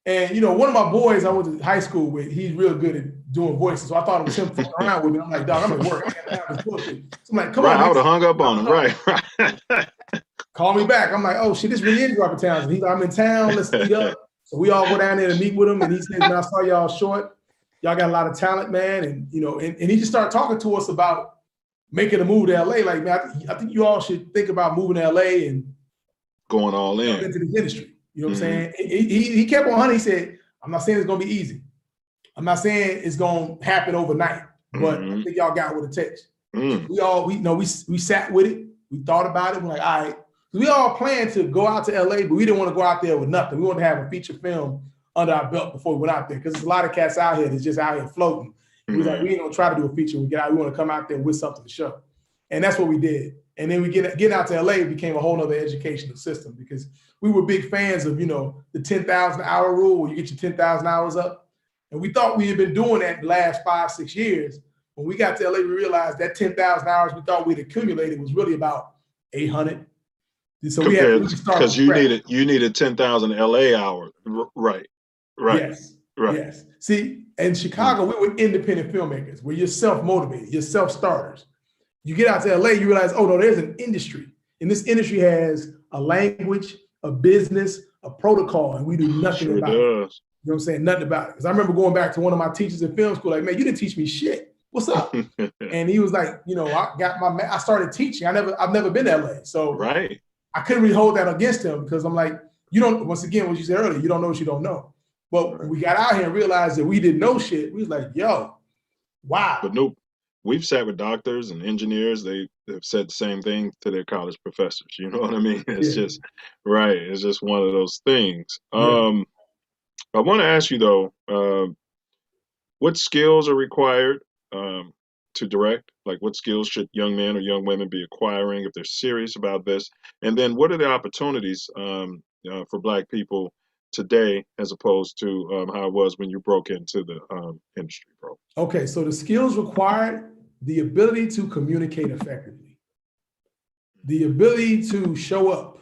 K: And, one of my boys I went to high school with, he's real good at doing voices. So I thought it was him fucking around with me. I'm like, dog, I'm at work. I can't have this bullshit. So I'm like, come on.
B: I would have hung up on him. Right.
K: Call me back. I'm like, oh shit, this really is Robert Townsend. He's like, I'm in town. Let's meet up. So we all go down there to meet with him. And he says, man, I saw y'all short. Y'all got a lot of talent, man. And, and he just started talking to us about making a move to LA. Like, man, I think you all should think about moving to LA and
B: going all in
K: into this industry. You know what I'm saying? He kept on hunting. He said, I'm not saying it's going to be easy. I'm not saying it's going to happen overnight, but I think y'all got what it takes. We sat with it. We thought about it. We're like, all right. We all planned to go out to LA, but we didn't want to go out there with nothing. We wanted to have a feature film under our belt before we went out there, because there's a lot of cats out here that's just out here floating. We was like, we ain't gonna try to do a feature. We want to come out there with something to show. And that's what we did. And then we get out to LA, it became a whole nother educational system, because we were big fans of, the 10,000 hour rule, where you get your 10,000 hours up. And we thought we had been doing that the last 5-6 years. When we got to LA, we realized that 10,000 hours we thought we'd accumulated was really about 800. So we had to start
B: because you needed 10,000 LA hours. Right.
K: Yes. See, In Chicago, we were independent filmmakers where you're self-motivated, you're self-starters. You get out to LA, you realize, oh no, there's an industry. And this industry has a language, a business, a protocol, and we do nothing about it. You know what I'm saying? Nothing about it. Because I remember going back to one of my teachers in film school, like, man, you didn't teach me shit. What's up? And he was like, you know, I started teaching. I've never been to LA. So I couldn't really hold that against him because I'm like, you don't, once again, what you said earlier, you don't know what you don't know. But when we got out here and realized that we didn't know shit, we was like, yo, wow.
B: But nope. We've sat with doctors and engineers. They've said the same thing to their college professors. You know what I mean? It's just right. It's just one of those things. I want to ask you though, what skills are required to direct? Like, what skills should young men or young women be acquiring if they're serious about this? And then, what are the opportunities for Black people today as opposed to how it was when you broke into the industry, bro?
K: Okay, so the skills required: the ability to communicate effectively, the ability to show up,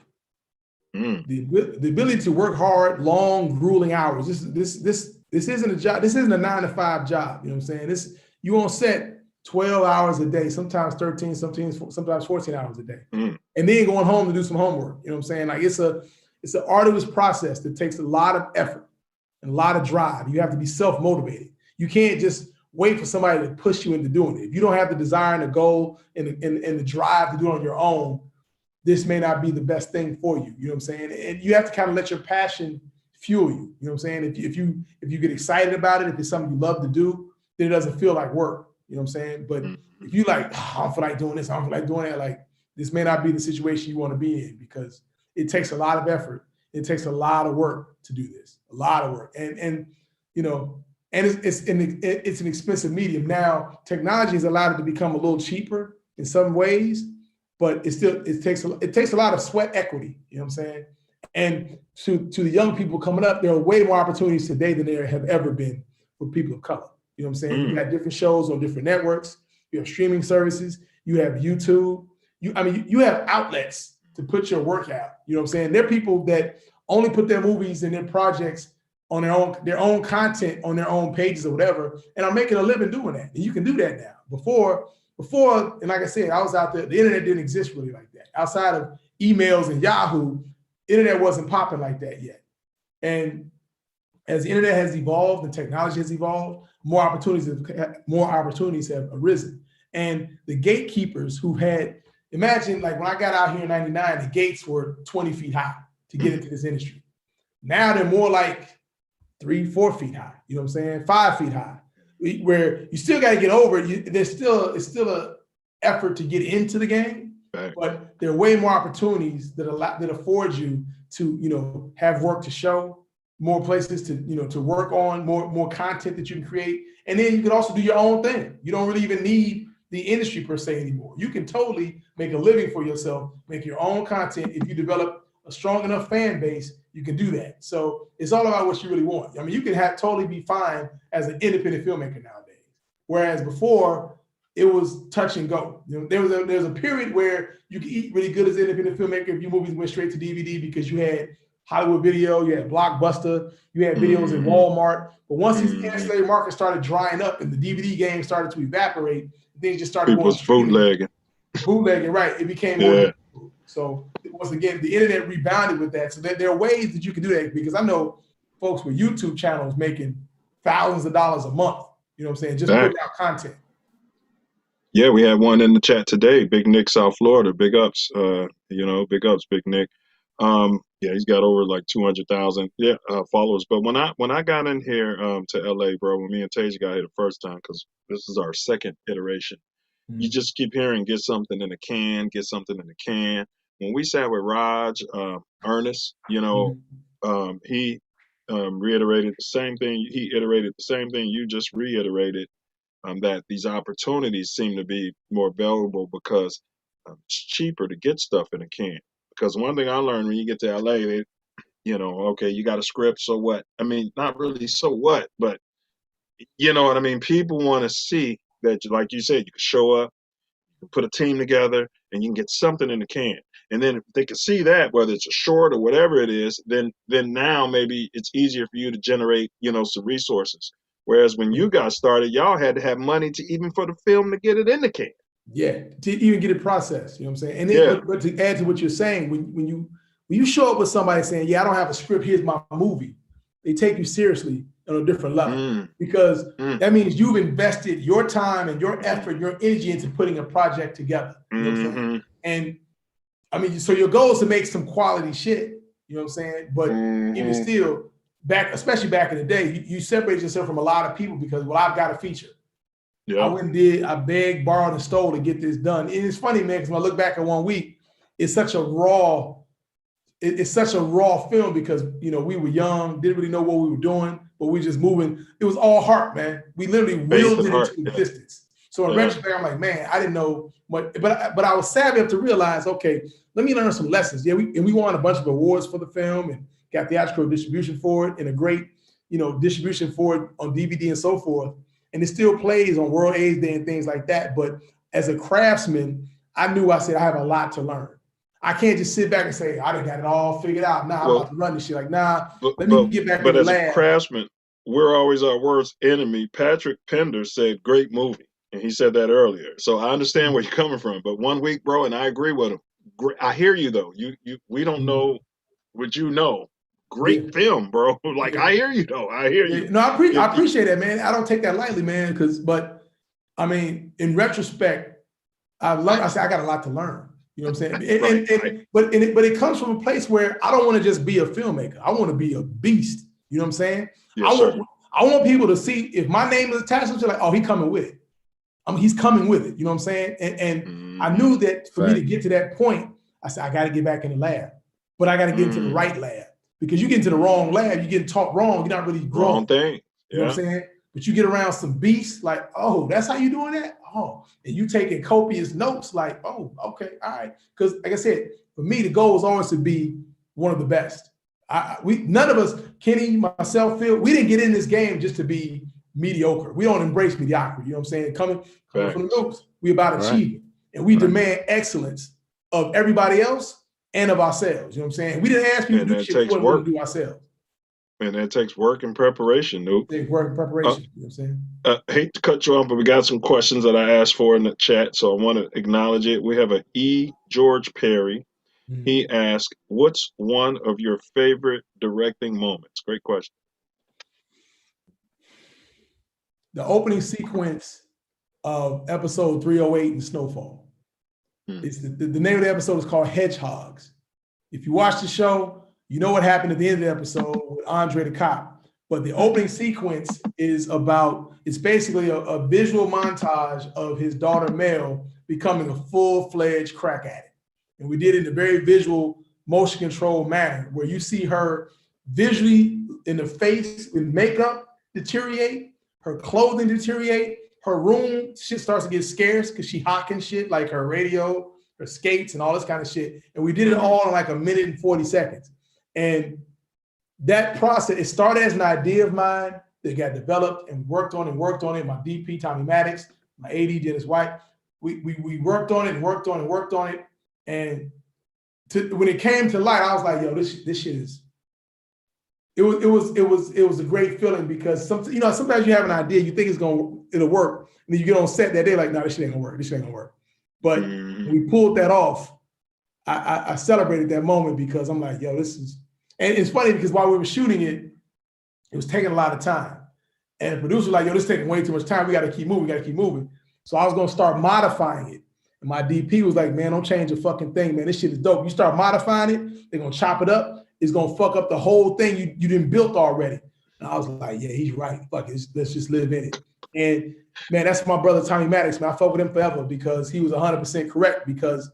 K: the ability to work hard, long, grueling hours. This isn't a job. This isn't a 9-to-5 job. You know what I'm saying? You on set 12 hours a day, sometimes 13, sometimes 14 hours a day, and then going home to do some homework. You know what I'm saying? Like it's an arduous process that takes a lot of effort and a lot of drive. You have to be self-motivated. You can't just wait for somebody to push you into doing it. If you don't have the desire and the goal and the drive to do it on your own, this may not be the best thing for you. You know what I'm saying? And you have to kind of let your passion fuel you. You know what I'm saying? If you get excited about it, if it's something you love to do, then it doesn't feel like work. You know what I'm saying? But if you like, oh, I don't feel like doing this, I don't feel like doing that, like this may not be the situation you want to be in because it takes a lot of effort. It takes a lot of work to do this, a lot of work. And you know, and it's an expensive medium. Now, technology has allowed it to become a little cheaper in some ways, but it takes a lot of sweat equity, you know what I'm saying? And to the young people coming up, there are way more opportunities today than there have ever been for people of color. You know what I'm saying? You got different shows on different networks, you have streaming services, you have YouTube, you have outlets to put your work out. You know what I'm saying? There are people that only put their movies and their projects on their own content on their own pages or whatever, and are making a living doing that. And you can do that now. Before, and like I said, I was out there, the internet didn't exist really like that. Outside of emails and Yahoo, internet wasn't popping like that yet. And as the internet has evolved and technology has evolved, more opportunities have arisen. And the gatekeepers who had, imagine like when I got out here in 99, the gates were 20 feet high to get into this industry. Now they're more like 3-4 feet high, you know what I'm saying? 5 feet high, where you still got to get over it. It's still an effort to get into the game, but there are way more opportunities that afford you to, you know, have work to show, more places to, you know, to work on, more content that you can create. And then you can also do your own thing. You don't really even need the industry per se anymore. You can totally make a living for yourself, make your own content. If you develop a strong enough fan base, you can do that. So it's all about what you really want. I mean, you can totally be fine as an independent filmmaker nowadays. Whereas before, it was touch and go. You know, there was a period where you could eat really good as an independent filmmaker if your movies went straight to DVD because you had Hollywood Video, you had Blockbuster, you had videos in Walmart. But once these ancillary markets started drying up and the DVD game started to evaporate, things just started
B: going bootlegging.
K: Bootlegging, right. It became more difficult. So once again, the internet rebounded with that. So there are ways that you can do that, because I know folks with YouTube channels making thousands of dollars a month, you know what I'm saying, just putting out content.
B: Yeah, we had one in the chat today, Big Nick, South Florida. Big ups, you know, big ups, Big Nick. Yeah, he's got over like 200,000 followers. But when I got in here to LA, bro, when me and Tage got here the first time, because this is our second iteration, you just keep hearing get something in the can, get something in the can. When we sat with Raj, Ernest, you know, he reiterated the same thing. He iterated the same thing you just reiterated, that these opportunities seem to be more valuable because it's cheaper to get stuff in a can. Because one thing I learned when you get to LA, you know, okay, you got a script, so what? I mean, not really so what, but you know what I mean? People want to see that, like you said, you can show up, you can put a team together, and you can get something in the can. And then if they can see that, whether it's a short or whatever it is, then now maybe it's easier for you to generate, you know, some resources. Whereas when you got started, y'all had to have money to even for the film to get it in the can.
K: Yeah, to even get it processed. You know what I'm saying? And then, but to add to what you're saying, when you show up with somebody saying, "Yeah, I don't have a script. Here's my movie," they take you seriously on a different level because that means you've invested your time and your effort, your energy into putting a project together. You know what I'm saying? And I mean, so your goal is to make some quality shit. You know what I'm saying? But even still, especially back in the day, you separated yourself from a lot of people because, well, I've got a feature. I went and I begged, borrowed, and stole to get this done. And it's funny, man, because when I look back at 1 week, it's such a raw film because, you know, we were young, didn't really know what we were doing, but we just moving. It was all heart, man. We literally willed it into existence. So in retrospect, I'm like, man, I didn't know what, but I was savvy enough to realize, okay, let me learn some lessons. Yeah, we won a bunch of awards for the film and got theatrical distribution for it and a great, you know, distribution for it on DVD and so forth. And it still plays on World AIDS Day and things like that. But as a craftsman, I said, I have a lot to learn. I can't just sit back and say, I done got it all figured out. Nah, I'm about to run this shit. Like, nah, let me get back in the lab.
B: But as a craftsman, we're always our worst enemy. Patrick Pender said, great movie. And he said that earlier. So I understand where you're coming from. But 1 week, bro, and I agree with him. I hear you, though. We don't know what you know. Great film, bro. Like, I hear you, though. I hear you.
K: No, I appreciate that, man. I don't take that lightly, man. But I mean, in retrospect, I got a lot to learn. You know what I'm saying? But it comes from a place where I don't want to just be a filmmaker. I want to be a beast. You know what I'm saying? Yes, I want people to see if my name is attached to it, like, oh, he's coming with it. He's coming with it. You know what I'm saying? And I knew that for me to get to that point, I said, I got to get back in the lab. But I got to get into the right lab. Because you get into the wrong lab, you're getting taught wrong, you're not really growing.
B: Wrong thing.
K: You know what I'm saying? But you get around some beasts, like, oh, that's how you doing that? Oh, and you taking copious notes, like, oh, okay, all right. Because like I said, for me, the goal is always to be one of the best. None of us, Kenny, myself, Phil, we didn't get in this game just to be mediocre. We don't embrace mediocrity. You know what I'm saying? Coming from the roots, we about achieving. And we demand excellence of everybody else and of ourselves. You know what I'm saying? We didn't ask people to do shit we want to do ourselves.
B: And that takes work and preparation, dude.
K: It takes work and preparation. You know what I'm saying?
B: Hate to cut you off, but we got some questions that I asked for in the chat, so I want to acknowledge it. We have George Perry. He asked, what's one of your favorite directing moments? Great question.
K: The opening sequence of episode 308 in Snowfall. It's the name of the episode is called Hedgehogs. If you watch the show, you know what happened at the end of the episode with Andre the Cop. But the opening sequence is it's basically a visual montage of his daughter Mel becoming a full-fledged crack addict. And we did it in a very visual, motion control manner where you see her visually in the face with makeup deteriorate, her clothing deteriorate, her room shit starts to get scarce because she hawking shit like her radio, her skates, and all this kind of shit. And we did it all in like 1 minute and 40 seconds. And that process, it started as an idea of mine that got developed and worked on it. My DP, Tommy Maddox, my AD, Dennis White. We worked on it and worked on it. And when it came to light, I was like, yo, this shit is. It was a great feeling because sometimes you have an idea, you think it'll work, and then you get on set that day like, no, this shit ain't gonna work. But when we pulled that off, I celebrated that moment because I'm like, yo, this is, and it's funny because while we were shooting it, it was taking a lot of time, and the producer was like, yo, this is taking way too much time. We got to keep moving. So I was gonna start modifying it, and my DP was like, man, don't change a fucking thing, man. This shit is dope. You start modifying it, they're gonna chop it up. It's gonna fuck up the whole thing you didn't built already. And I was like, yeah, he's right. Fuck it, let's just live in it. And man, that's my brother Tommy Maddox, man. I fuck with him forever because he was 100% correct. Because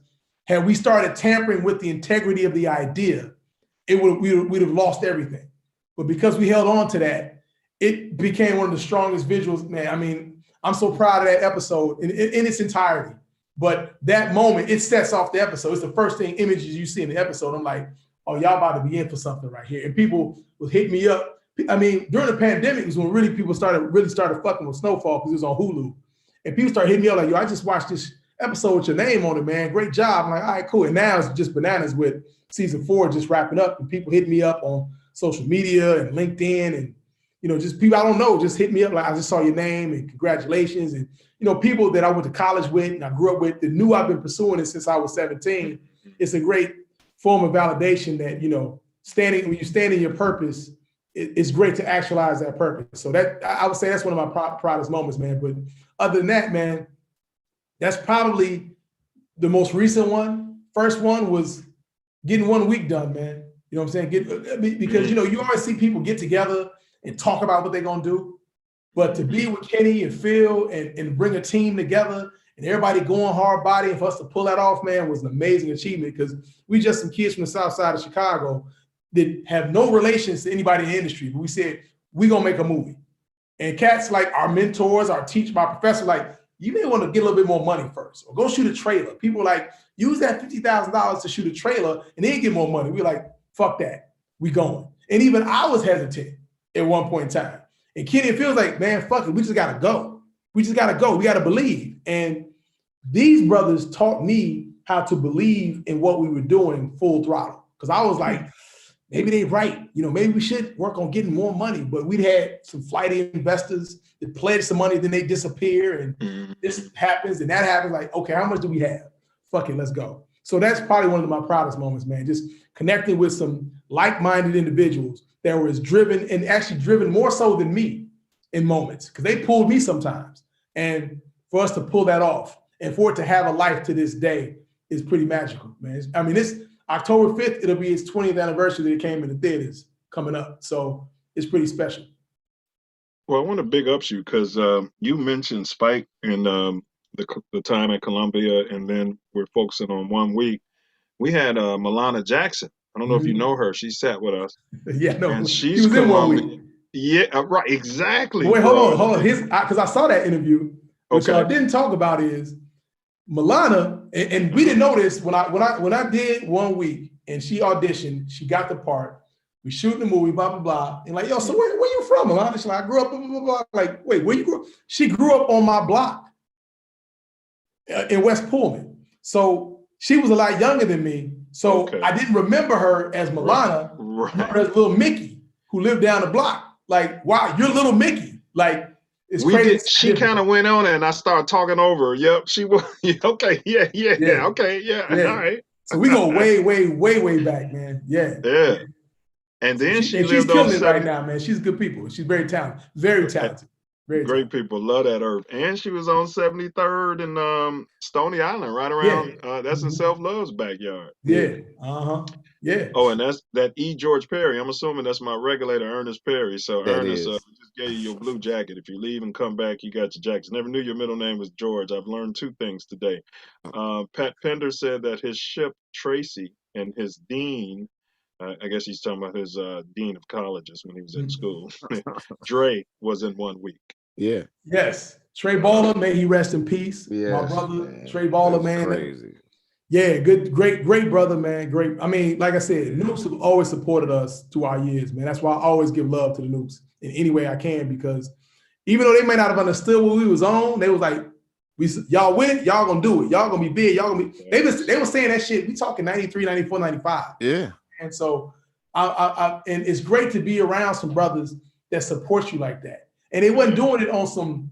K: had we started tampering with the integrity of the idea, we'd have lost everything. But because we held on to that, it became one of the strongest visuals, man. I mean, I'm so proud of that episode in its entirety. But that moment, it sets off the episode. It's the first thing images you see in the episode. I'm like, oh, y'all about to be in for something right here. And people would hit me up. I mean, during the pandemic was when people started fucking with Snowfall because it was on Hulu. And people started hitting me up like, yo, I just watched this episode with your name on it, man. Great job. I'm like, all right, cool. And now it's just bananas with season 4 just wrapping up. And people hit me up on social media and LinkedIn. And just people I don't know, just hit me up like, I just saw your name and congratulations. And, people that I went to college with and I grew up with that knew I've been pursuing it since I was 17. It's a great form of validation that, when you stand in your purpose, it's great to actualize that purpose. So that, I would say that's one of my proudest moments, man. But other than that, man, that's probably the most recent one. First one was getting 1 week done, man. You know what I'm saying? Because, you always see people get together and talk about what they're going to do. But to be with Kenny and Phil and bring a team together and everybody going hard body, and for us to pull that off, man, was an amazing achievement, because we just some kids from the south side of Chicago that have no relations to anybody in the industry. But we said, we're going to make a movie. And cats like our mentors, our teacher, my professor, like, you may want to get a little bit more money first, or go shoot a trailer. People like, use that $50,000 to shoot a trailer and then get more money. We're like, fuck that, we going. And even I was hesitant at one point in time. And Kenny feels like, man, fuck it, we just gotta go. We just gotta go, we gotta believe. And these brothers taught me how to believe in what we were doing full throttle. Because I was like, maybe they right, maybe we should work on getting more money. But we'd had some flighty investors that pledged some money, then they disappear, and this happens and that happens. Like, okay, how much do we have? Fuck it, let's go. So that's probably one of my proudest moments, man. Just connecting with some like-minded individuals that were as driven, and actually driven more so than me in moments, because they pulled me sometimes. And for us to pull that off and for it to have a life to this day is pretty magical, man. I mean, this October 5th, it'll be its 20th anniversary that it came in the theaters coming up. So it's pretty special.
B: Well, I want to big up you because you mentioned Spike and the time at Columbia, and then we're focusing on 1 week. We had Milana Jackson. I don't know if you know her. She sat with us.
K: Yeah, no,
B: and
K: she was in 1 week.
B: Yeah, right, exactly.
K: Wait, hold on. Because I saw that interview. What y'all didn't talk about is Milana, and we didn't know this when I did 1 week and she auditioned, she got the part. We shoot the movie, blah, blah, blah. And like, yo, so where you from, Milana? She's like, I grew up, blah, blah, blah. Like, wait, where you grew up? She grew up on my block in West Pullman. So she was a lot younger than me. So I didn't remember her as Milana. Right. I remember her as little Mickey who lived down the block. Like, wow, you're little Mickey. Like, it's crazy.
B: She kind of went on it and I started talking over her. Yep, she was, okay, yeah, okay, yeah, all right.
K: So we go way, way, way, way back, man. Yeah.
B: Yeah. And then
K: she's killing it right now, man. She's good people. She's very talented. Very talented. Very
B: great
K: talented.
B: People. Love that earth. And she was on 73rd and Stony Island, right around. That's in Self Love's backyard.
K: Yeah. Yeah.
B: Oh, and that's that E. George Perry. I'm assuming that's my regulator, Ernest Perry. So
D: that
B: Ernest just gave you your blue jacket. If you leave and come back, you got your jackets. Never knew your middle name was George. I've learned two things today. Pat Pender said that his ship, Tracy, and his dean, I guess he's talking about his dean of colleges when he was in school, Dre, was in 1 week.
D: Yeah.
K: Yes. Trey Baller, may he rest in peace.
D: Yes,
K: my brother,
D: man.
K: Trey Baller,
D: That's
K: man.
D: Crazy.
K: Yeah, great brother, man. Great. I mean, like I said, Noops have always supported us through our years, man. That's why I always give love to the Noops in any way I can, because even though they may not have understood what we was on, they was like, y'all win, y'all gonna do it. Y'all gonna be big. Y'all gonna be. They were saying that shit. We talking 93, 94, 95.
D: Yeah.
K: And so and it's great to be around some brothers that support you like that. And they wasn't doing it on some,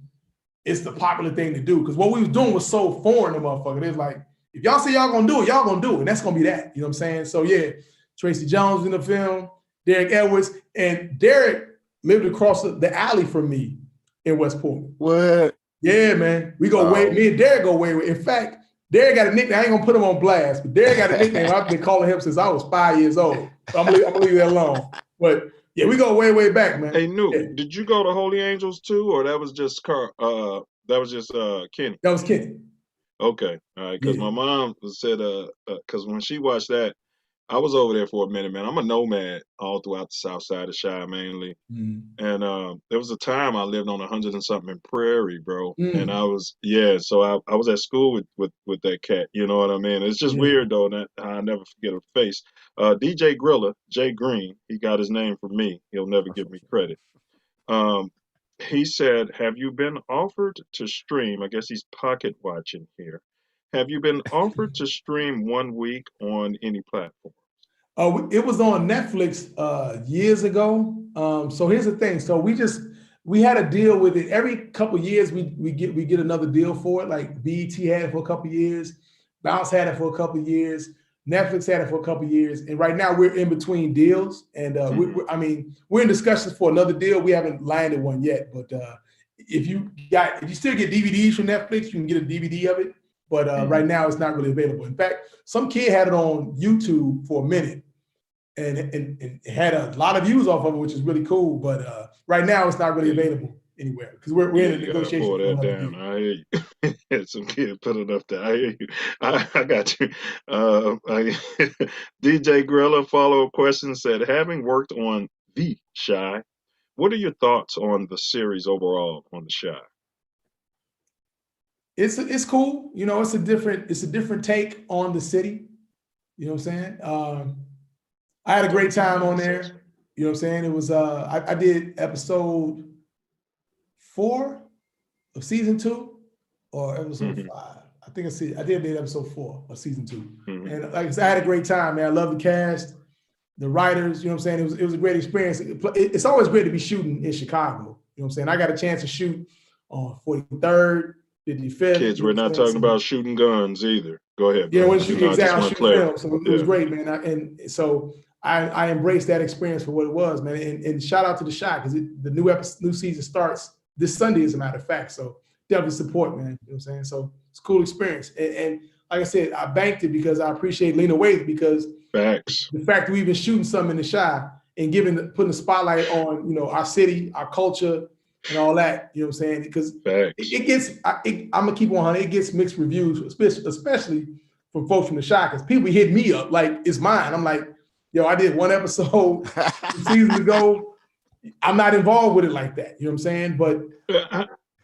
K: it's the popular thing to do. Because what we was doing was so foreign to motherfucker. It's like, if y'all say y'all gonna do it, y'all gonna do it. And that's gonna be that. You know what I'm saying? So yeah, Tracy Jones in the film, Derek Edwards, and Derek lived across the alley from me in West Pullman.
D: What?
K: Yeah, man. We go way, me and Derek go way. In fact, Derek got a nickname. I ain't gonna put him on blast, but Derek got a nickname. I've been calling him since I was 5 years old. So I'm gonna leave that alone. But yeah, we go way, way back, man.
B: Hey, did you go to Holy Angels too, or that was just Kenny?
K: That was Kenny.
B: Okay, all right. Because my mom said, because when she watched that, I was over there for a minute, man. I'm a nomad all throughout the South Side of Chi mainly, and there was a time I lived on 100 and something in Prairie, bro. And I was so I was at school with that cat. You know what I mean? It's just weird though, that I never forget her face. DJ Grilla, Jay Green, he got his name from me. He'll never give me credit. He said, have you been offered to stream? I guess he's pocket watching here. Have you been offered to stream 1 week on any platform?
K: It was on Netflix years ago. So here's the thing. So we had a deal with it. Every couple of years we get another deal for it. Like BET had it for a couple of years, Bounce had it for a couple of years, Netflix had it for a couple of years, and right now we're in between deals. And we're in discussions for another deal. We haven't landed one yet, but if you still get DVDs from Netflix, you can get a DVD of it. But right now it's not really available. In fact, some kid had it on YouTube for a minute and had a lot of views off of it, which is really cool. But right now it's not really available anywhere because we're in a negotiation.
B: Pour that down. I hear you. Some kid put it up there. I hear you. I got you. DJ Grilla follow-up question said, having worked on The Chi, what are your thoughts on the series overall on The Chi?
K: It's cool. You know, it's a different take on the city. You know what I'm saying? I had a great time on there. You know what I'm saying? It was I did episode 4 of season 2 or episode 5. I think I did episode 4 of season 2. And like I said, I had a great time, man. I love the cast, the writers, you know what I'm saying? It was a great experience. It's always great to be shooting in Chicago. You know what I'm saying? I got a chance to shoot on 43rd. 55th.
B: Kids, we're not talking about shooting guns either. Go ahead.
K: Yeah, when shooting exactly, film, so it was great, man. And so I embraced that experience for what it was, man. And shout out to the Chi because the new season starts this Sunday, as a matter of fact. So definitely support, man. You know what I'm saying? So it's a cool experience. And like I said, I banked it because I appreciate Lena Waithe because
B: facts. The
K: fact that we've been shooting something in the Chi and putting the spotlight on, you know, our city, our culture, and all that, you know what I'm saying? Because it gets, I'm gonna keep on, honey. It gets mixed reviews, especially from folks from the Chi, because people hit me up like it's mine. I'm like, yo, I did one episode seasons ago. I'm not involved with it like that. You know what I'm saying? But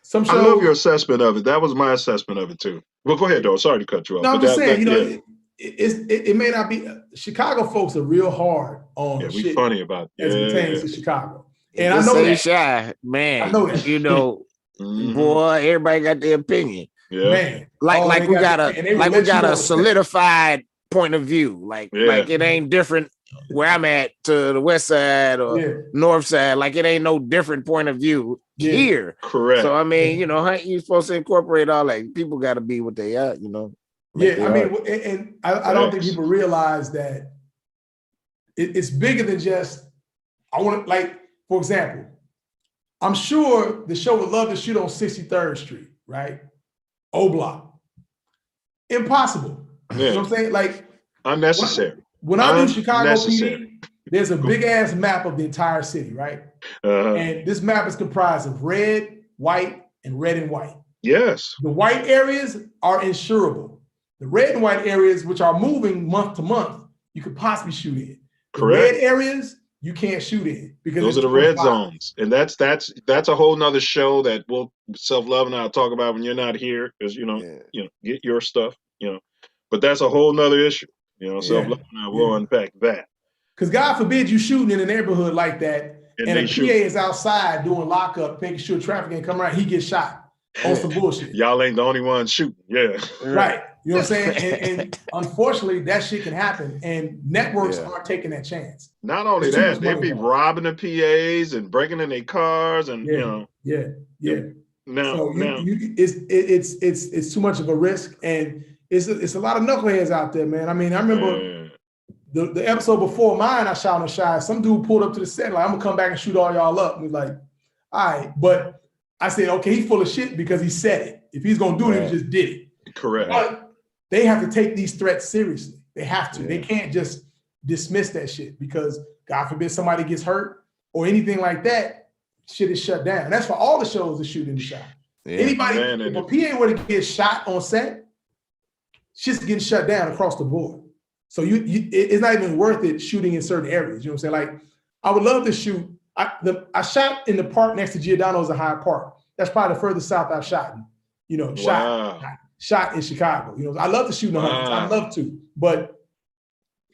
K: some shows,
B: I love your assessment of it. That was my assessment of it too. Well, go ahead, though. Sorry to cut you off.
K: No, I'm just saying, you know, it may not be. Chicago folks are real hard on
B: we
K: shit
B: funny about
K: as it pertains to Chicago. And
D: I
K: know that.
D: Shy, man.
K: I know that.
D: You know, boy, everybody got their opinion.
B: Yeah.
K: Man.
D: Like we got a solidified point of view. Like it ain't different where I'm at to the west side or north side. Like it ain't no different point of view here.
B: Correct.
D: So I mean, you know, how you supposed to incorporate all that? People got to be what they are, you know.
K: I mean, and I don't think people realize that it's bigger than just for example, I'm sure the show would love to shoot on 63rd Street, right? O Block. Impossible. Yeah. You know what I'm saying? Like
B: unnecessary.
K: When I do Chicago PD, there's a big ass map of the entire city, right? And this map is comprised of red, white, and red and white.
B: Yes.
K: The white areas are insurable. The red and white areas, which are moving month to month, you could possibly shoot in. The red areas, you can't shoot in because
B: those are the red zones, and that's a whole nother show that we'll Self Love and I'll talk about when you're not here because you know get your stuff, you know. But that's a whole nother issue, you know. Self Love and I will unpack that.
K: Because God forbid you shooting in a neighborhood like that, and a PA is outside doing lockup, making sure traffic ain't come around, he gets shot on some bullshit.
B: Y'all ain't the only ones shooting,
K: right. You know what I'm saying? And unfortunately, that shit can happen, and networks aren't taking that chance.
B: Not only that, they be robbing the PAs and breaking in their cars, and you know.
K: Now, it's too much of a risk, and it's a lot of knuckleheads out there, man. I mean, I remember the episode before mine, I shot on Shy. Some dude pulled up to the set like, "I'm gonna come back and shoot all y'all up." And we're like, "All right," but I said, "Okay, he's full of shit because he said it. If he's gonna do it, he just did it."
B: Correct.
K: But they have to take these threats seriously. They have to. They can't just dismiss that shit because God forbid somebody gets hurt or anything like that, shit is shut down. That's for all the shows that shoot in the shot. Anybody, if a PA were to get shot on set, shit's getting shut down across the board. So it's not even worth it shooting in certain areas. You know what I'm saying? Like, I would love to shoot. I shot in the park next to Giordano's in Hyde Park. That's probably the furthest south I've shot. You know, shot in Chicago. You know, I love to shoot in the hundreds. I love to, but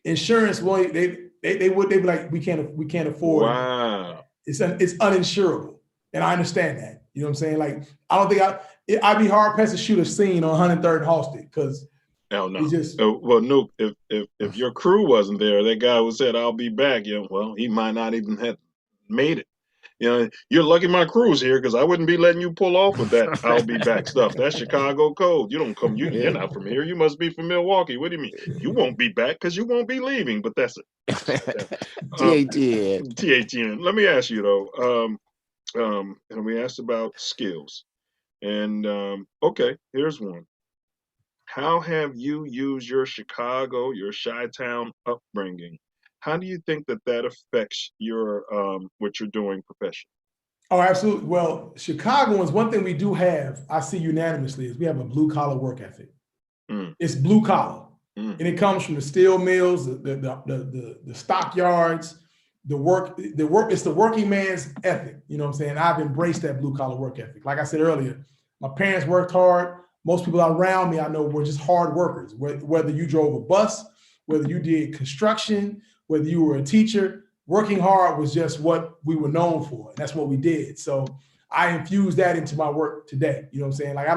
K: insurance, well, they would be like, we can't afford.
B: Wow.
K: It's uninsurable, and I understand that. You know what I'm saying? Like, I don't think I'd be hard pressed to shoot a scene on 103rd and Halsted because
B: Oh no.
K: He just
B: Well, Nuke, if your crew wasn't there, that guy who said I'll be back, well, he might not even have made it. You're lucky my crew's here because I wouldn't be letting you pull off with that I'll be back stuff. That's Chicago code. You don't come, you're not from here. You must be from Milwaukee. What do you mean? You won't be back because you won't be leaving, but that's it.
D: TATN.
B: TATN. Let me ask you though, and we asked about skills. And okay, here's one. How have you used your Chicago, your Chi-Town upbringing? How do you think that affects your what you're doing professionally?
K: Oh, absolutely. Well, Chicagoans, one thing we do have, I see unanimously, is we have a blue collar work ethic. It's blue collar, and it comes from the steel mills, the stockyards, the work. It's the working man's ethic. You know what I'm saying? I've embraced that blue collar work ethic. Like I said earlier, my parents worked hard. Most people around me I know were just hard workers. Whether you drove a bus, whether you did construction, whether you were a teacher, working hard was just what we were known for. And that's what we did. So I infused that into my work today. You know what I'm saying? Like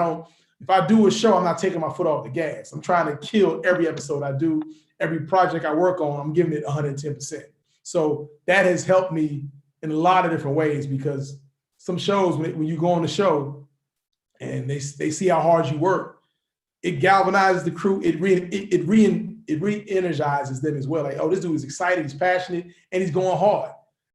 K: if I do a show, I'm not taking my foot off the gas. I'm trying to kill every episode I do, every project I work on, I'm giving it 110%. So that has helped me in a lot of different ways because some shows, when you go on the show and they see how hard you work, it galvanizes the crew. It re-energizes them as well. Like, oh, this dude is excited, he's passionate, and he's going hard.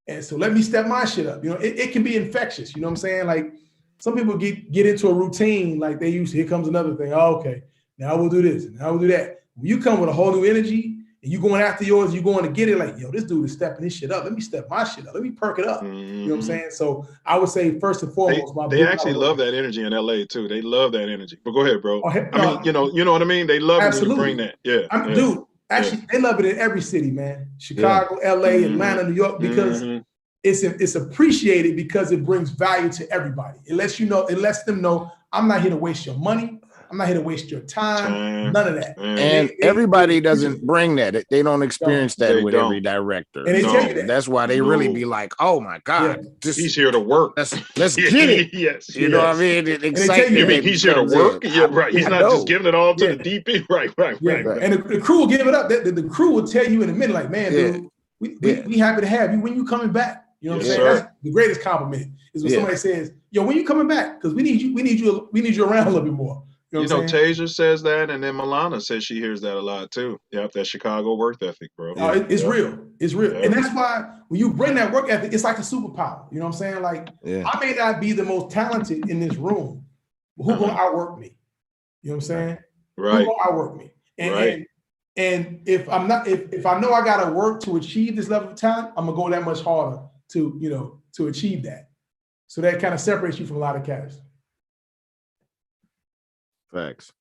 K: And so let me step my shit up. It can be infectious. You know what I'm saying? Like some people get into a routine like they used to. Here comes another thing. Oh, okay, now we'll do this and now we'll do that. When you come with a whole new energy and you going after yours, you going to get it like, yo, this dude is stepping his shit up. Let me step my shit up. Let me perk it up. You know what I'm saying? So I would say first and foremost,
B: they actually love that energy in LA too. They love that energy. But go ahead, bro. I mean, you know what I mean? They love it when you bring that. Yeah.
K: Dude, actually, they love it in every city, man. Chicago, LA, Atlanta, New York, because it's appreciated because it brings value to everybody. It lets them know I'm not here to waste your money. I'm not here to waste your time. None of that.
D: And everybody doesn't bring that. They don't experience that with every director.
K: And they tell you that.
D: That's why they really be like, oh my God,
B: he's here to work.
D: Let's get it.
B: Yes.
D: You know what I mean?
B: You mean he's here to work? Yeah, right. He's not just giving it all to the deep end. Right.
K: And the crew will give it up. The crew will tell you in a minute, like, man, dude, we happy to have you. When you coming back? You know what I'm saying? That's the greatest compliment is when somebody says, yo, when you coming back? Because we need you around a little bit more. You know
B: Tasia says that, and then Milana says she hears that a lot too. Yep, that Chicago work ethic, bro.
K: It's real. It's real. Yeah. And that's why when you bring that work ethic, it's like a superpower. You know what I'm saying? Like, I may not be the most talented in this room, but who's gonna outwork me? You know what I'm saying?
B: Right.
K: Who's gonna outwork me? And if I'm not, if I know I gotta work to achieve this level of talent, I'm gonna go that much harder to achieve that. So that kind of separates you from a lot of cats.
D: Facts.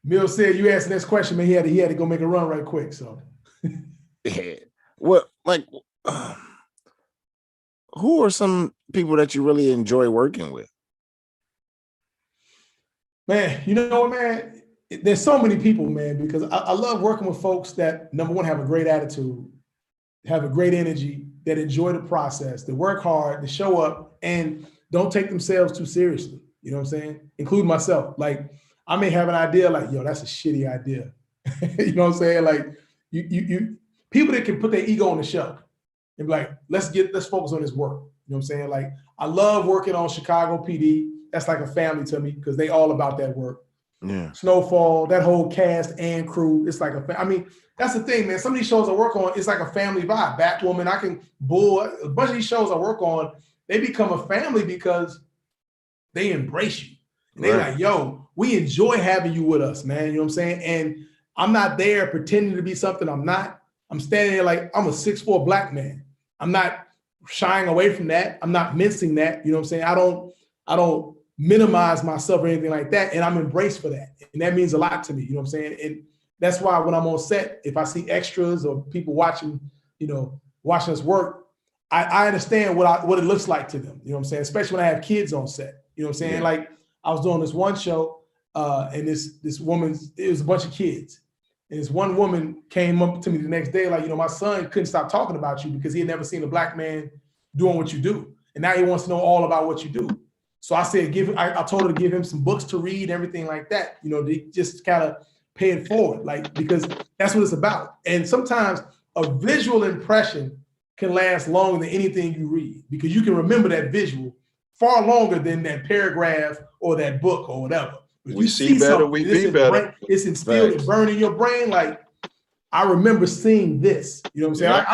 K: Mill said you asked the next question, man. He had to go make a run right quick. So,
D: well, like, who are some people that you really enjoy working with?
K: Man, you know what, man? There's so many people, man, because I love working with folks that, number one, have a great attitude, have a great energy, that enjoy the process, that work hard, that show up, and don't take themselves too seriously. You know what I'm saying? Including myself. Like, I may have an idea like, yo, that's a shitty idea. You know what I'm saying? Like, you people that can put their ego on the shelf and be like, let's focus on this work. You know what I'm saying? Like, I love working on Chicago PD. That's like a family to me because they all about that work.
D: Yeah.
K: Snowfall, that whole cast and crew. It's like I mean, that's the thing, man. Some of these shows I work on, it's like a family vibe. Batwoman, a bunch of these shows I work on, they become a family because they embrace you. And they're like, yo, we enjoy having you with us, man. You know what I'm saying? And I'm not there pretending to be something I'm not. I'm standing there like I'm a 6'4" black man. I'm not shying away from that. I'm not mincing that. You know what I'm saying? I don't minimize myself or anything like that. And I'm embraced for that. And that means a lot to me. You know what I'm saying? And that's why when I'm on set, if I see extras or people watching us work, I understand what it looks like to them. You know what I'm saying? Especially when I have kids on set. You know what I'm saying? Yeah. Like I was doing this one show and this woman, it was a bunch of kids. And this one woman came up to me the next day, like, my son couldn't stop talking about you because he had never seen a black man doing what you do. And now he wants to know all about what you do. So I said, I told her to give him some books to read, everything like that, you know, to just kind of pay it forward, like, because that's what it's about. And sometimes a visual impression can last longer than anything you read, because you can remember that visual far longer than that paragraph or that book or whatever. If
B: we
K: you
B: see better, we be better.
K: It's instilled and burned in your brain. Like, I remember seeing this. You know what I'm saying?
B: Yeah.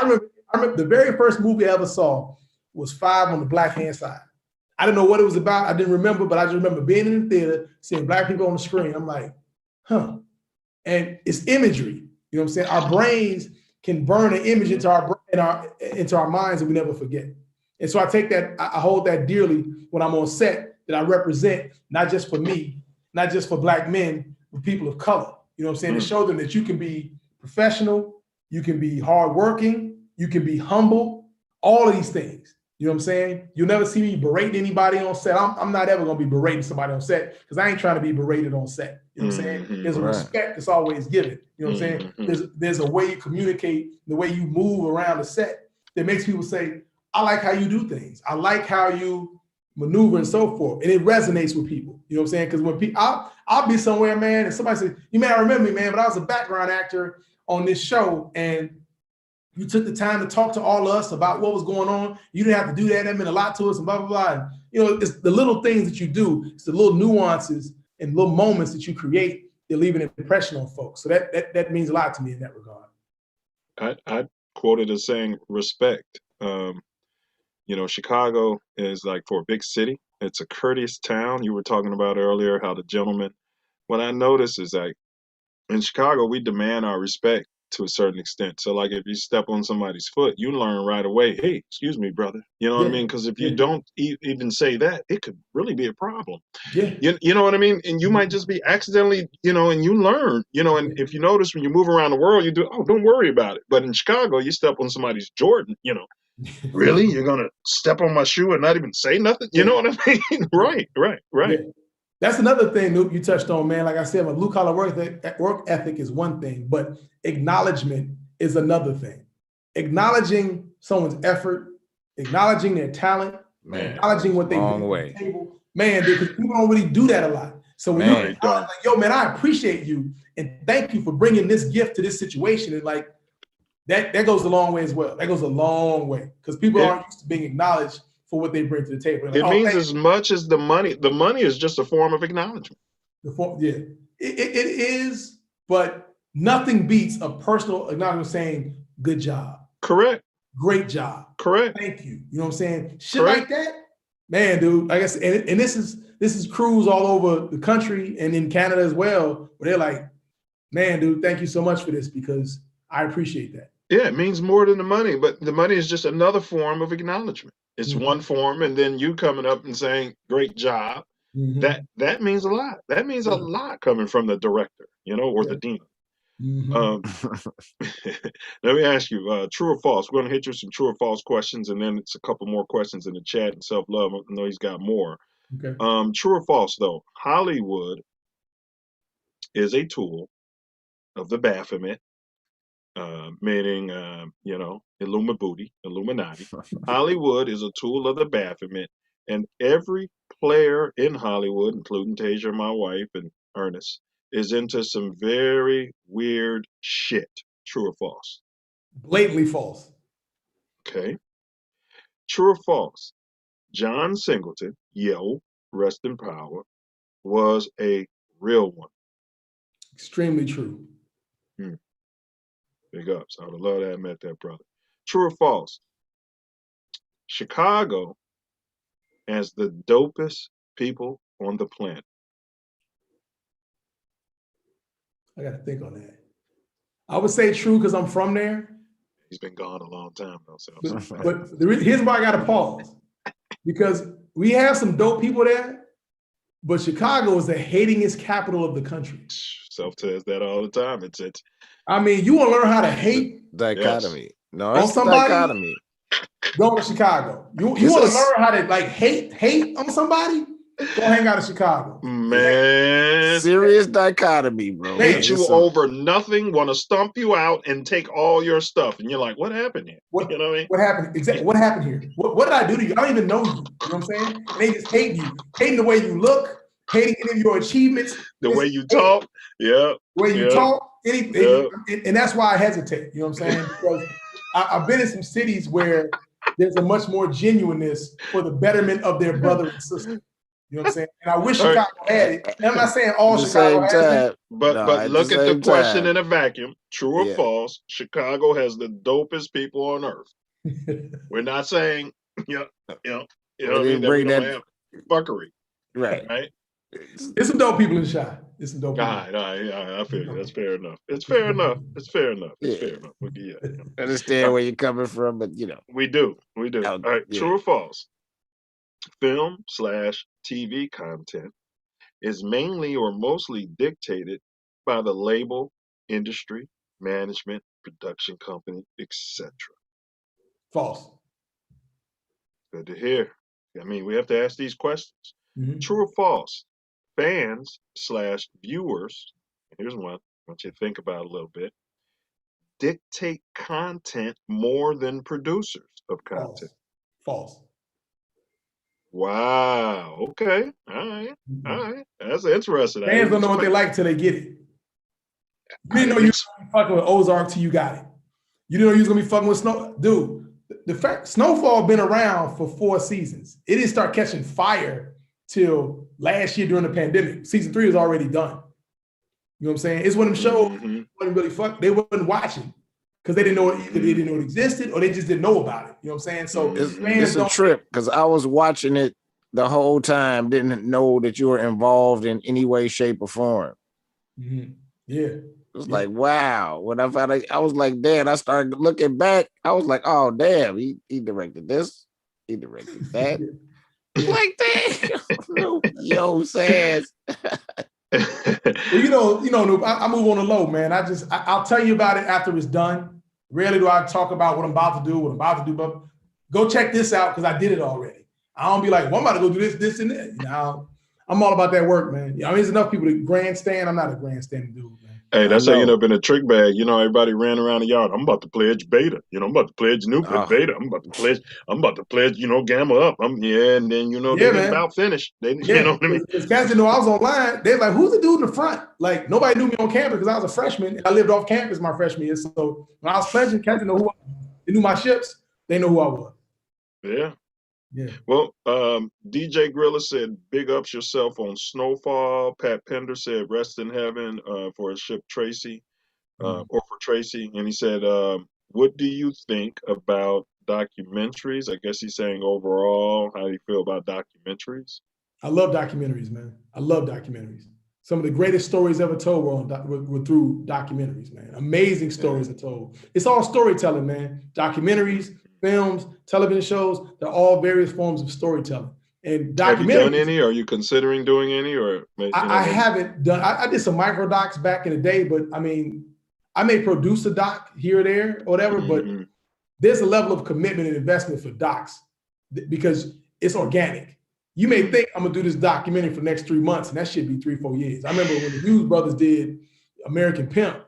K: I remember the very first movie I ever saw was 5 on the Black Hand Side. I didn't know what it was about. I didn't remember, but I just remember being in the theater, seeing black people on the screen. I'm like, huh. And it's imagery. You know what I'm saying? Our brains can burn an image into our minds, and we never forget. And so I take that, I hold that dearly when I'm on set, that I represent, not just for me, not just for black men, but people of color. You know what I'm saying? To show them that you can be professional, you can be hardworking, you can be humble, all of these things. You know what I'm saying? You'll never see me berating anybody on set. I'm not ever gonna be berating somebody on set, because I ain't trying to be berated on set. You know what I'm saying? There's a respect that's always given. You know what I'm saying? There's a way you communicate, the way you move around the set that makes people say, I like how you do things. I like how you maneuver and so forth. And it resonates with people. You know what I'm saying? Because when people, I'll be somewhere, man, and somebody says, you may not remember me, man, but I was a background actor on this show, and you took the time to talk to all of us about what was going on. You didn't have to do that. That meant a lot to us, and blah, blah, blah. And, you know, it's the little things that you do. It's the little nuances and little moments that you create that leave an impression on folks. So that means a lot to me in that regard.
B: I quoted as saying respect. You know, Chicago is like, for a big city, it's a courteous town. You were talking about earlier how the gentleman, what I noticed is like in Chicago, we demand our respect to a certain extent. So like if you step on somebody's foot, you learn right away, hey, excuse me, brother. You know what I mean? Because if you don't even say that, it could really be a problem.
K: Yeah.
B: You know what I mean? And you might just be accidentally, you know, and you learn, you know, and if you notice when you move around the world, you do, oh, don't worry about it. But in Chicago, you step on somebody's Jordan, you know, really? You're going to step on my shoe and not even say nothing? You know what I mean? Right. Yeah.
K: That's another thing, Luke, you touched on, man. Like I said, my blue-collar work ethic is one thing, but acknowledgement is another thing. Acknowledging someone's effort, acknowledging their talent, acknowledging what they bring to the table. Man, because people don't really do that a lot. So when you're like, yo, man, I appreciate you, and thank you for bringing this gift to this situation. And like, that goes a long way as well. That goes a long way, because people aren't used to being acknowledged for what they bring to the table. Like,
B: it means as much as the money. The money is just a form of acknowledgement.
K: It is, but nothing beats a personal acknowledgement saying, good job.
B: Correct.
K: Great job.
B: Correct.
K: Thank you. You know what I'm saying? Shit like that, man, dude. Like I said, and this is crews all over the country and in Canada as well, where they're like, man, dude, thank you so much for this, because I appreciate that.
B: Yeah, it means more than the money, but the money is just another form of acknowledgement. It's one form, and then you coming up and saying, great job. That means a lot. That means a lot coming from the director, you know, or the dean. Let me ask you, true or false? We're going to hit you with some true or false questions, and then it's a couple more questions in the chat and Self Love. I know he's got more.
K: Okay.
B: True or false, though? Hollywood is a tool of the Baphomet, meaning, you know, Illuminati. Hollywood is a tool of the Baphomet, and every player in Hollywood, including Tasia, my wife, and Ernest, is into some very weird shit. True or false?
K: Blatantly false.
B: Okay. True or false? John Singleton, rest in power, was a real one.
K: Extremely true.
B: Big ups. I would love to have met that brother. True or false? Chicago has the dopest people on the planet.
K: I got to think on that. I would say true, because I'm from there.
B: He's been gone a long time, though. So.
K: But here's why I got to pause. Because we have some dope people there, but Chicago is the hatingest capital of the country.
B: Self says that all the time. It's
K: I mean, you want to learn how to hate?
D: Dichotomy.
B: Yes.
D: No, it's dichotomy.
K: Go to Chicago. You want to learn how to like hate on somebody? Go hang out in Chicago.
B: Man.
D: Serious dichotomy, bro.
B: Hate you over nothing, want to stomp you out and take all your stuff. And you're like, what happened here?
K: What,
B: you know what I mean?
K: What happened? Exactly. What happened here? What did I do to you? I don't even know you. You know what I'm saying? And they just hate you. Hating the way you look, hating any of your achievements.
B: The way you talk. Yeah.
K: The way you talk. Anything. And that's why I hesitate. You know what I'm saying? Because I've been in some cities where there's a much more genuineness for the betterment of their brother and sister. You know what I'm saying? And I wish Chicago had it. And I'm not saying all Chicago has it.
B: But look at the question in a vacuum. True or false? Chicago has the dopest people on earth. We're not saying, you know what I mean? That we don't have fuckery. Right?
K: There's some dope people in the shot. There's some dope people.
B: All right. I feel you. That's fair enough. It's fair enough. It's fair enough. Yeah.
D: Understand where you're coming from, but you know.
B: We do. All right. True or false? Film/TV content is mainly or mostly dictated by the label, industry, management, production company, etc.
K: False.
B: Good to hear. I mean, we have to ask these questions.
K: Mm-hmm.
B: True or false? Fans/viewers, here's one I want you to think about a little bit, dictate content more than producers of content.
K: False.
B: Wow. Okay. All right. That's interesting.
K: Fans don't know what they like till they get it. You didn't know you was gonna be fucking with Ozark till you got it. You didn't know you was gonna be fucking with Snow. Dude, the fact Snowfall been around for 4 seasons. It didn't start catching fire till last year during the pandemic. Season 3 was already done. You know what I'm saying? It's one of them shows wasn't really they wasn't watching because they didn't know either they didn't know it existed or they just didn't know about it. You know what I'm saying? So
D: it's a trip because I was watching it the whole time, didn't know that you were involved in any way, shape, or form.
K: Mm-hmm. Yeah.
D: It was like, wow. When I found out, I was like, damn, I started looking back. I was like, oh, damn, he directed this. He directed that. Like, damn. Yo, Sass.
K: Well, I move on the low, man. I'll tell you about it after it's done. Rarely do I talk about what I'm about to do, but go check this out because I did it already. I don't be like, well, I'm about to go do this, and that. You know, I'm all about that work, man. I mean, there's enough people to grandstand. I'm not a grandstanding dude, man.
B: Hey, that's how you end up in a trick bag. You know, everybody ran around the yard. I'm about to pledge beta. You know, I'm about to pledge nuclear beta. I'm about to pledge, gamma up. And then, they didn't about finish. You know what I mean?
K: Because cats didn't know I was online. They're like, who's the dude in the front? Like, nobody knew me on campus because I was a freshman. And I lived off campus my freshman year. So when I was pledging, cats didn't know who I was. They knew my ships. They know who I was.
B: Yeah.
K: Yeah.
B: Well, DJ Grilla said, big ups yourself on Snowfall. Pat Pender said, rest in heaven for his ship Tracy, or for Tracy. And he said, what do you think about documentaries? I guess he's saying overall, how do you feel about documentaries?
K: I love documentaries, man. I love documentaries. Some of the greatest stories ever told were through documentaries, man. Amazing stories are told. It's all storytelling, man. Documentaries, films, television shows, they're all various forms of storytelling. And documentaries.
B: Have you done any? Are you considering doing any? Or
K: I haven't done. I did some micro docs back in the day, but I mean, I may produce a doc here or there or whatever, but there's a level of commitment and investment for docs because it's organic. You may think I'm gonna do this documentary for the next 3 months, and that should be 3-4 years. I remember when the Hughes brothers did American Pimp,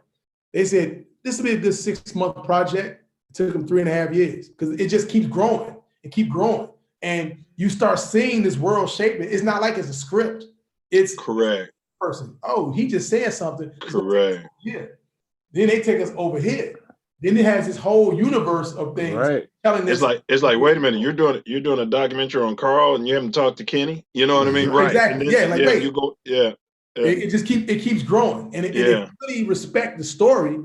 K: they said this will be a good 6-month project. It took them 3.5 years because it just keeps growing and keep growing. And you start seeing this world shaping. It's not like it's a script. It's
B: correct.
K: Person. Oh, he just said something.
B: Correct.
K: Yeah. Then they take us over here. Then it has this whole universe of things.
B: Right. It's like, wait a minute, you're doing a documentary on Carl and you haven't talked to Kenny. You know what I mean? Right.
K: Exactly.
B: Then,
K: wait.
B: You go. Yeah.
K: It just keeps growing, and if you really respect the story,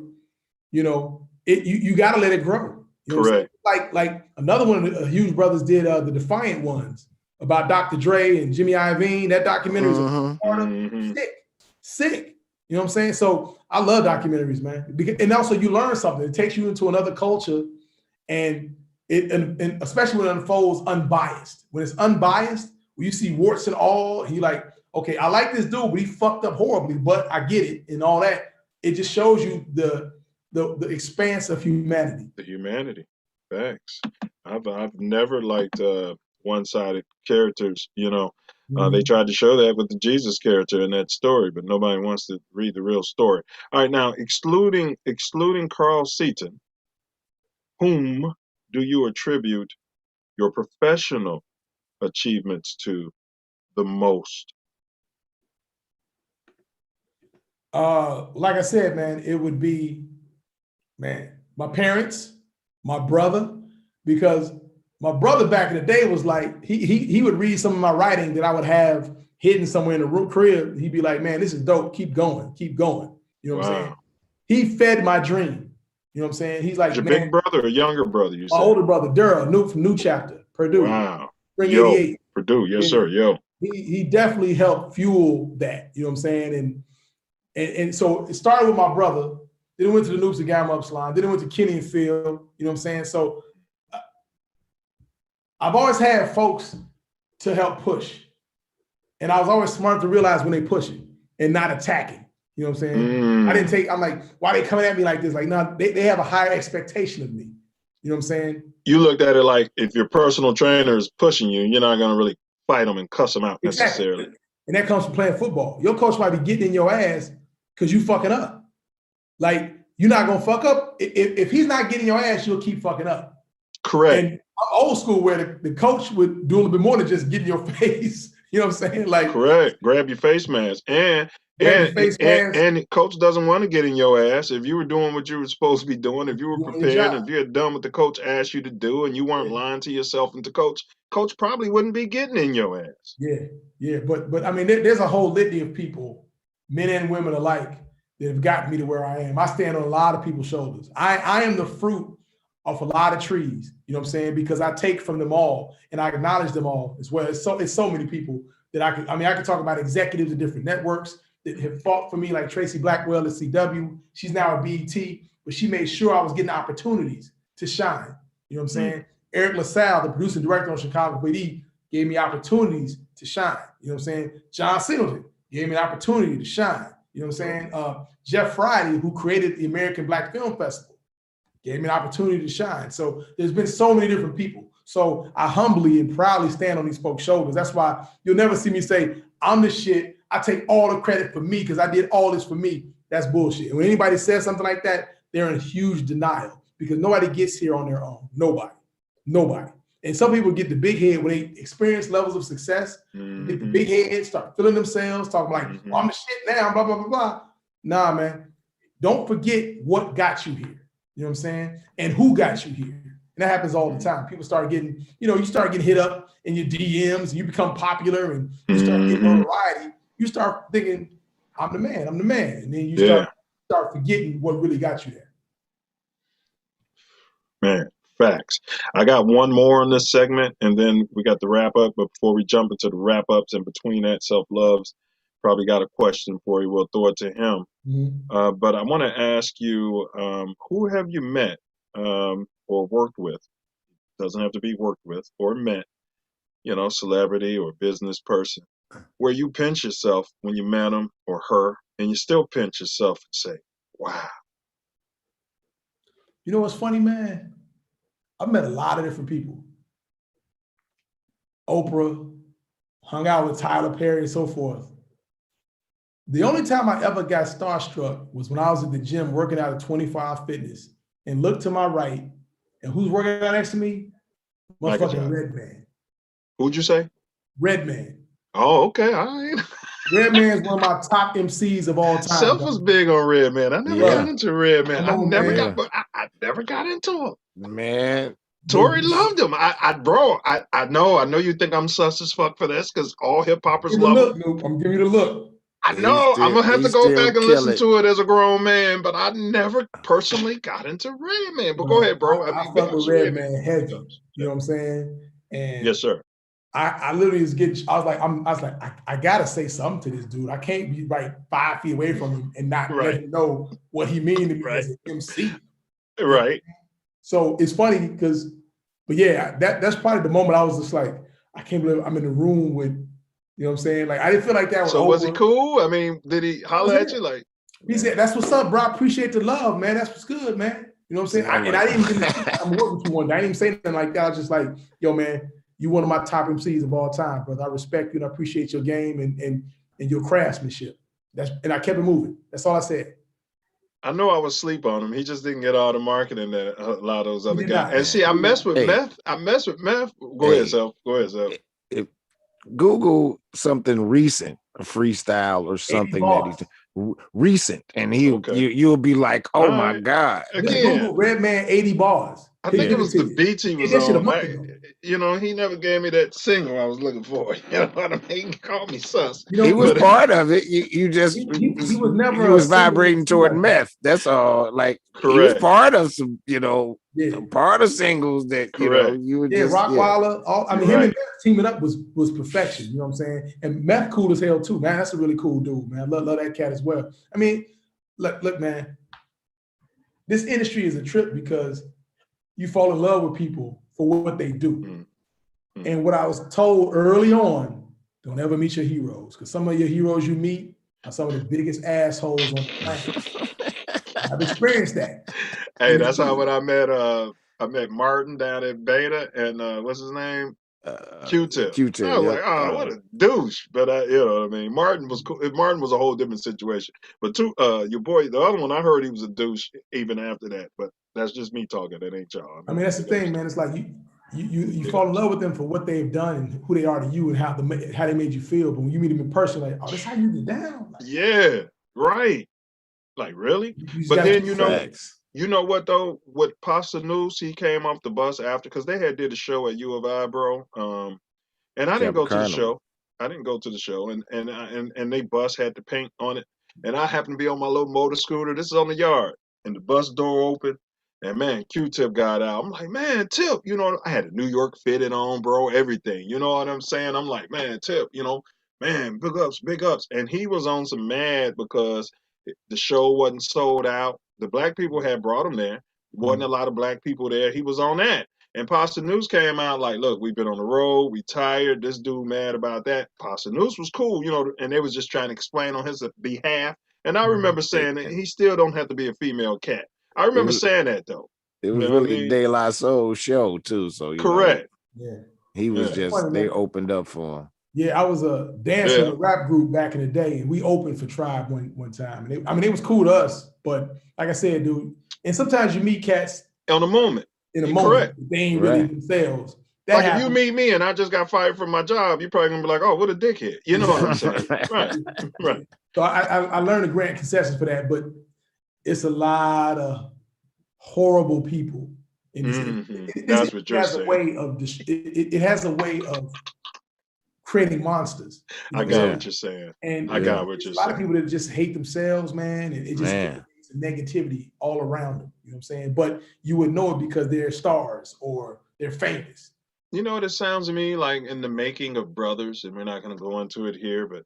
K: you got to let it grow.
B: Correct.
K: Like another one of the Hughes brothers did the Defiant Ones about Dr. Dre and Jimmy Iovine. That documentary is sick. You know what I'm saying? So I love documentaries, man. And also you learn something. It takes you into another culture, and especially when it unfolds unbiased. When it's unbiased, when you see warts and all, and you're like, okay, I like this dude, but he fucked up horribly, but I get it and all that. It just shows you the expanse of humanity.
B: The humanity. Facts. I've never liked one-sided characters, They tried to show that with the Jesus character in that story, but nobody wants to read the real story. All right, now excluding Carl Seaton, whom do you attribute your professional achievements to the most?
K: Like I said, man, it would be, my parents, my brother, because my brother back in the day was like, he would read some of my writing that I would have hidden somewhere in the room crib. He'd be like, man, this is dope. Keep going. Keep going. You know what I'm saying? He fed my dream. You know what I'm saying? He's like,
B: your
K: man,
B: big brother or younger brother? You
K: my
B: said?
K: older brother, Daryl, from New Chapter, Purdue.
B: Wow.
K: Spring
B: Yo,
K: 88.
B: Purdue. Yes, sir. Yo.
K: He definitely helped fuel that. You know what I'm saying? And so it started with my brother. Then it went to the Noops and Gamma Ups line. Then it went to Kenny and Phil. You know what I'm saying? So I've always had folks to help push. And I was always smart to realize when they pushing and not attacking. You know what I'm saying? I'm like, why they coming at me like this? Like, no, they have a higher expectation of me. You know what I'm saying?
B: You looked at it like if your personal trainer is pushing you, you're not going to really fight them and cuss them out necessarily.
K: And that comes from playing football. Your coach might be getting in your ass because you fucking up. Like, you're not going to fuck up. If he's not getting your ass, you'll keep fucking up.
B: Correct.
K: And old school where the coach would do a little bit more than just get in your face. You know what I'm saying? Like,
B: correct. Grab your face mask. And coach doesn't want to get in your ass. If you were doing what you were supposed to be doing, if you were prepared, if you had done what the coach asked you to do and you weren't lying to yourself and to coach probably wouldn't be getting in your ass.
K: Yeah. But I mean, there's a whole litany of people, men and women alike, that have gotten me to where I am. I stand on a lot of people's shoulders. I am the fruit of a lot of trees, you know what I'm saying? Because I take from them all and I acknowledge them all as well. It's so many people that I could talk about executives of different networks that have fought for me, like Tracy Blackwell at CW. She's now at BET, but she made sure I was getting opportunities to shine. You know what I'm saying? Eric LaSalle, the producer and director on Chicago PD, gave me opportunities to shine. You know what I'm saying? John Singleton gave me an opportunity to shine. You know what I'm saying? Jeff Friday, who created the American Black Film Festival, gave me an opportunity to shine. So there's been so many different people. So I humbly and proudly stand on these folks' shoulders. That's why you'll never see me say, I'm the shit. I take all the credit for me because I did all this for me. That's bullshit. And when anybody says something like that, they're in huge denial because nobody gets here on their own. Nobody. And some people get the big head when they experience levels of success, get the big head, start feeling themselves, talking like, oh, I'm the shit now, blah, blah, blah, blah. Nah, man. Don't forget what got you here. You know what I'm saying? And who got you here. And that happens all the time. People start getting, you start getting hit up in your DMs and you become popular and you start getting notoriety. You start thinking, I'm the man. And then you start forgetting what really got you there.
B: Man, facts. I got one more in this segment and then we got the wrap up. But before we jump into the wrap ups and between that, Self Love's probably got a question for you. We'll throw it to him. But I want to ask you, who have you met or worked with? Doesn't have to be worked with or met, celebrity or business person, where you pinch yourself when you met him or her, and you still pinch yourself and say, wow.
K: You know what's funny, man? I've met a lot of different people. Oprah, hung out with Tyler Perry and so forth. The only time I ever got starstruck was when I was at the gym working out at 24-Hour Fitness and looked to my right, and who's working out next to me? Motherfucking Redman.
B: Who'd you say?
K: Redman.
B: Oh, okay. All right.
K: Redman's one of my top MCs of all time.
B: Self was big on Redman. I never got into Redman. I never got into him.
D: Man.
B: Tori loved him. I know you think I'm sus as fuck for this because all hip hoppers love him.
K: I'm giving you the look.
B: I know. I'm gonna have to go back and listen to it as a grown man, but I never personally got into Redman. But go ahead, bro.
K: I fuck with Redman heavy. You know what I'm saying? And
B: yes, sir.
K: I literally was getting. I was like, I gotta say something to this dude. I can't be 5 feet away from him and not let him know what he means to me as an MC.
B: Right.
K: So it's funny because, but yeah, that's probably the moment I was just like, I can't believe I'm in the room with. You know what I'm saying? Like, I didn't feel like that was
B: So was he cool? I mean, did he holler at you? Like,
K: he said, that's what's up, bro. I appreciate the love, man. That's what's good, man. You know what I'm saying? I didn't even I'm working with you one day. I didn't even say nothing like that. I was just like, yo, man, you're one of my top MCs of all time, brother. I respect you and I appreciate your game and your craftsmanship. And I kept it moving. That's all I said.
B: I know I was asleep on him. He just didn't get all the marketing that a lot of those other guys.
K: not.
B: And see, I mess with meth. I mess with meth. Go ahead, Self. Go ahead, Self.
D: Google something recent, a freestyle or something that he's recent, and you'll be like, oh my God.
B: Again,
K: Google Redman 80 bars.
B: I think it was the beats he was on. You know, he never gave me that single I was looking for. You know what I mean? He called me sus.
D: You know, he was part of it. You just
K: he was never
D: he was vibrating toward meth. That's all. Like he was part of some, part of singles that you would just
K: Rockwilder. I mean, him and Meth teaming up was perfection. You know what I'm saying? And Meth cool as hell too, man. That's a really cool dude, man. Love that cat as well. I mean, look, man. This industry is a trip because you fall in love with people for what they do. Mm-hmm. And what I was told early on, don't ever meet your heroes, because some of your heroes you meet are some of the biggest assholes on the planet. I've experienced that.
B: Hey, that's how when I met Martin down at Beta and what's his name? Q-Tip.
D: Q-Tip.
B: I was like, oh, what a douche. But you know what I mean? Martin was cool. Martin was a whole different situation. But your boy, the other one, I heard he was a douche even after that. But that's just me talking. That ain't y'all.
K: I mean, that's the thing, man. It's like you fall in love with them for what they've done and who they are to you and how they made you feel. But when you meet them in person, like, oh, that's how you get down. Like,
B: yeah, right. Like, really? But then, you know what, though? With Pasta News, he came off the bus after, because they had did a show at U of I, bro. And I didn't go to the show. I didn't go to the show. And they bus had the paint on it. And I happened to be on my little motor scooter. This is on the yard. And the bus door opened. And, man, Q-Tip got out. I'm like, man, Tip, I had a New York fitted on, bro, everything. You know what I'm saying? I'm like, man, Tip, man, big ups, big ups. And he was on some mad because the show wasn't sold out. The black people had brought him there. Wasn't a lot of black people there. He was on that. And Pasta News came out like, look, we've been on the road. We tired. This dude mad about that. Pasta News was cool, and they was just trying to explain on his behalf. And I remember saying that he still don't have to be a female cat. I remember saying that, though.
D: It was really De La Soul show, too. So
B: correct.
D: He was just, they opened up for him.
K: Yeah, I was a dancer in a rap group back in the day, and we opened for Tribe one time. And it was cool to us, but like I said, dude, and sometimes you meet cats
B: on the moment.
K: In a moment, correct. They ain't really themselves.
B: Like if you meet me and I just got fired from my job, you're probably gonna be like, "Oh, what a dickhead!" You know what I'm saying? Right.
K: So I learned to grant concessions for that, but it's a lot of horrible people.
B: That's what you're saying.
K: It has a way of creating monsters.
B: I got what you're saying.
K: And
B: I got what you're saying.
K: A lot of people that just hate themselves, man, and it just creates negativity all around them. You know what I'm saying? But you would know it because they're stars or they're famous.
B: You know what it sounds to me like in the making of brothers, and we're not going to go into it here, but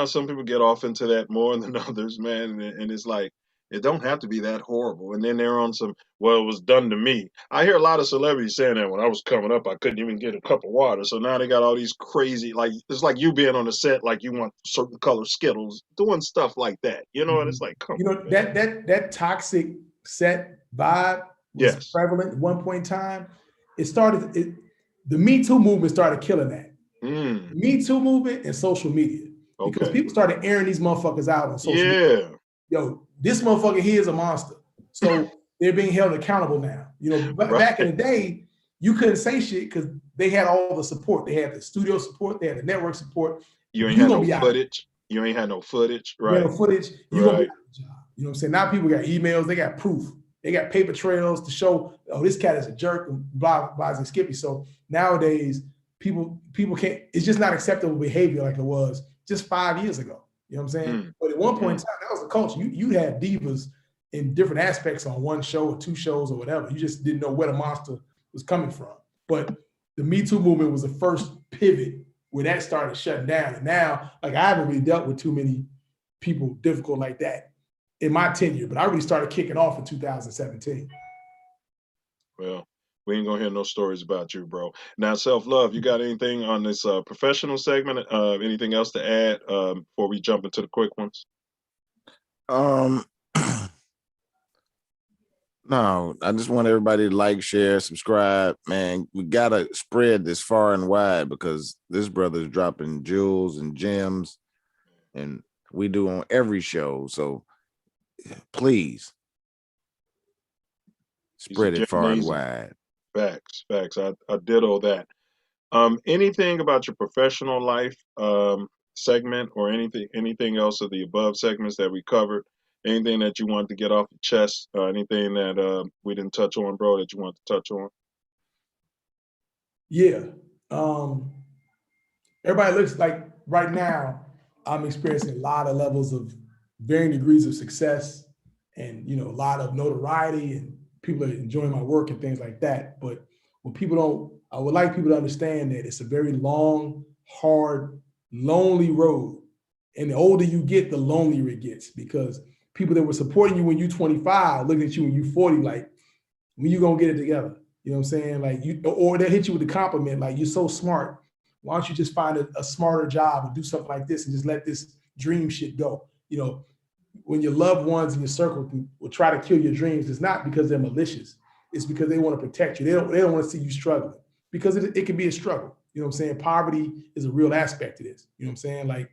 B: some people get off into that more than others, man, and it's like, it don't have to be that horrible. And then they're on some, well, it was done to me. I hear a lot of celebrities saying that when I was coming up, I couldn't even get a cup of water. So now they got all these crazy, like, it's like you being on the set, like you want certain color Skittles, doing stuff like that, and it's like, come on.
K: That toxic set vibe was prevalent at one point in time. The Me Too movement started killing that. The Me Too movement and social media. Because people started airing these motherfuckers out on social media. Yo, this motherfucker here is a monster. So they're being held accountable now. Back in the day, you couldn't say shit because they had all the support. They had the studio support. They had the network support.
B: You ain't had no footage. You ain't had no footage. Right.
K: You had no footage. You're going to be out of the job. You know what I'm saying? Now people got emails. They got proof. They got paper trails to show, oh, this cat is a jerk and blah, blah, and Skippy. So nowadays, people can't, it's just not acceptable behavior like it was just 5 years ago. You know what I'm saying? But at one point in time, that was the culture. You had divas in different aspects on one show or two shows or whatever. You just didn't know where the monster was coming from. But the Me Too movement was the first pivot where that started shutting down. And now, like, I haven't really dealt with too many people difficult like that in my tenure, but I really started kicking off in 2017.
B: Well, we ain't gonna hear no stories about you, bro. Now, Self Love, you got anything on this professional segment? Anything else to add before we jump into the quick ones?
D: No, I just want everybody to like, share, subscribe. Man, we gotta spread this far and wide because this brother's dropping jewels and gems, and we do on every show. So please spread it far and wide.
B: Facts. I ditto that. Anything about your professional life segment or anything else of the above segments that we covered? Anything that you wanted to get off the chest? Anything that we didn't touch on, bro, that you want to touch on?
K: Yeah. Everybody looks like right now I'm experiencing a lot of levels of varying degrees of success and, you know, a lot of notoriety and people are enjoying my work and things like that. But what people don't, I would like people to understand that it's a very long, hard, lonely road. And the older you get, the lonelier it gets because people that were supporting you when you're 25, looking at you when you're 40, like, when you gonna get it together? You know what I'm saying? Like or they'll hit you with the compliment, like, you're so smart. Why don't you just find a smarter job and do something like this and just let this dream shit go? You know, when your loved ones in your circle will try to kill your dreams, it's not because they're malicious. It's because they want to protect you. They don't want to see you struggling because it can be a struggle. You know what I'm saying? Poverty is a real aspect of this. You know what I'm saying? Like,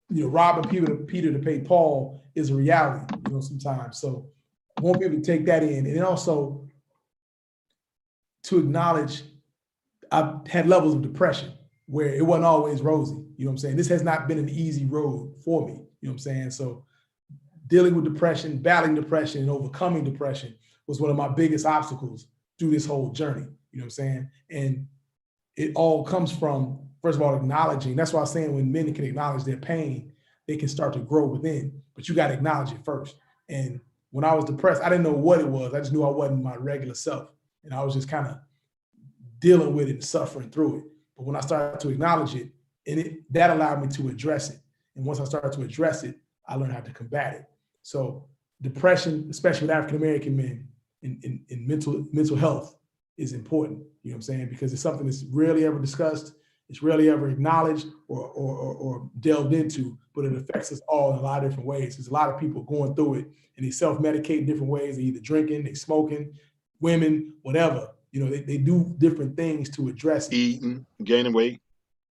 K: you know, robbing Peter to pay Paul is a reality, you know, sometimes. So I want people to take that in. And then also to acknowledge I've had levels of depression where it wasn't always rosy. You know what I'm saying? This has not been an easy road for me. You know what I'm saying? So dealing with depression, battling depression, and overcoming depression was one of my biggest obstacles through this whole journey. You know what I'm saying? And it all comes from, first of all, acknowledging. That's why I'm saying when men can acknowledge their pain, they can start to grow within, but you got to acknowledge it first. And when I was depressed, I didn't know what it was. I just knew I wasn't my regular self. And I was just kind of dealing with it and suffering through it. But when I started to acknowledge it, that allowed me to address it. And once I started to address it, I learned how to combat it. So depression, especially with African-American men in mental health, is important. You know what I'm saying? Because it's something that's rarely ever discussed. It's rarely ever acknowledged or delved into, but it affects us all in a lot of different ways. There's a lot of people going through it and they self-medicate in different ways. They're either drinking, they smoking, women, whatever. You know, they do different things to address it.
B: Eating, gaining weight.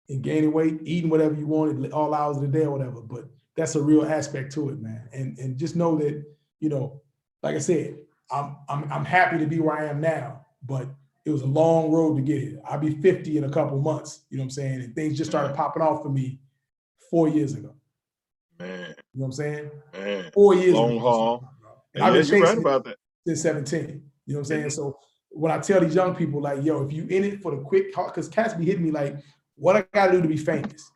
K: And gaining weight, eating whatever you want at all hours of the day or whatever. But that's a real aspect to it, man. And just know that, you know, like I said, I'm happy to be where I am now, but it was a long road to get here. I'll be 50 in a couple months, you know what I'm saying? And things just started popping off for me 4 years ago.
B: Man.
K: You know what I'm saying?
B: Man.
K: 4 years
B: long
K: ago.
B: haul.
K: And I've been
B: you're right
K: chasing
B: about that.
K: Since 17. You know what I'm saying? So when I tell these young people, like, yo, if you in it for the quick, because cats be hitting me like, what I gotta do to be famous?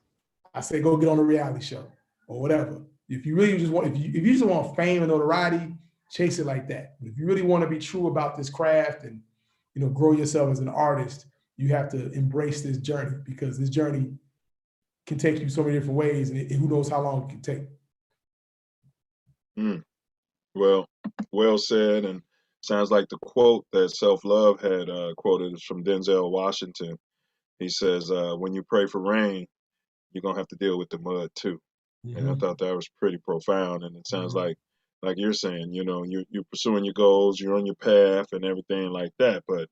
K: I say, go get on a reality show or whatever. If you really just want, if you just want fame and notoriety, chase it like that. But if you really want to be true about this craft and, you know, grow yourself as an artist, you have to embrace this journey because this journey can take you so many different ways, and who knows how long it can take.
B: Well said. And sounds like the quote that Self Love had quoted is from Denzel Washington. He says, when you pray for rain, you're going to have to deal with the mud too. Mm-hmm. And I thought that was pretty profound. And it sounds like you're saying, you know, you're pursuing your goals, you're on your path and everything like that. But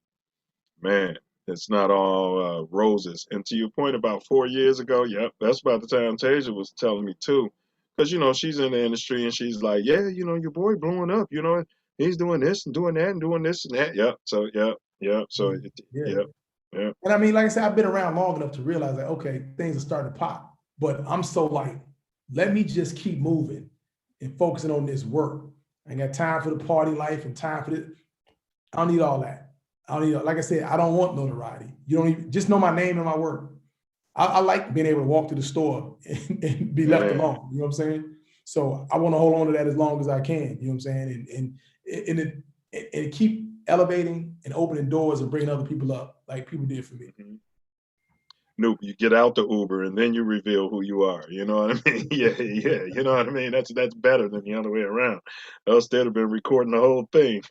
B: man, it's not all roses. And to your point about 4 years ago, yep, that's about the time Tasia was telling me too. Because, you know, she's in the industry and she's like, yeah, you know, your boy blowing up, you know, he's doing this and doing that and doing this and that. Yep. So, yep. So, yep. Yeah.
K: And I mean, like I said, I've been around long enough to realize that, okay, things are starting to pop, but I'm so like, let me just keep moving and focusing on this work. I ain't got time for the party life and time for this. I don't need all that. I don't need, like I said, I don't want notoriety. You don't even, just know my name and my work. I like being able to walk to the store and be left alone. You know what I'm saying? So I want to hold on to that as long as I can. You know what I'm saying? And keep elevating and opening doors and bringing other people up like people did for me.
B: Nope, you get out the Uber and then you reveal who you are. You know what I mean? Yeah. You know what I mean? That's better than the other way around. Else they'd have been recording the whole thing.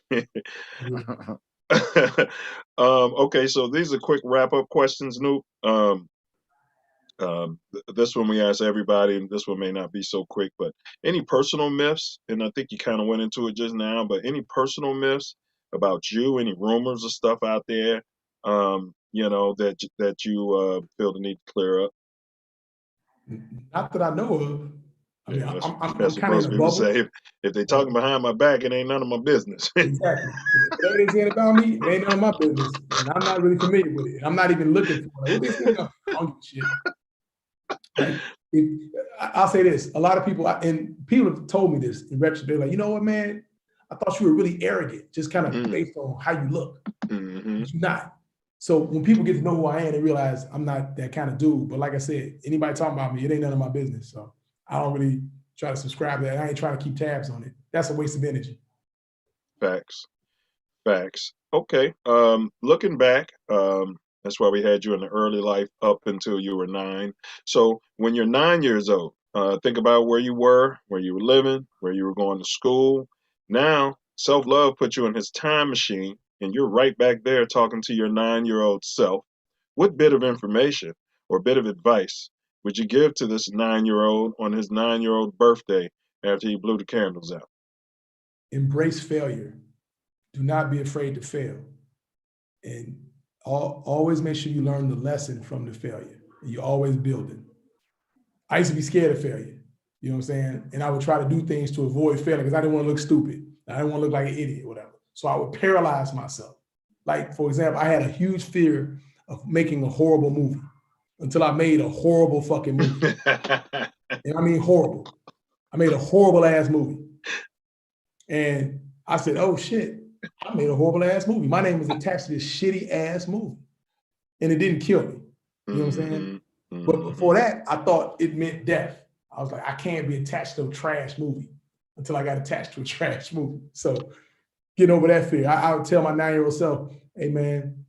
B: Okay, so these are quick wrap-up questions, Noop. This one we ask everybody, and this one may not be so quick, but any personal myths, and I think you kind of went into it just now, but any personal myths about you, any rumors or stuff out there, that you feel the need to clear up?
K: Not that I know of. I mean,
B: Yeah,
K: I'm
B: that's what
K: kind of
B: most
K: in a
B: people
K: bubble.
B: say. If they talking behind my back, it ain't none of my business.
K: Exactly. Whatever they said about me, it ain't none of my business, and I'm not really familiar with it. And I'm not even looking for it. Like, what they say about? I don't give a shit. Like, I'll say this: a lot of people, and people have told me this in retrospect. They're like, you know what, man? I thought you were really arrogant, just kind of based on how you look.
B: Mm-hmm.
K: But you're not. So when people get to know who I am, they realize I'm not that kind of dude. But like I said, anybody talking about me, it ain't none of my business. So I don't really try to subscribe to that. I ain't trying to keep tabs on it. That's a waste of energy.
B: Facts. Okay. Looking back, that's why we had you in the early life up until you were 9. So when you're 9 years old, think about where you were living, where you were going to school. Now, Self Love put you in his time machine, and you're right back there talking to your 9-year-old self. What bit of information or bit of advice would you give to this 9-year-old on his 9-year-old birthday after he blew the candles out?
K: Embrace failure. Do not be afraid to fail. And always make sure you learn the lesson from the failure. And you're always building. I used to be scared of failure. You know what I'm saying? And I would try to do things to avoid failing because I didn't want to look stupid. I didn't want to look like an idiot or whatever. So I would paralyze myself. Like, for example, I had a huge fear of making a horrible movie until I made a horrible fucking movie. And I mean horrible. I made a horrible ass movie. And I said, oh shit, I made a horrible ass movie. My name was attached to this shitty ass movie. And it didn't kill me. You know what I'm saying?
B: Mm-hmm.
K: But before that, I thought it meant death. I was like, I can't be attached to a trash movie until I got attached to a trash movie. So getting over that fear, I would tell my 9-year-old self, hey man,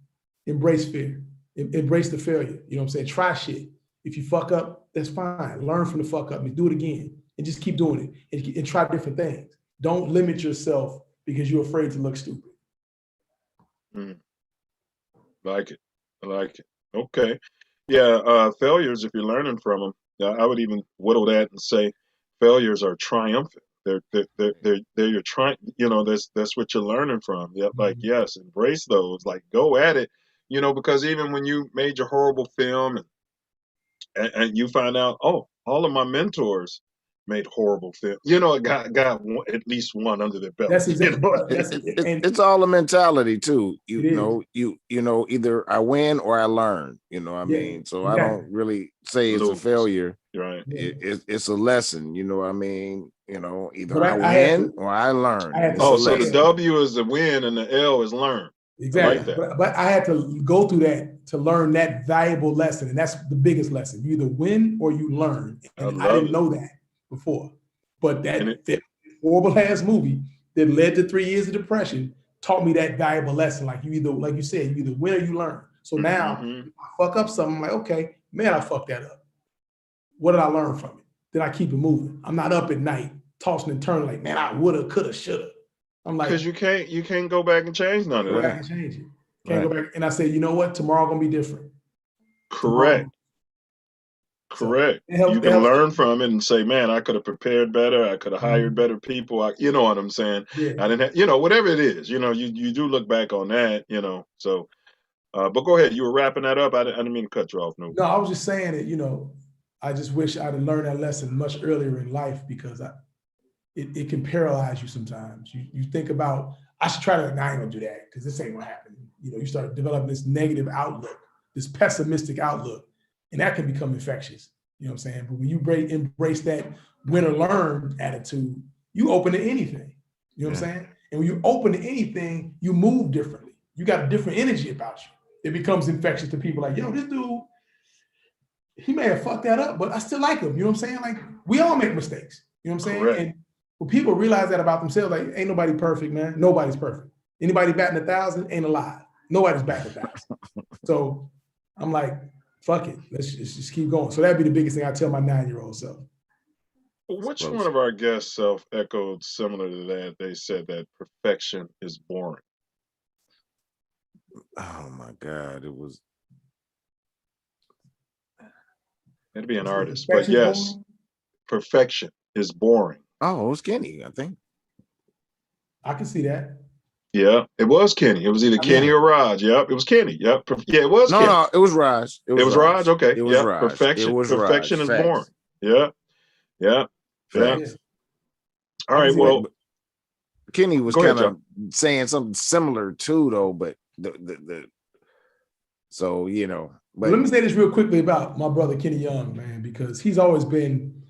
K: embrace fear. Embrace the failure. You know what I'm saying? Try shit. If you fuck up, that's fine. Learn from the fuck up and do it again. And just keep doing it and try different things. Don't limit yourself because you're afraid to look stupid.
B: I like it. Okay. Yeah, failures, if you're learning from them, I would even whittle that and say failures are triumphant. They're your that's what you're learning from. Yeah, like, yes, embrace those, like go at it, because even when you made your horrible film and you find out, oh, all of my mentors made horrible films. Got one, at least one under their belt.
K: That's exactly.
D: It's all a mentality too. Either I win or I learn. You know what I mean? So exactly. I don't really say it's a failure.
B: Right.
D: It's a lesson. You know what I mean? Either I win or I learn.
B: So the W is the win and the L is learn.
K: Exactly.
B: I like that.
K: But I had to go through that to learn that valuable lesson. And that's the biggest lesson. You either win or you learn. And I didn't know that before. But that horrible ass movie that led to 3 years of depression taught me that valuable lesson. Like you either, like you said, you either win or you learn. So now if I fuck up something, I'm like, okay, man, I fucked that up. What did I learn from it? Then I keep it moving. I'm not up at night tossing and turning like, man, I woulda, coulda, shoulda. I'm like,
B: because you can't go back and change none of that.
K: Go back and change it. Can't go back. And I say, you know what? Tomorrow gonna be different.
B: Correct. So you can learn from it and say, man, I could have prepared better. I could have hired better people. You know what I'm saying?
K: Yeah.
B: I didn't have, whatever it is, you do look back on that, so, but go ahead. You were wrapping that up. I didn't mean to cut you off. No,
K: I was just saying that, I just wish I'd have learned that lesson much earlier in life because it can paralyze you sometimes. You think about, I should try to, I ain't gonna do that because this ain't gonna happen. You start developing this negative outlook, this pessimistic outlook, and that can become infectious. You know what I'm saying? But when you embrace that win or learn attitude, you open to anything. You know what I'm saying? And when you open to anything, you move differently. You got a different energy about you. It becomes infectious to people like, yo, this dude, he may have fucked that up, but I still like him. You know what I'm saying? Like, we all make mistakes. You know what I'm saying?
B: Correct.
K: And when people realize that about themselves, like, ain't nobody perfect, man. Nobody's perfect. Anybody batting 1,000 ain't alive. Nobody's batting 1,000. So I'm like, fuck it. Let's just keep going. So that'd be the biggest thing I tell my 9-year-old self.
B: Which one of our guests echoed similar to that? They said that perfection is boring.
D: Oh my God. It was
B: to be an artist. But
K: Perfection's
B: yes,
K: boring?
B: perfection is boring.
D: Oh, it was Kenny, I think.
K: I can see that.
B: Yeah, it was Kenny. It was either Kenny or Raj. Yep, it was Kenny. Yep. Yeah, it was Kenny.
D: No, it was Raj.
B: It was Raj. Okay.
D: It was
B: Yep.
D: Raj.
B: Perfection.
D: It was
B: Perfection
D: Raj.
B: is boring. Yeah. Yeah. Yeah.
D: Facts.
B: All right. Well,
D: Kenny was
B: go ahead,
D: kind of saying something similar too, though. But so you know. But
K: let me say this real quickly about my brother Kenny Young, man, because he's always been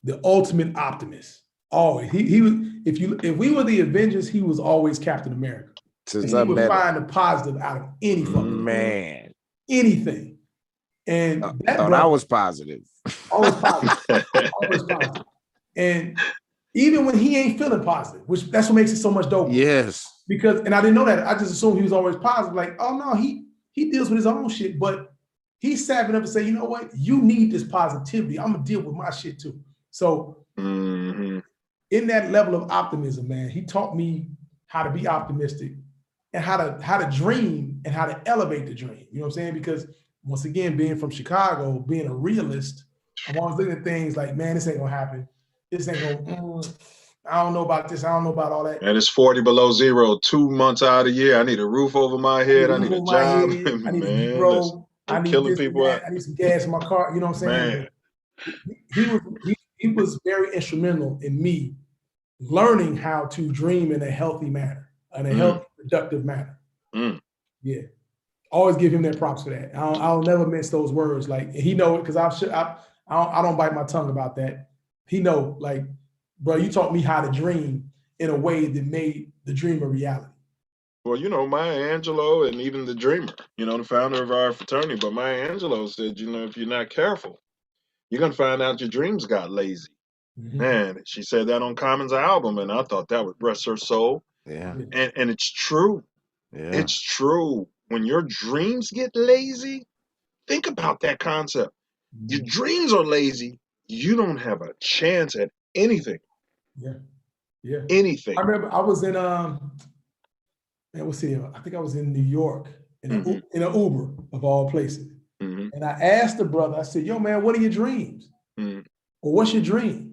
K: the ultimate optimist. Always, he was. If we were the Avengers, he was always Captain America.
D: Since
K: and he would find the positive out of any fucking
D: man,
K: anything. And that
D: thought I was positive.
K: Always positive. Always positive. And even when he ain't feeling positive, which that's what makes it so much dope.
D: Yes.
K: Because, and I didn't know that. I just assumed he was always positive. Like, oh no, he deals with his own shit, but he's savvy enough to say, you know what? You need this positivity. I'm gonna deal with my shit too. So in that level of optimism, man, he taught me how to be optimistic and how to dream and how to elevate the dream. You know what I'm saying? Because once again, being from Chicago, being a realist, I'm always looking at things like, man, this ain't gonna happen. This ain't gonna, I don't know about this. I don't know about all that.
B: And it's 40 below zero, 2 months out of the year. I need a roof over my head. I need a job.
K: I need to be
B: Man,
K: broke.
B: listen,
K: I need
B: killing
K: this
B: people.
K: and that. I need some gas in my car. You know what I'm saying?
B: Man.
K: He was very instrumental in me learning how to dream in a healthy manner, in a healthy, productive manner. Yeah. Always give him that props for that. I'll never miss those words. Like, he know it because I don't bite my tongue about that. He know, like, bro, you taught me how to dream in a way that made the dream a reality.
B: Well, you know, Maya Angelou and even the Dreamer, you know, the founder of our fraternity, but Maya Angelou said, you know, if you're not careful, you're going to find out your dreams got lazy. Man, she said that on Common's album, and I thought that would rest her soul.
D: Yeah.
B: And it's true.
D: Yeah.
B: It's true. When your dreams get lazy, think about that concept. Your dreams are lazy, you don't have a chance at anything.
K: Yeah. Yeah.
B: Anything.
K: I remember I was in I think I was in New York in an Uber of all places. And I asked the brother, I said, yo, man, what are your dreams? Or what's your dream?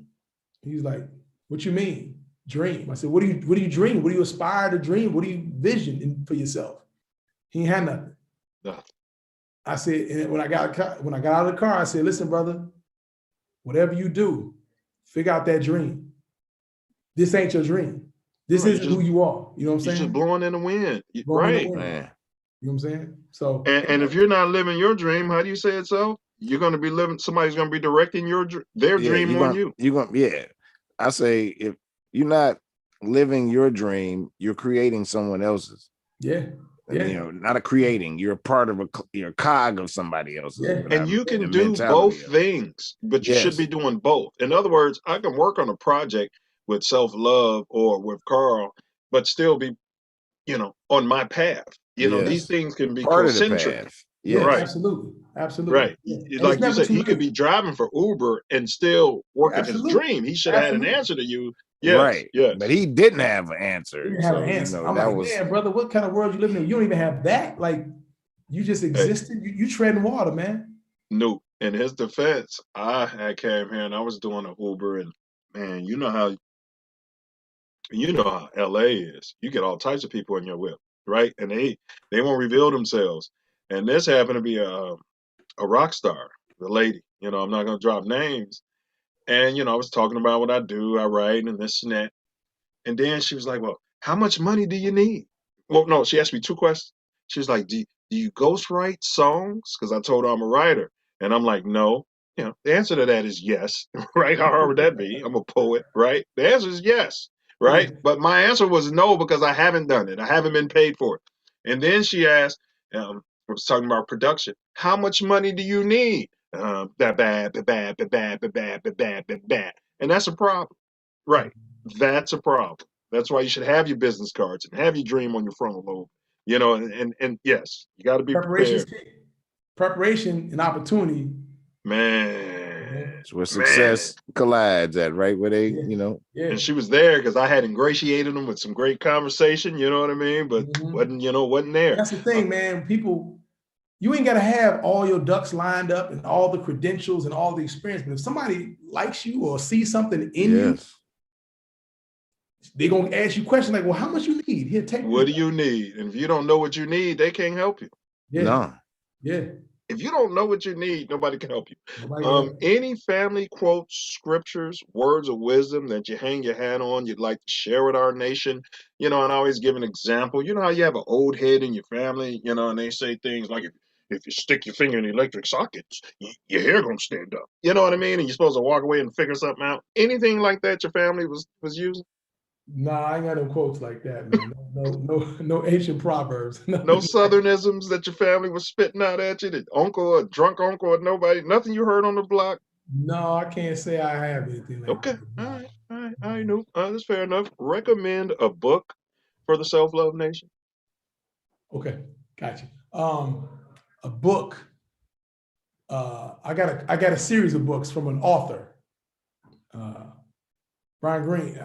K: He's like, what you mean? Dream. I said, what do you dream? What do you aspire to dream? What do you vision for yourself? He ain't had nothing. I said, and when I got out of the car, I said, listen, brother, whatever you do, figure out that dream. This ain't your dream. This isn't who you are. You know what I'm saying?
B: You're just blowing in the wind.
K: Blowing in the wind. Man. You know what I'm saying? So,
B: and if you're not living your dream, how do you say it so? You're going to be living, somebody's going to be directing their dream on you.
D: I say, if you're not living your dream, you're creating someone else's.
K: Yeah.
D: Yeah. You know, not creating, you're a part of you're a cog of somebody else's.
B: Yeah. And you can do both things, but you should be doing both. In other words, I can work on a project with Self Love or with Carl, but still be, you know, on my path. You know, these things can be
D: part
B: concentric.
D: Of the path.
K: Yeah,
B: right.
K: Absolutely. Absolutely.
B: Right.
K: Yeah.
B: Like you said, he could be driving for Uber and still working his dream. He should have had an answer to you. Yes,
D: right.
B: Yes.
D: But he didn't have an answer.
K: He didn't have an answer. I'm like, man, brother, what kind of world you living in? You don't even have that. Like, you just existed. Hey. You treading water, man.
B: No. In his defense, I came here and I was doing an Uber, and man, you know how LA is. You get all types of people in your whip, right? And they won't reveal themselves. And this happened to be a rock star, the lady. You know, I'm not gonna drop names. And, you know, I was talking about what I do, I write and this and that. And then she was like, well, how much money do you need? Well, no, she asked me 2 questions. She was like, do you ghostwrite songs? Because I told her I'm a writer. And I'm like, no. You know, the answer to that is yes, right? How hard would that be? I'm a poet, right? The answer is yes, right? But my answer was no, because I haven't done it. I haven't been paid for it. And then she asked, I was talking about production. How much money do you need? And that's a problem, right? That's a problem. That's why you should have your business cards and have your dream on your frontal lobe, you know. And yes, you got to be prepared.
K: Preparation and opportunity,
B: man.
D: It's where success collides at, right? Where they, you know.
K: Yeah.
B: And she was there because I had ingratiated them with some great conversation. You know what I mean? But wasn't there.
K: That's the thing, man. People you ain't got to have all your ducks lined up and all the credentials and all the experience. But if somebody likes you or sees something in you, they're going to ask you questions like, well, how much you need? Here, take
B: what do you need? And if you don't know what you need, they can't help you.
K: Yeah.
D: No.
K: Yeah.
B: If you don't know what you need, nobody can help you.
K: Nobody
B: Any family quotes, scriptures, words of wisdom that you hang your hat on, you'd like to share with our nation, and I always give an example. You know how you have an old head in your family, and they say things like, if you stick your finger in the electric sockets, your hair gonna stand up. You know what I mean? And you're supposed to walk away and figure something out. Anything like that your family was using?
K: Nah, I ain't got no quotes like that, man. No ancient proverbs.
B: No southernisms that your family was spitting out at you, that uncle or drunk uncle or nobody, nothing you heard on the block?
K: No, I can't say I have anything like that.
B: Okay, all right, I know. That's fair enough. Recommend a book for the Self Love Nation.
K: Okay, gotcha. A book. I got a series of books from an author, Brian Greene.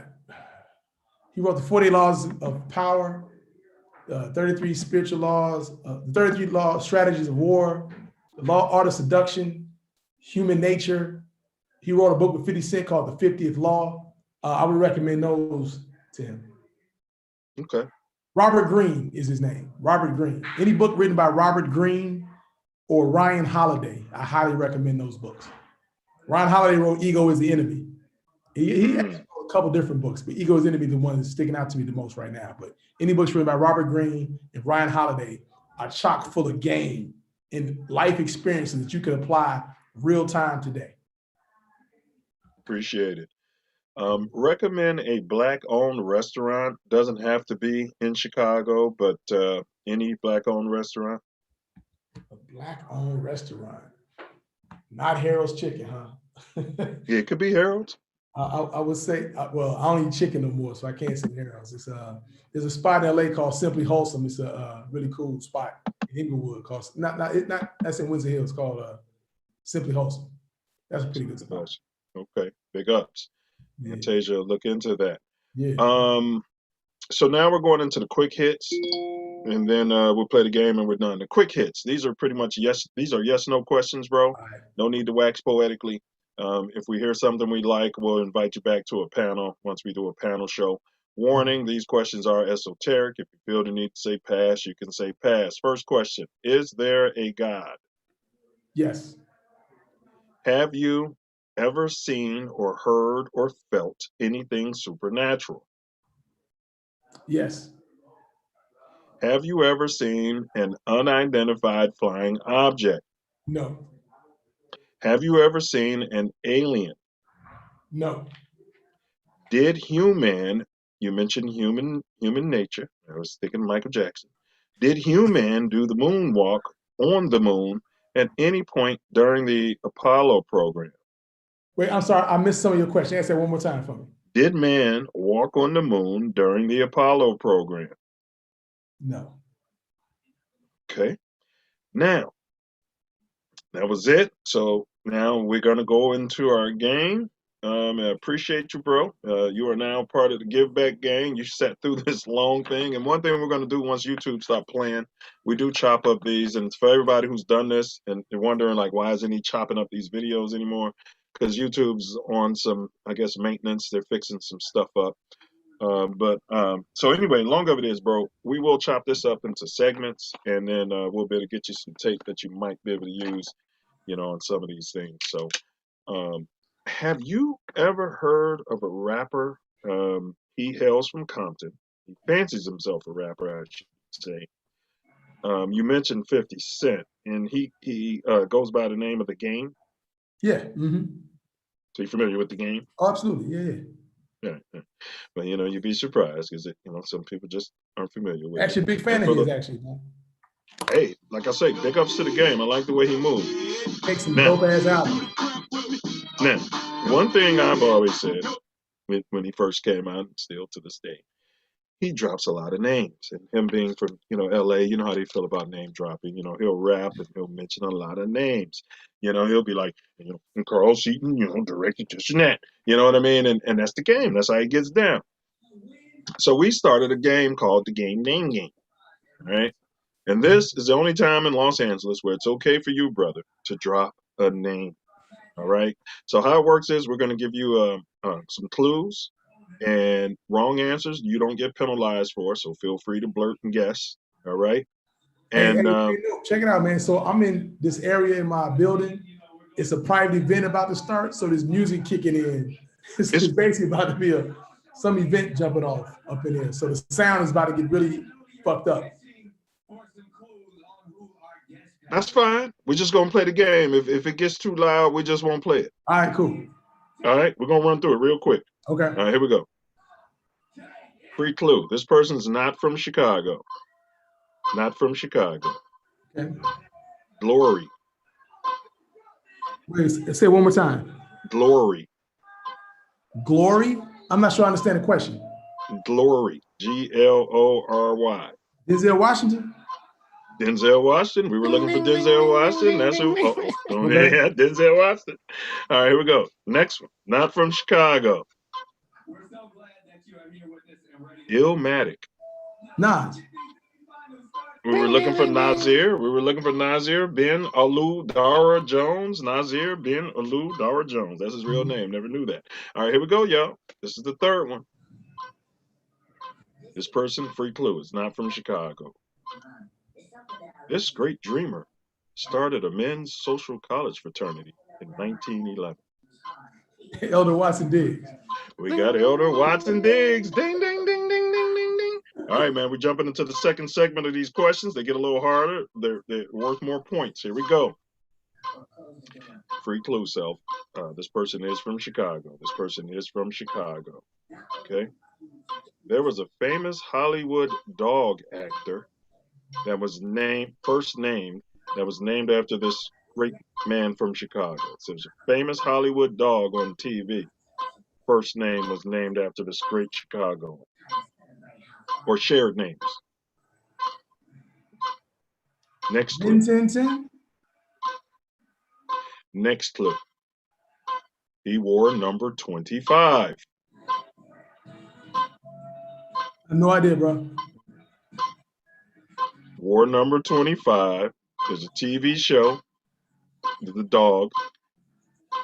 K: He wrote the 40 Laws of Power, 33 Spiritual Laws, 33 Strategies of War, the Art of Seduction, Human Nature. He wrote a book with 50 Cent called The 50th Law. I would recommend those to him.
B: Okay.
K: Robert Greene is his name. Robert Greene. Any book written by Robert Greene or Ryan Holiday, I highly recommend those books. Ryan Holiday wrote Ego is the Enemy. He actually wrote a couple different books, but Ego is the Enemy is the one that's sticking out to me the most right now. But any books written by Robert Greene and Ryan Holiday are chock full of game and life experiences that you can apply real time today.
B: Appreciate it. Recommend a Black-owned restaurant. Doesn't have to be in Chicago, but any Black-owned restaurant.
K: A Black-owned restaurant. Not Harold's Chicken, huh?
B: Yeah, it could be Harold's.
K: I would say, well, I don't eat chicken no more, so I can't say Harold's. There's a spot in LA called Simply Wholesome. It's a really cool spot in Inglewood. That's in Windsor Hills, called Simply Wholesome. That's a pretty good spot.
B: Okay, big ups.
K: Yeah.
B: Tasia, look into that.
K: Yeah.
B: So now we're going into the quick hits, and then we'll play the game and we're done. The quick hits, these are pretty much these are yes/no questions, bro.
K: Right.
B: No need to wax poetically. If we hear something we like, we'll invite you back to a panel once we do a panel show. Warning, these questions are esoteric. If you feel the need to say pass, you can say pass. First question, is there a God?
K: Yes.
B: Have you ever seen or heard or felt anything supernatural?
K: Yes.
B: Have you ever seen an unidentified flying object?
K: No.
B: Have you ever seen an alien?
K: No.
B: Did human, you mentioned human nature, I was thinking Michael Jackson. Did human do the moonwalk on the moon at any point during the Apollo program?
K: Wait, I'm sorry, I missed some of your question. Answer that one more time for me.
B: Did man walk on the moon during the Apollo program?
K: No.
B: Okay. Now, that was it. So now we're going to go into our game. I appreciate you, bro. You are now part of the Give Back gang. You sat through this long thing. And one thing we're going to do once YouTube stop playing, we do chop up these. And it's for everybody who's done this and they're wondering, like, why isn't he chopping up these videos anymore? Because YouTube's on some, I guess, maintenance. They're fixing some stuff up. So anyway, long of it is, bro, we will chop this up into segments, and then we'll be able to get you some tape that you might be able to use, on some of these things. So have you ever heard of a rapper? He hails from Compton. He fancies himself a rapper, I should say. You mentioned 50 Cent, and he goes by the name of The Game.
K: Yeah. Mm-hmm.
B: So you familiar with The Game?
K: Oh, absolutely. Yeah.
B: Yeah. But you'd be surprised because some people just aren't familiar with
K: actually,
B: it.
K: Big fan of his, actually, man.
B: Hey, like I say, big ups to The Game. I like the way he moves.
K: Makes some dope ass albums.
B: Now, one thing I've always said when he first came out, and still to this day, he drops a lot of names. And him being from, LA, you know how they feel about name dropping. He'll rap and he'll mention a lot of names. He'll be like, and Carl Seaton, directed this and that. You know what I mean? And that's The Game. That's how he gets down. So we started a game called The Game Name Game. All right. And this is the only time in Los Angeles where it's okay for you, brother, to drop a name. All right. So how it works is we're going to give you some clues, and wrong answers you don't get penalized for. So feel free to blurt and guess. All right. And
K: check it out, man. So I'm in this area in my building. It's a private event about to start, so there's music kicking in. It's basically about to be some event jumping off up in here. So the sound is about to get really fucked up.
B: That's fine. We're just gonna play the game. If it gets too loud, we just won't play it.
K: All right, cool.
B: All right, we're gonna run through it real quick.
K: Okay.
B: All right, here we go. Free clue. This person's not from Chicago. Not from Chicago.
K: Okay.
B: Glory.
K: Wait, say it one more time.
B: Glory.
K: Glory? I'm not sure I understand the question.
B: Glory. Glory.
K: Denzel Washington?
B: Denzel Washington. We were looking for Denzel Washington. That's who. Okay. Yeah, Denzel Washington. All right, here we go. Next one. Not from Chicago. Illmatic.
K: Nas.
B: We were looking for Nasir. We were looking for Nasir bin Alu Dara Jones. Nasir bin Alu Dara Jones. That's his real name. Never knew that. All right, here we go, y'all. This is the third one. This person, free clue, is not from Chicago. This great dreamer started a men's social college fraternity in 1911.
K: Elder Watson Diggs.
B: We got Elder Watson Diggs. Ding, ding, ding, ding, ding, ding, ding. All right, man, we're jumping into the second segment of these questions. They get a little harder. They're worth more points. Here we go. Free clue, Self. This person is from Chicago. This person is from Chicago. Okay. There was a famous Hollywood dog actor that was named after this great man from Chicago. So there's a famous Hollywood dog on TV. First name was named after this great Chicago. Or shared names. Next clue. Next clue. He wore number 25.
K: I have no idea, bro.
B: Wore number 25. There's a TV show. The dog.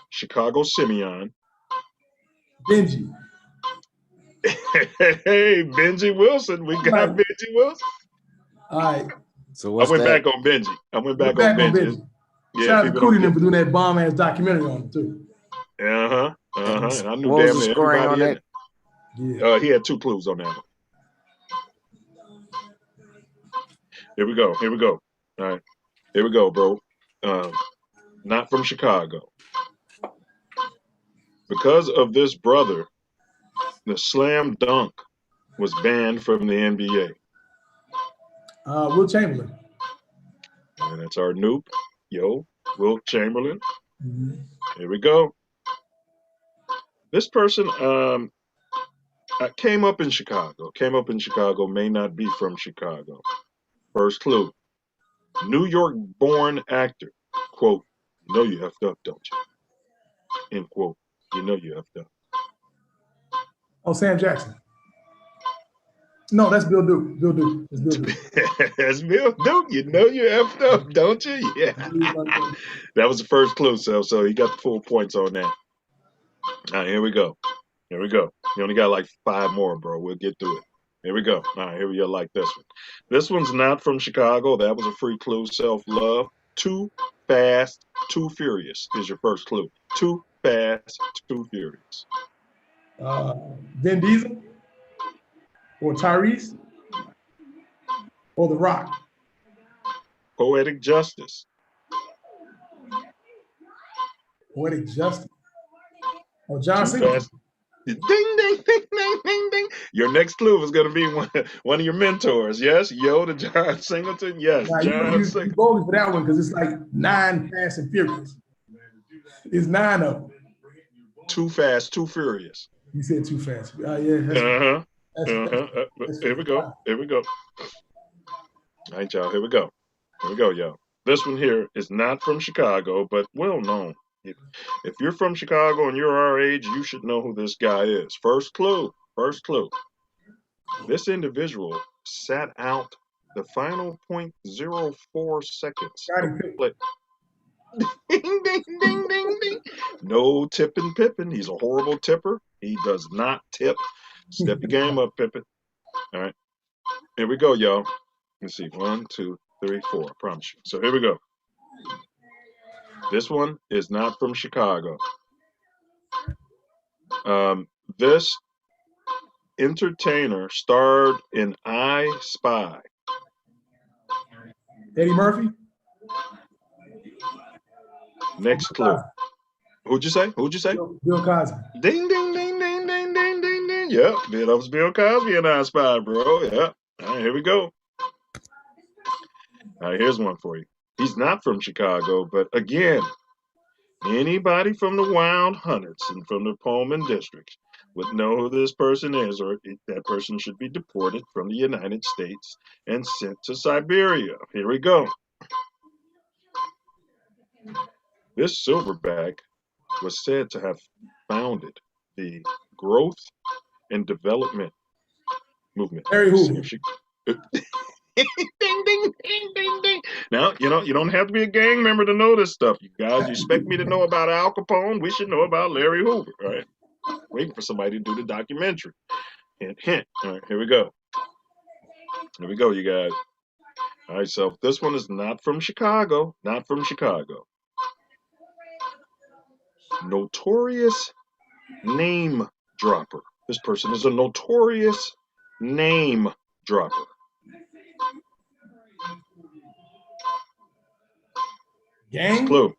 B: Chicago Simeon.
K: Benji.
B: Hey, Benji Wilson. We got Benji Wilson.
K: All right.
D: So
B: I went back on Benji. I went back on Benji. Yeah,
K: shout out to Cootie for doing that bomb ass documentary on him too.
B: And I knew
D: what
B: damn
D: was the
B: near
D: scoring
B: everybody
D: on
B: in it.
K: Yeah.
B: He had 2 clues on that one. Here we go. Here we go. All right. Here we go, bro. Not from Chicago. Because of this brother, the slam dunk was banned from the NBA.
K: Will Chamberlain.
B: And that's our noob. Yo, Will Chamberlain.
K: Mm-hmm.
B: Here we go. This person came up in Chicago. Came up in Chicago, may not be from Chicago. First clue. New York-born actor. Quote, you know you effed up, don't you? End quote. You know you effed up.
K: Oh, Sam Jackson. No, that's Bill Duke. Bill Duke. That's Bill Duke.
B: That's Bill Duke. You know you effed up, don't you? Yeah. That was the first clue, so he got the full points on that. All right, here we go. Here we go. You only got like 5 more, bro. We'll get through it. Here we go. All right, here we go. Like this one. This one's not from Chicago. That was a free clue. Self Love. Too Fast, Too Furious is your first clue. Too Fast, Too Furious.
K: Vin Diesel or Tyrese or The Rock.
B: Poetic Justice.
K: Poetic Justice. Oh, John
B: Too
K: Cena.
B: Fast. Ding, ding, ding, ding, ding, ding. Your next clue is going to be one of your mentors. Yes, Yoda, John Singleton. Yes,
K: now,
B: John Singleton.
K: You bogus for that one because it's like 9 Fast and Furious. It's 9 of them.
B: Too Fast, Too Furious.
K: You said Too Fast. Yeah.
B: Here we go. Here we go. All right, y'all. Here we go. Here we go, y'all. This one here is not from Chicago, but well known. If you're from Chicago and you're our age, you should know who this guy is. First clue. First clue. This individual sat out The final 0.04 seconds.
K: Scottie
B: of
K: Pippen.
B: play. Ding, ding, ding, ding, ding. No tipping Pippen. He's a horrible tipper. He does not tip. Step your game up, Pippen. All right. Here we go, y'all. Let's see. 1, 2, 3, 4. I promise you. So here we go. This one is not from Chicago. This entertainer starred in I Spy.
K: Eddie Murphy.
B: Next clue. Who'd you say? Who'd you say?
K: Bill Cosby.
B: Ding, ding, ding, ding, ding, ding, ding, ding. Yep, that was Bill Cosby in I Spy, bro. Yep. All right, here we go. All right, here's one for you. He's not from Chicago, but again, anybody from the Wild Hunters and from the Pullman District would know who this person is, or that person should be deported from the United States and sent to Siberia. Here we go. This silverback was said to have founded the growth and development movement.
K: Larry Hoover.
B: Ding, ding, ding, ding, ding. Now, you don't have to be a gang member to know this stuff. You guys, you expect me to know about Al Capone? We should know about Larry Hoover, all right? Waiting for somebody to do the documentary. Hint, hint. All right, here we go. Here we go, you guys. All right, so this one is not from Chicago. Not from Chicago. Notorious name dropper. This person is a notorious name dropper.
K: Gang?
B: Clue.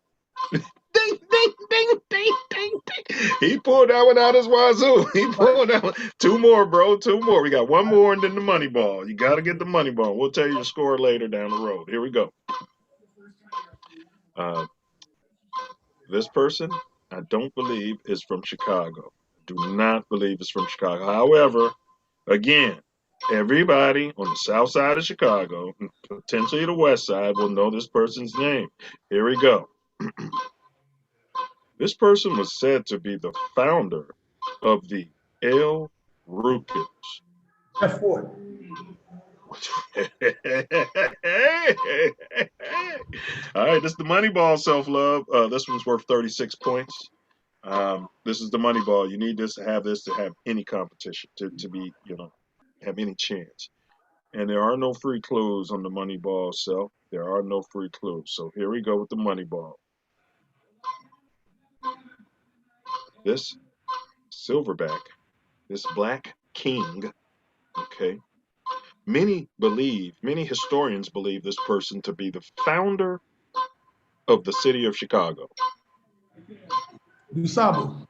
B: Ding, ding, ding, ding, ding, ding. He pulled that one out his wazoo. He pulled that one. 2 more, bro. 2 more. We got 1 more and then the money ball. You got to get the money ball. We'll tell you the score later down the road. Here we go. This person, I don't believe, is from Chicago. Do not believe is from Chicago. However, again, everybody on the south side of Chicago, potentially the west side, will know this person's name. Here we go. This person was said to be the founder of the El Rukins.
K: Jeff Ford.
B: All right, this is the money ball, Self Love. This one's worth 36 points. This is the money ball. You need this to have any competition, to be, have any chance. And there are no free clues on the money ball, Self. There are no free clues. So here we go with the money ball. This silverback, this black king, okay, many historians believe this person to be the founder of the city of Chicago.
K: DuSable.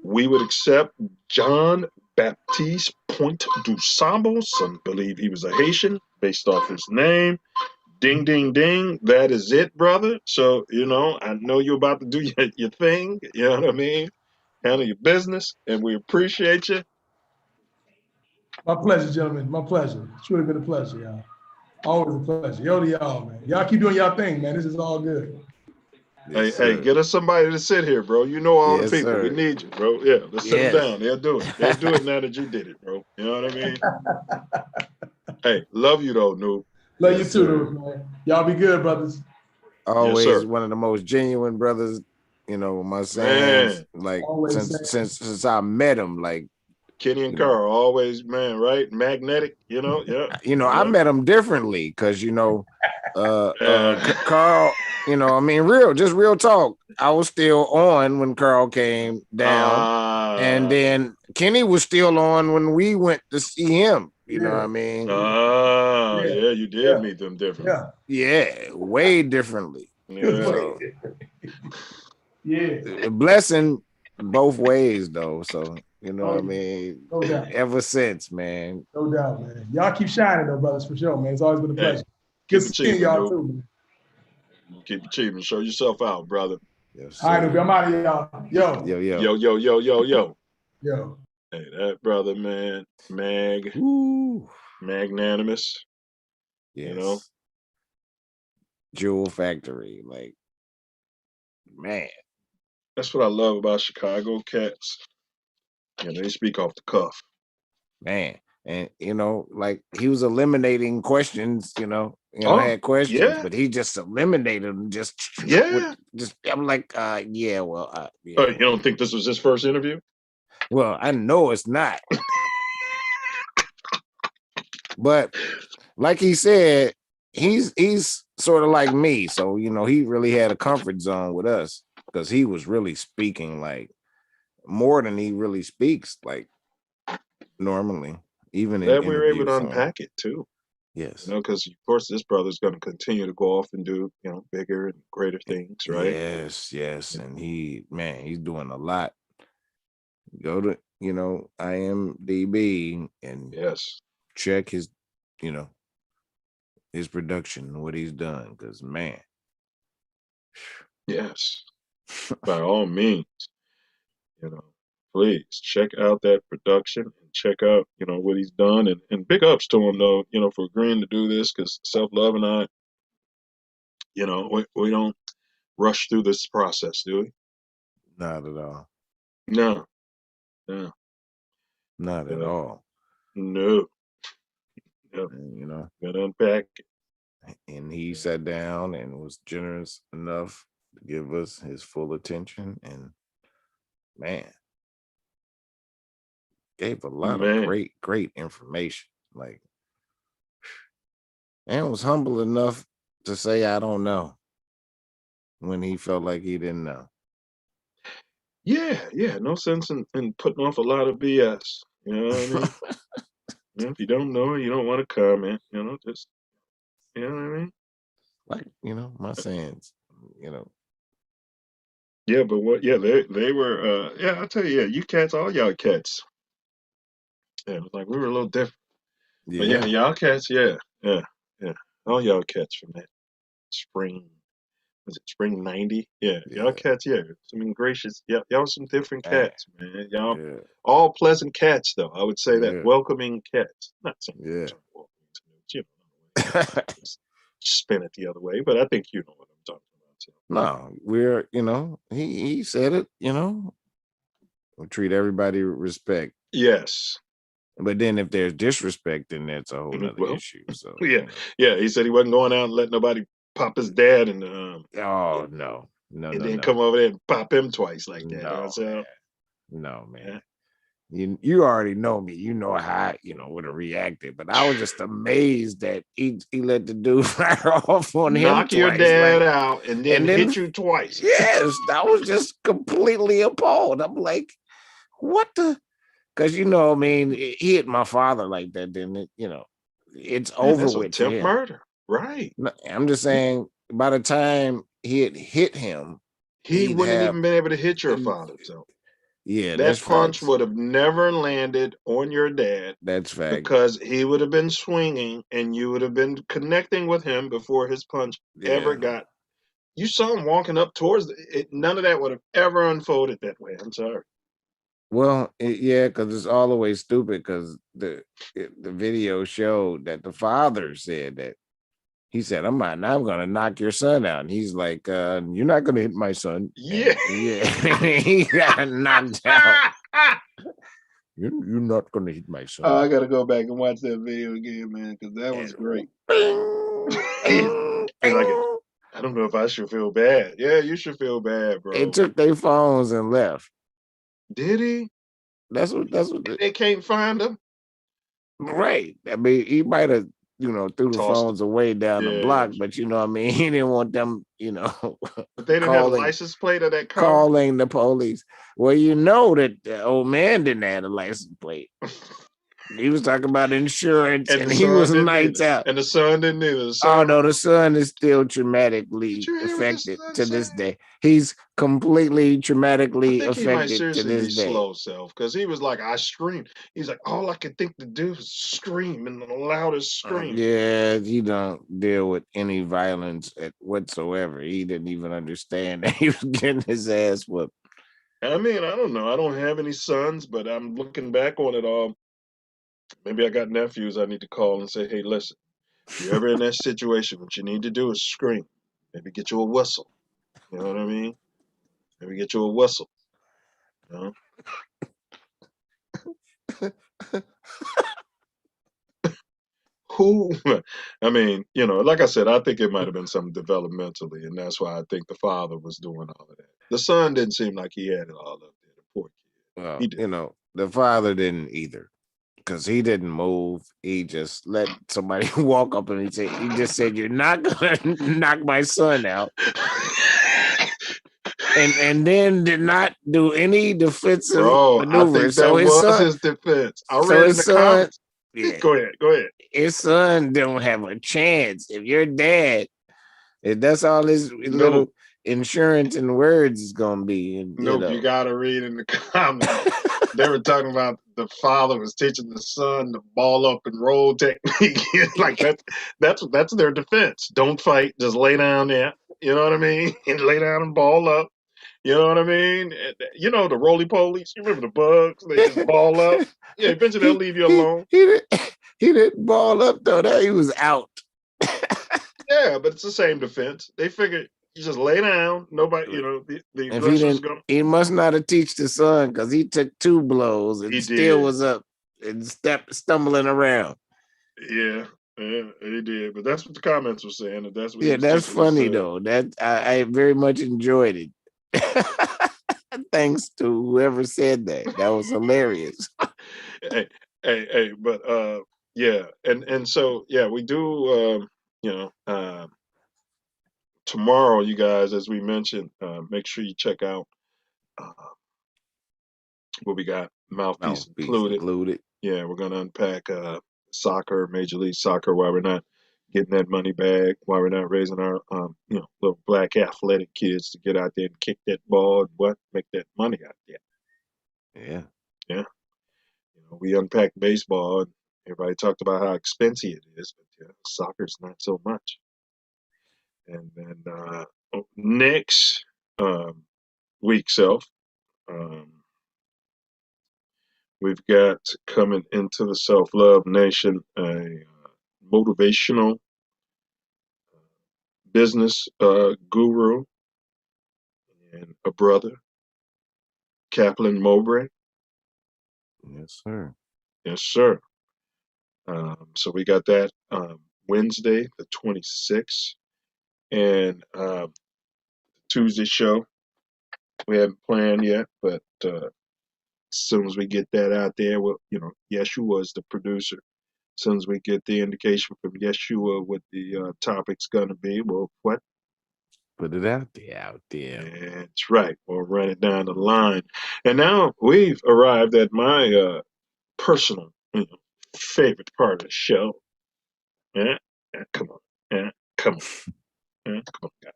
B: We would accept John Baptiste Point DuSable. Some believe he was a Haitian based off his name. Ding, ding, ding. That is it, brother. So, I know you're about to do your thing. You know what I mean? Handle your business, and we appreciate you.
K: My pleasure, gentlemen. My pleasure. It's really been a pleasure, y'all. Always a pleasure. Yo to y'all, man. Y'all keep doing y'all thing, man. This is all good.
B: Yes, hey, get us somebody to sit here, bro. You know all the people. Sir. We need you, bro. Yeah, let's sit them down. They'll do it. They'll do it now that you did it, bro. You know what I mean? Hey, love you though, Noob.
K: Love you too, dude, man. Y'all be good, brothers.
D: Always one of the most genuine brothers, my sayings. Like since I met him, like
B: Kenny and Carl, always, man, right? Magnetic, yeah.
D: I met him differently because Carl, real talk. I was still on when Carl came down, and then Kenny was still on when we went to see him. You know what I mean?
B: Yeah, you did meet them differently.
D: Yeah, way differently.
B: Yeah.
D: A blessing both ways though. So what I mean?
K: No doubt.
D: Ever since, man.
K: No doubt, man. Y'all keep shining though, brothers, for sure, man. It's always been a pleasure. Good seeing y'all too, man.
B: Keep achieving. Show yourself out, brother.
D: Yes,
K: all right, I'm out of here, y'all. Yo.
B: Hey, that brother, man, magnanimous.
D: Yes. Jewel Factory, like, man.
B: That's what I love about Chicago cats. They speak off the cuff.
D: Man. And like he was eliminating questions, had questions,
B: yeah.
D: but he just eliminated them. I'm like, yeah, well, yeah.
B: You don't think this was his first interview?
D: Well, I know it's not. But like he said, he's sort of like me. So, he really had a comfort zone with us because he was really speaking like more than he really speaks like normally, even in
B: That we were able
D: interview
B: to
D: form.
B: unpack it too.
D: Yes.
B: Because of course this brother's going to continue to go off and do, bigger and greater things, right?
D: Yes. And he's doing a lot. Go to, IMDb and check his, his production, what he's done. Because man.
B: Yes. By all means, please check out that production and check out, what he's done. And big ups to him though, for agreeing to do this, because Self Luv and I, we don't rush through this process, do we?
D: Not at all.
B: No.
D: Not at all.
B: No.
D: And,
B: gotta unpack it.
D: And he sat down and was generous enough to give us his full attention, and man, gave a lot of great information. Like, and was humble enough to say, I don't know, when he felt like he didn't know.
B: Yeah. No sense in putting off a lot of BS. You know what I mean? If you don't know, you don't want to comment. Just, you know what I mean?
D: Like, my sayings,
B: Yeah, but what? Yeah, they were. I'll tell you. Yeah, you cats, all y'all cats. Yeah, it was like we were a little different.
D: Yeah.
B: But yeah, y'all cats. Yeah. All y'all cats from that spring. Was it spring '90? Yeah, y'all cats. Yeah, some gracious. Yeah, y'all some different cats, man. Y'all all pleasant cats, though. I would say that welcoming cats. Not saying welcoming to spin it the other way, but I think you know what I'm talking about. So.
D: No, we're he said it. We treat everybody with respect.
B: Yes.
D: But then if there's disrespect, then that's a whole nother issue. So
B: yeah. He said he wasn't going out and let nobody pop his dad and
D: no.
B: And then come over there and pop him twice like that.
D: No, man. You already know me. You know how I, would have reacted. But I was just amazed that he let the dude fire off on him.
B: Knock your dad out and then hit you twice.
D: Yes, I was just completely appalled. I'm like, what the? Because he hit my father like that, didn't it? It's over with.
B: Attempt murder, right?
D: I'm just saying, by the time he had hit him,
B: he wouldn't even been able to hit your father. So
D: yeah,
B: that punch would have never landed on your dad.
D: That's fact.
B: Because he would have been swinging and you would have been connecting with him before his punch ever got. You saw him walking up towards it. None of that would have ever unfolded that way. I'm sorry.
D: Well, because it's all the way stupid. Because the video showed that the father said that he said, "I'm gonna knock your son out," and he's like, "You're not gonna hit my son."
B: Yeah,
D: he got knocked out. You're not gonna hit my son.
B: I gotta go back and watch that video again, man, because that was great. He's like, I don't know if I should feel bad. Yeah, you should feel bad, bro.
D: They took their phones and left.
B: Did he?
D: That's what
B: they can't find him.
D: Right. I mean, he might have, threw the phones away down the block, but he didn't want them,
B: But they didn't have a license plate of that car.
D: Calling the police. Well, that the old man didn't have a license plate. He was talking about insurance, and he was nights out.
B: And the son didn't either.
D: Oh no, the son is still traumatically affected to this day. He's completely traumatically affected to this day.
B: Slow self, because he was like, I screamed. He's like, all I could think to do is scream in the loudest scream.
D: He don't deal with any violence whatsoever. He didn't even understand that he was getting his ass whooped.
B: I mean, I don't know. I don't have any sons, but I'm looking back on it all. Maybe I got nephews I need to call and say, hey, listen, if you're ever in that situation, what you need to do is scream. Maybe get you a whistle. You know what I mean? Maybe get you a whistle. You know? who, I mean, you know, like I said, I think it might have been something developmentally, and that's why I think the father was doing all of that. The son didn't seem like he had it all up there. The poor kid.
D: Well,
B: He did.
D: you know, the father didn't either, because he didn't move. He just let somebody walk up and he just said, "You're not gonna knock my son out," and then did not do any defensive
B: Bro, I
D: maneuvers.
B: think that
D: So his
B: was
D: son,
B: his defense. I
D: so
B: read in
D: his
B: the
D: son,
B: comments.
D: yeah,
B: Go ahead.
D: his son don't have a chance. If your dad, if that's all his little
B: Nope.
D: insurance and words is gonna be, and
B: Nope, you gotta read in the comments. They were talking about the father was teaching the son the ball up and roll technique. Like that's their defense. Don't fight, just lay down there. You know what I mean? And lay down and ball up. You know what I mean? You know the roly polies. You remember the bugs? They just ball up. Yeah, eventually they'll leave you alone.
D: He didn't ball up though. That he was out.
B: Yeah, but it's the same defense. They figured you just lay down. Nobody, you know, the
D: If he
B: aggressor's
D: didn't,
B: gonna.
D: he must not have teach the son, because he took 2 blows and
B: He
D: still
B: did.
D: was up and stumbling around.
B: Yeah, he did. But that's what the comments were saying. And that's what he
D: Yeah,
B: was
D: that's
B: teaching his
D: funny
B: son.
D: though. That I very much enjoyed it. Thanks to whoever said that. That was hilarious.
B: hey, but yeah, and so yeah, we do. You know, tomorrow, you guys, as we mentioned, make sure you check out uh, what we got. Mouthpiece included. Yeah, we're gonna unpack soccer, Major League Soccer, why we're not getting that money back, why we're not raising our you know, little black athletic kids to get out there and kick that ball and make that money out there.
D: Yeah.
B: Yeah. You know, we unpacked baseball and everybody talked about how expensive it is, but yeah, soccer's not so much. And then next week, Self, um, we've got coming into the Self Love Nation a motivational business guru and a brother, Kaplan Mowbray.
D: Yes, sir.
B: Yes, sir. So we got that Wednesday, the 26th, and Tuesday show. We haven't planned yet, but as soon as we get that out there, well, you know, Yeshua is the producer. As soon as we get the indication from Yeshua what the topic's gonna be, well, what?
D: Put it out there.
B: That's right. We'll run it down the line. And now we've arrived at my personal favorite part of the show. Yeah, come on. Yeah, come on. Yeah, come on, guys.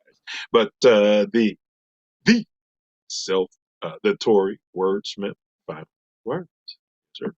B: But the self, the Tory wordsmith, 5 words, sir.